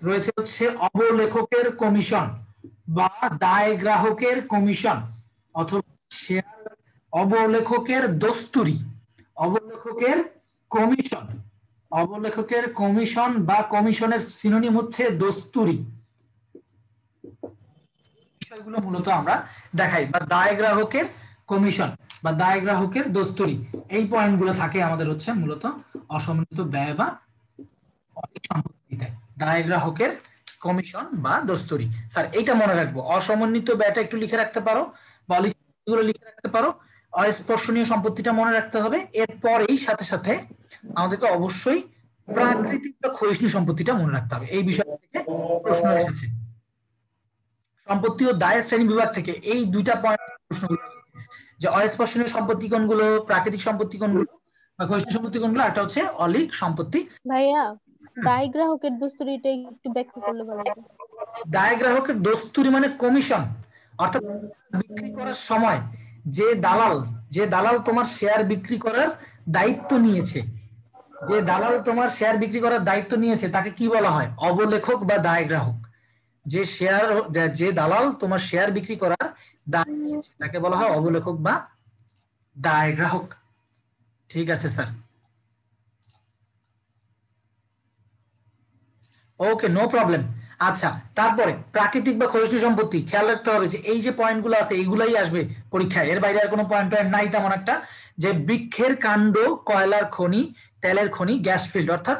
রয়েছে হচ্ছে অবলেখকের কমিশন বা দায় গ্রাহকের কমিশন, অথবা শেয়ার অবলেখকের দস্তুরি, অবলেখকের কমিশন, অবলেখকের কমিশন বা কমিশনের সিনোনিম হচ্ছে দস্তুরি। বিষয়গুলো মূলত আমরা দেখাই, বা দায় গ্রাহকের কমিশন বা দায় গ্রাহকের দস্তুরি, এই পয়েন্টগুলো থাকে আমাদের হচ্ছে মূলত অসমন্বিত ব্যয় বা অলিক সম্পত্তিতে, দায় গ্রাহকের কমিশন বা দস্তুরি। স্যার এইটা মনে রাখবো, অসমন্বিত ব্যয়টা একটু লিখে রাখতে পারো, বা অলিক সম্পত্তিগুলো লিখে রাখতে পারো, অস্পর্শনীয় সম্পত্তিটা মনে রাখতে হবে। এরপরেই সাথে সাথে আমাদেরকে অবশ্যই প্রাকৃতিক বা ক্ষয়িষ্ণু সম্পত্তিটা মনে রাখতে হবে, এই বিষয় থেকে প্রশ্ন এসেছে সম্পত্তি ও দায়ের শ্রেণী বিভাগ থেকে। এই দুইটা পয়েন্ট প্রশ্নগুলো যে অস্পর্শনীয় সম্পত্তি কোনগুলো, প্রাকৃতিক সম্পত্তি কোনগুলো, বা ক্ষয়িষ্ণু সম্পত্তি কোনগুলো, একটা হচ্ছে অলিক সম্পত্তি। ভাইয়া দায় গ্রাহকের দস্তুরিটা একটু ব্যাখ্যা করলে ভালো হতো। দায় গ্রাহকের দস্তুরি মানে কমিশন, অর্থাৎ বিক্রি করার সময় যে দালাল তোমার শেয়ার বিক্রি করার দায়িত্ব নিয়েছে, যে দালাল তোমার শেয়ার বিক্রি করার দায়িত্ব নিয়েছে তাকে কি বলা হয়? অবলেখক বা দায় গ্রাহক। যে দালাল তোমার শেয়ার বিক্রি করার দায় নিয়েছে তাকে বলা হয় অবলেখক বা দায় গ্রাহক। ঠিক আছে স্যার, ওকে, নো প্রবলেম। আচ্ছা, তারপরে প্রাকৃতিক বা ক্ষয়িষ্ণু সম্পত্তি খেয়াল রাখতে হবে যে এই যে পয়েন্টগুলো আছে এইগুলাই আসবে পরীক্ষায়, এর বাইরে আর কোনো পয়েন্ট নাই তেমন একটা। যে বৃক্ষের কাণ্ড, কয়লার খনি, তেলের খনি, গ্যাস ফিল্ড, অর্থাৎ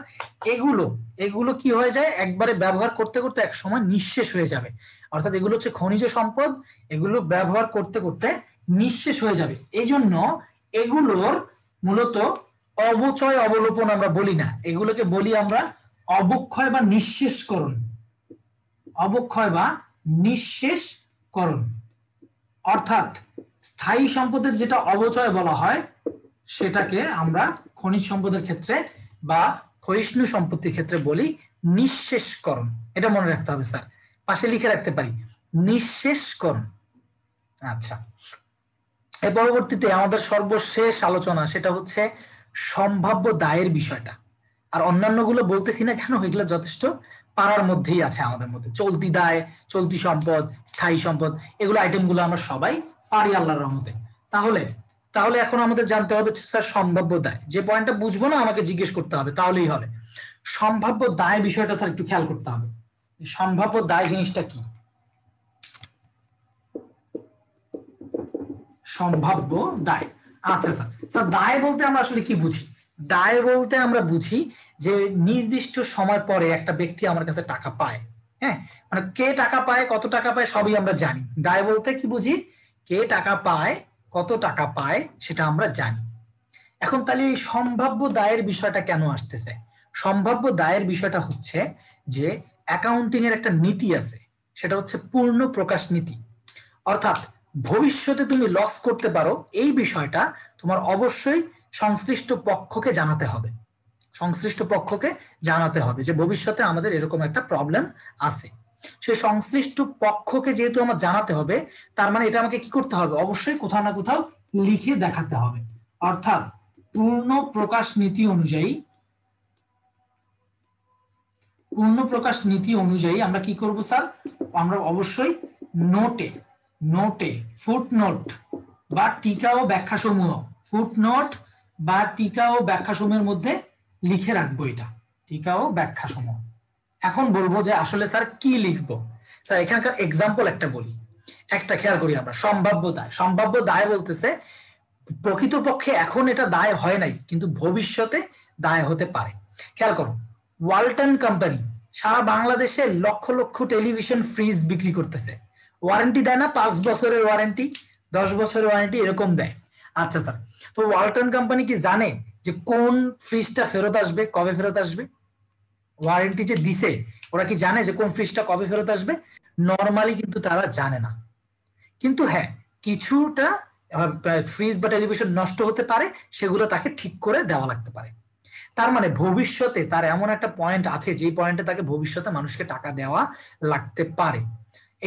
এগুলো কি হয়ে যায়, একবারে ব্যবহার করতে করতে এক সময় নিঃশেষ হয়ে যাবে। অর্থাৎ এগুলো হচ্ছে খনিজ সম্পদ, এগুলো ব্যবহার করতে করতে নিঃশেষ হয়ে যাবে। এই জন্য এগুলোর মূলত অবচয় অবলোপন আমরা বলি না, এগুলোকে বলি আমরা অবক্ষয় বা নিঃশেষকরণ, অবক্ষয় বা নিঃশেষকরণ। অর্থাৎ স্থায়ী সম্পদের যেটা অবচয় বলা হয় সেটাকে আমরা খনিজ সম্পদের ক্ষেত্রে বা ক্ষয়িষ্ণু সম্পত্তির ক্ষেত্রে বলি নিঃশেষকরণ। এটা মনে রাখতে হবে স্যার, পাশে লিখে রাখতে পারি নিঃশেষকরণ। আচ্ছা, এর পরবর্তীতে আমাদের সর্বশেষ আলোচনা সেটা হচ্ছে সম্ভাব্য দায়ের বিষয়টা। আর অন্যান্য গুলো বলতেছি না কেন, এগুলো যথেষ্ট পারার মধ্যেই আছে আমাদের মধ্যে। চলতি দায়, চলতি সম্পদ, স্থায়ী সম্পদ, এগুলো আইটেমগুলো আমরা সবাই পারি আল্লাহর রহমতে। তাহলে এখন আমাদের জানতে হবে স্যার সম্ভাব্য দায়। যে পয়েন্টটা বুঝবো না আমাকে জিজ্ঞেস করতে হবে, তাহলেই হবে। সম্ভাব্য দায় বিষয়টা স্যার একটু খেয়াল করতে হবে, সম্ভাব্য দায় জিনিসটা কি। সম্ভাব্য দায়, আচ্ছা স্যার দায় বলতে আমরা আসলে কি বুঝি? দায় বলতে আমরা বুঝি যে নির্দিষ্ট সময় পরে একটা ব্যক্তি আমার কাছে টাকা পায়, হ্যাঁ, মানে কে টাকা পায় কত টাকা পায় সবই আমরা জানি। দায় বলতে কি বুঝি, কে টাকা পায় কত টাকা পায় সেটা আমরা জানি। এখন তাহলে এই সম্ভাব্য দায়ের বিষয়টা কেন আসতেছে? সম্ভাব্য দায়ের বিষয়টা হচ্ছে যে অ্যাকাউন্টিং এর একটা নীতি আছে, সেটা হচ্ছে পূর্ণ প্রকাশ নীতি। অর্থাৎ ভবিষ্যতে তুমি লস করতে পারো এই বিষয়টা তোমার অবশ্যই সংশ্লিষ্ট পক্ষকে জানাতে হবে। সংশ্লিষ্ট পক্ষকে জানাতে হবে যে ভবিষ্যতে আমাদের এরকম একটা প্রবলেম আছে। সেই সংশ্লিষ্ট পক্ষকে যেহেতু আমার জানাতে হবে, তার মানে এটা আমাকে কি করতে হবে, অবশ্যই কোথাও না কোথাও লিখে দেখাতে হবে। অর্থাৎ পূর্ণ প্রকাশ নীতি অনুযায়ী আমরা কি করব স্যার, আমরা অবশ্যই নোটে ফুটনোট বা টিকা ও ব্যাখ্যা সমূহ, ফুটনোট বা টিকা ও ব্যাখ্যা সমূহের মধ্যে লিখে রাখবো এটা, টিকা ও ব্যাখ্যা সমূহ। এখন বলবো যে আসলে স্যার কি লিখবো। স্যার এখানকার এক্সাম্পল একটা বলি, একটা খেয়াল করি আমরা, সম্ভাব্য দায়। সম্ভাব্য দায় বলতেছে প্রকৃতপক্ষে এখন এটা দায় হয় নাই, কিন্তু ভবিষ্যতে দায় হতে পারে। খেয়াল করো, ওয়ালটন কোম্পানি সারা বাংলাদেশে লক্ষ লক্ষ টেলিভিশন ফ্রিজ বিক্রি করতেছে, ওয়ারেন্টি দেয় না? 5 বছরের ওয়ারেন্টি, 10 বছরের ওয়ারেন্টি এরকম দেয়। আচ্ছা স্যার, তো ওয়ালটন কোম্পানি কি জানে যে কোন ফ্রিজটা ফেরত আসবে, কবে ফেরত আসবে? ওয়ারেন্টি যে দিছে ওরা কি জানে যে কোন ফ্রিজটা কবে ফেরত আসবে? নরমালি কিন্তু তারা জানে না। কিন্তু হ্যাঁ, কিছুটা ফ্রিজ বা টেলিভিশন নষ্ট হতে পারে, সেগুলো তাকে ঠিক করে দেওয়া লাগতে পারে। তার মানে ভবিষ্যতে তার এমন একটা পয়েন্ট আছে যে পয়েন্টে তাকে ভবিষ্যতে মানুষকে টাকা দেওয়া লাগতে পারে।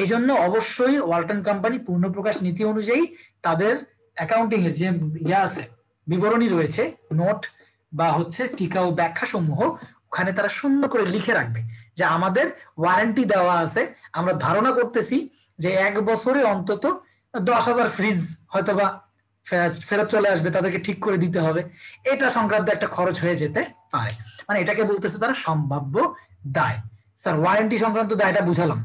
এই জন্য অবশ্যই ওয়ালটন কোম্পানি পূর্ণ প্রকাশ নীতি অনুযায়ী তাদের অ্যাকাউন্টিং এর যে আছে বিবরণী রয়েছে, নোট বা হচ্ছে টিকা ও ব্যাখ্যা সমূহ, ওখানে তারা সুন্দর করে লিখে রাখবে যে আমাদের ওয়ারেন্টি দেওয়া আছে, আমরা ধারণা করতেছি যে 1 বছরে অন্তত 10,000 ফ্রিজ হয়তোবা ফেরত চলে আসবে, তাদেরকে ঠিক করে দিতে হবে, এটা সংক্রান্ত একটা খরচ হয়ে যেতে পারে। মানে এটাকে বলতেছে তারা সম্ভাব্য দায়। স্যার ওয়ারেন্টি সংক্রান্ত দায়টা বুঝালাম,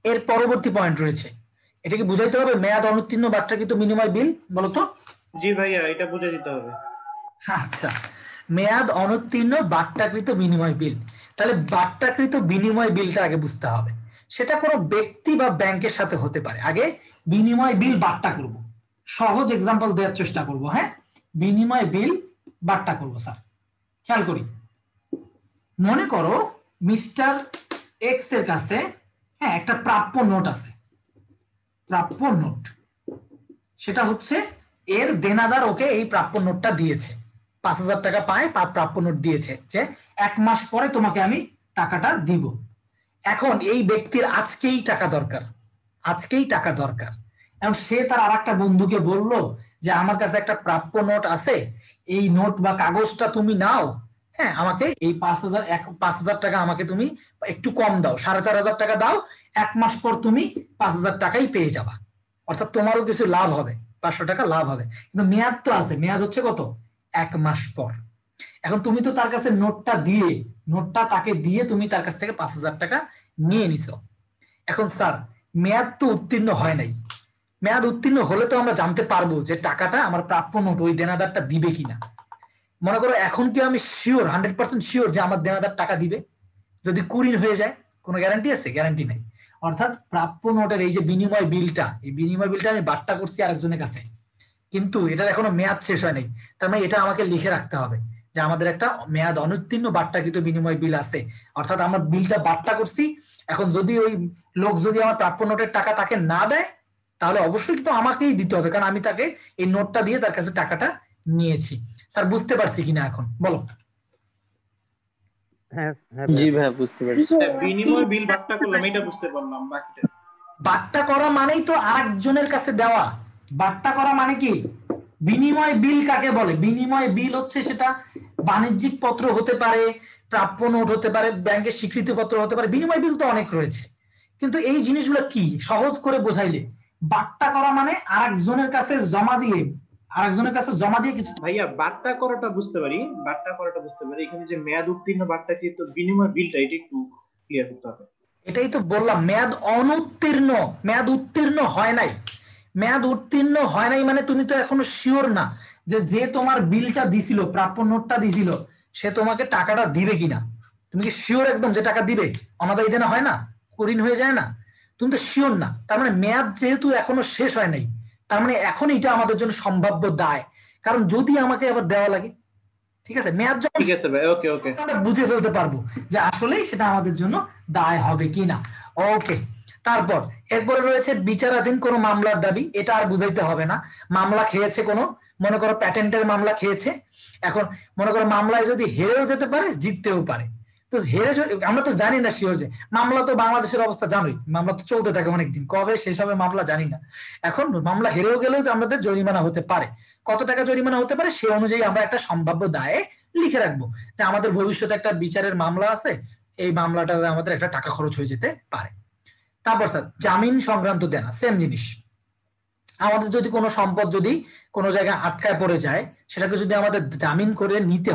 এর পরবর্তী পয়েন্ট রয়েছে, এটা কি বুঝাইতে হবে মেয়াদ অনুত্তীর্ণ বাট্টাকৃত বিনিময় বিল, বলতো? জি ভাইয়া, এটা বুঝে দিতে হবে। আচ্ছা, মেয়াদ অনুত্তীর্ণ বাট্টাকৃত বিনিময় বিল। তাহলে বাট্টাকৃত বিনিময় বিলটা আগে বুঝতে হবে, সেটা কোনো ব্যক্তি বা ব্যাংকের সাথে হতে পারে। আগে বিনিময় বিল বাট্টা করব, সহজ এক্সাম্পল দেওয়ার চেষ্টা করব। হ্যাঁ, বিনিময় বিল বাট্টা করব। স্যার খেয়াল করি, মনে করো মিস্টার এক্স এর কাছে হ্যাঁ একটা প্রাপ্য নোট আছে, প্রাপ্য নোট, সেটা হচ্ছে এর দেনাদার ওকে এই প্রাপ্য নোটটা দিয়েছে, 5,000 টাকা পায়, প্রাপ্য নোট দিয়েছে যে 1 মাস পরে তোমাকে আমি টাকাটা দিব। এখন এই ব্যক্তির আজকেই টাকা দরকার, এবং সে তার আরেকটা বন্ধুকে বলল যে আমার কাছে একটা প্রাপ্য নোট আছে, এই নোট বা কাগজটা তুমি নাও, হ্যাঁ আমাকে এই 5,000 টাকা আমাকে তুমি একটু কম দাও, 4,500 টাকা দাও, 1 মাস পর তুমি 5,000 টাকাই পেয়ে যাবা, অর্থাৎ তোমারও কিছু লাভ হবে, 500 টাকা লাভ হবে। কিন্তু মেয়াদ তো আছে, মেয়াদ হচ্ছে কত? 1 মাস পর। এখন তুমি তো তার কাছে নোটটা তাকে দিয়ে তুমি তার কাছ থেকে 5,000 টাকা নিয়ে নিছো। এখন স্যার মেয়াদ তো উত্তীর্ণ হয় নাই, মেয়াদ উত্তীর্ণ হলে তো আমরা জানতে পারবো যে টাকাটা আমার প্রাপ্য নোট ওই দেনাদারটা দিবে কিনা। মনে করো এখন কি আমি শিওর 100% শিওর যে আমার দেনাদার টাকা দিবে? যদি কুরিন হয়ে যায় কোনো গ্যারান্টি আছে? গ্যারান্টি নেই। অর্থাৎ প্রাপ্য নোটের এই যে বিনিময় বিলটা, এই বিনিময় বিলটা আমি বাট্টা করছি আরেকজনের কাছে, কিন্তু এটার এখনো মেয়াদ শেষ হয় নাই, তার মানে এটা আমাকে লিখে রাখতে হবে যে আমাদের একটা মেয়াদ অনুত্তীর্ণ বাট্টাকৃত বিনিময় বিল আছে, অর্থাৎ আমরা বিলটা বাট্টা করছি। এখন যদি ওই লোক যদি আমার প্রাপ্য নোটের টাকা তাকে না দেয়, তাহলে অবশ্যই কিন্তু আমাকেই দিতে হবে, কারণ আমি তাকে এই নোটটা দিয়ে তার কাছে টাকাটা নিয়েছি। স্যার বুঝতে পারছি কিনা এখন বলো? জি ভাই, বুঝতে পারছি। বিনিময় বিল বাট্টা করলাম, এটা বুঝতে পারলাম, বাকিটা বাট্টা করা মানেই তো আরেকজনের কাছে দেওয়া। বাট্টা করা মানে কি? বিনিময় বিল কাকে বলে? বিনিময় বিল হচ্ছে সেটা বাণিজ্যিক পত্র হতে পারে, প্রাপ্য নোট হতে পারে, ব্যাংকের স্বীকৃতি পত্র হতে পারে, বিনিময় বিল তো অনেক রয়েছে। কিন্তু এই জিনিসগুলো কি সহজ করে বোঝাইলে, বাট্টা করা মানে আরেকজনের কাছে জমা দিয়ে কিছু। ভাইয়া বাট্টা করাটা বুঝতে পারি, এখানে যে মেয়াদ উত্তীর্ণ বাট্টাকৃত বিনিময় বিলটা, এটা একটু ক্লিয়ার করতে হবে। এটাই তো বললাম, মেয়াদ অনুত্তীর্ণ, মেয়াদ উত্তীর্ণ হয় নাই। মেয়াদ উত্তীর্ণ হয় নাই মানে তুমি তো এখনো শিওর না যে তোমার বিলটা দিছিল, প্রাপ্য নোটটা দিছিল, সে তোমাকে টাকাটা দিবে কিনা। তুমি কি শিওর একদম যে টাকা দিবে? অনাদায়ী দেনা হয় না, ঋণ হয়ে যায় না, তুমি তো শিওর না। তার মানে মেয়াদ যেহেতু এখনো শেষ হয় নাই, তার মানে এখন এটা আমাদের জন্য সম্ভাব্য দায়, কারণ যদি আমাকে আবার দেওয়া লাগে, ঠিক আছে, মেয়াদ যখন ঠিক আছে ভাই, ওকে ওকে, আমরা বুঝে ফেলতে পারবো যে আসলে সেটা আমাদের জন্য দায় হবে কিনা। ওকে, তারপর এরপরে রয়েছে বিচারাধীন কোনো মামলার দাবি। এটা আর বুঝাইতে হবে না, মামলা খেয়েছে কোনো, মনে করো প্যাটেন্টের মামলা খেয়েছে, এখন মনে করো মামলায় যদি হেরেও যেতে পারে, জিততেও পারে। তো হেরে আমরা তো জানি না শিওর যে মামলা, তো বাংলাদেশের অবস্থা জানোই, মামলা তো চলতে থাকে অনেকদিন, কবে শেষ হবে মামলা জানি না। এখন মামলা হেরেও গেলেও তো আমাদের জরিমানা হতে পারে, কত টাকা জরিমানা হতে পারে সে অনুযায়ী আমরা একটা সম্ভাব্য দায়ে লিখে রাখবো যে আমাদের ভবিষ্যতে একটা বিচারের মামলা আছে, এই মামলাটা আমাদের একটা টাকা খরচ হয়ে যেতে পারে। তারপর স্যার জামিন সংক্রান্ত দেনা, সেম জিনিস। আমাদের যদি কোনো সম্পদ যদি কোনো জায়গায় আটকায় পড়ে যায়, সেটাকে যদি আমাদের জামিন করে নিতে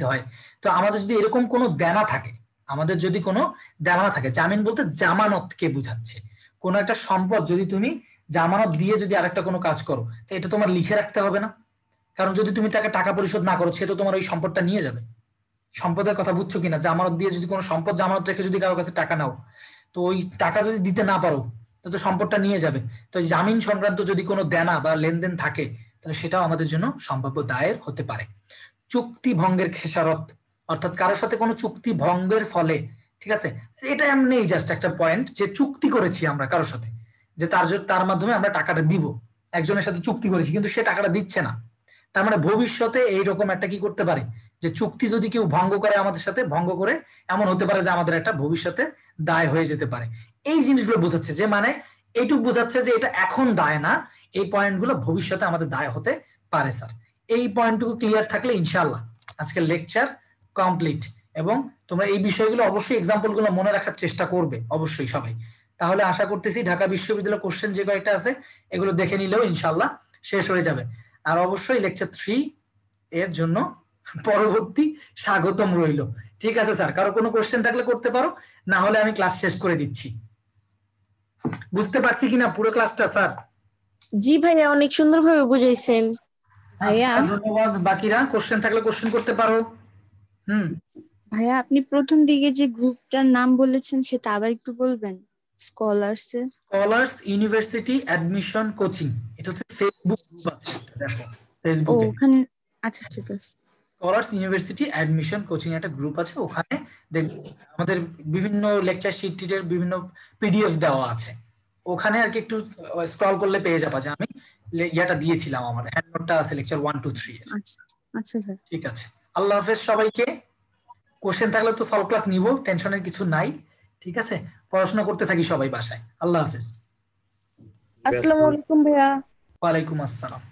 হয়, তো আমাদের যদি এরকম কোনো দেনা থাকে, আমাদের যদি কোনো দেনা থাকে, জামিন বলতে জামানতকে বুঝাচ্ছে, কোনো একটা সম্পদ যদি তুমি জামানত দিয়ে যদি আরেকটা কোনো কাজ করো, তো এটা তোমার লিখে রাখতে হবে না? কারণ যদি তুমি তাকে টাকা পরিশোধ না করো, সে তো তোমার ওই সম্পদটা নিয়ে যাবে। সম্পদের কথা বুঝছো কিনা? জামানত দিয়ে যদি কোনো সম্পদ জামানত রেখে যদি কারোর কাছে টাকা নাও, তো ওই টাকা যদি দিতে না পারো, তো সম্পদটা নিয়ে যাবে। তো জামিন সংক্রান্ত যদি কোনো দেনা বা লেনদেন থাকে, তাহলে সেটাও আমাদের জন্য সম্ভাব্য দায়ের হতে পারে। চুক্তি ভঙ্গের খেসারত, অর্থাৎ কারোর সাথে কোনো চুক্তি ভঙ্গের ফলে, ঠিক আছে, এটা এমনি জাস্ট একটা পয়েন্ট যে চুক্তি করেছি আমরা কারোর সাথে, যে তার মাধ্যমে আমরা টাকাটা দিব, একজনের সাথে চুক্তি করেছি কিন্তু সে টাকাটা দিচ্ছে না, তার মানে ভবিষ্যতে এইরকম একটা কি করতে পারে, যে চুক্তি যদি কেউ ভঙ্গ করে আমাদের সাথে, ভঙ্গ করে এমন হতে পারে যে আমাদের একটা ভবিষ্যতে দায় হয়ে যেতে পারে। এই জিনিসগুলো বোঝাচ্ছে, যে মানে এইটুকু বোঝাচ্ছে যে এটা এখন দায় না, এই পয়েন্টগুলো ভবিষ্যতে আমাদের দায় হতে পারে স্যার। এই পয়েন্টটুকু ক্লিয়ার থাকলে ইনশাআল্লাহ আজকের লেকচার কমপ্লিট। এবং তোমরা এই বিষয়গুলো অবশ্যই এক্সাম্পল গুলো মনে রাখার চেষ্টা করবে অবশ্যই সবাই। তাহলে আশা করতেছি ঢাকা বিশ্ববিদ্যালয় কোশ্চেন যে কয়েকটা আছে এগুলো দেখে নিলেও ইনশাআল্লাহ শেষ হয়ে যাবে। আর অবশ্যই লেকচার 3 এর জন্য পরবর্তী স্বাগতম রইল। ঠিক আছে স্যার, কারো কোনো কোশ্চেন থাকলে করতে পারো, না হলে আমি ক্লাস শেষ করে দিচ্ছি। বুঝতে পারছি কিনা পুরো ক্লাসটা স্যার? জি ভাইয়া, অনেক সুন্দরভাবে বুঝাইছেন। ভাইয়া ধন্যবাদ। বাকিরা কোশ্চেন থাকলে কোশ্চেন করতে পারো। ভাইয়া আপনি প্রথম দিকে যে গ্রুপটার নাম বলেছেন সেটা আবার একটু বলবেন? স্কলার্স ইউনিভার্সিটি অ্যাডমিশন কোচিং, এটা হচ্ছে ফেসবুক গ্রুপ আছে, দেখো ফেসবুকে ওখানে। আচ্ছা ঠিক আছে। স্কলার্স ইউনিভার্সিটি অ্যাডমিশন কোচিং একটা গ্রুপ আছে, ওখানে আমাদের বিভিন্ন লেকচার শিটের বিভিন্ন পিডিএফ দেওয়া আছে, ওখানে আর কি একটু স্ক্রল করলে পেয়ে যাবা যে আমি ইয়াটা দিয়েছিলাম, আমার হ্যান্ডনোটটা আছে লেকচার 1 2 3 এর। আচ্ছা স্যার, ঠিক আছে, আল্লাহ হাফেজ সবাইকে। কোশ্চেন থাকলে তো সলভ ক্লাস নিব, টেনশনের কিছু নাই। ঠিক আছে, পড়াশোনা করতে থাকি সবাই বাসায়। আল্লাহ হাফেজ। আসসালামু আলাইকুম ভাইয়া। ওয়ালাইকুম আসসালাম।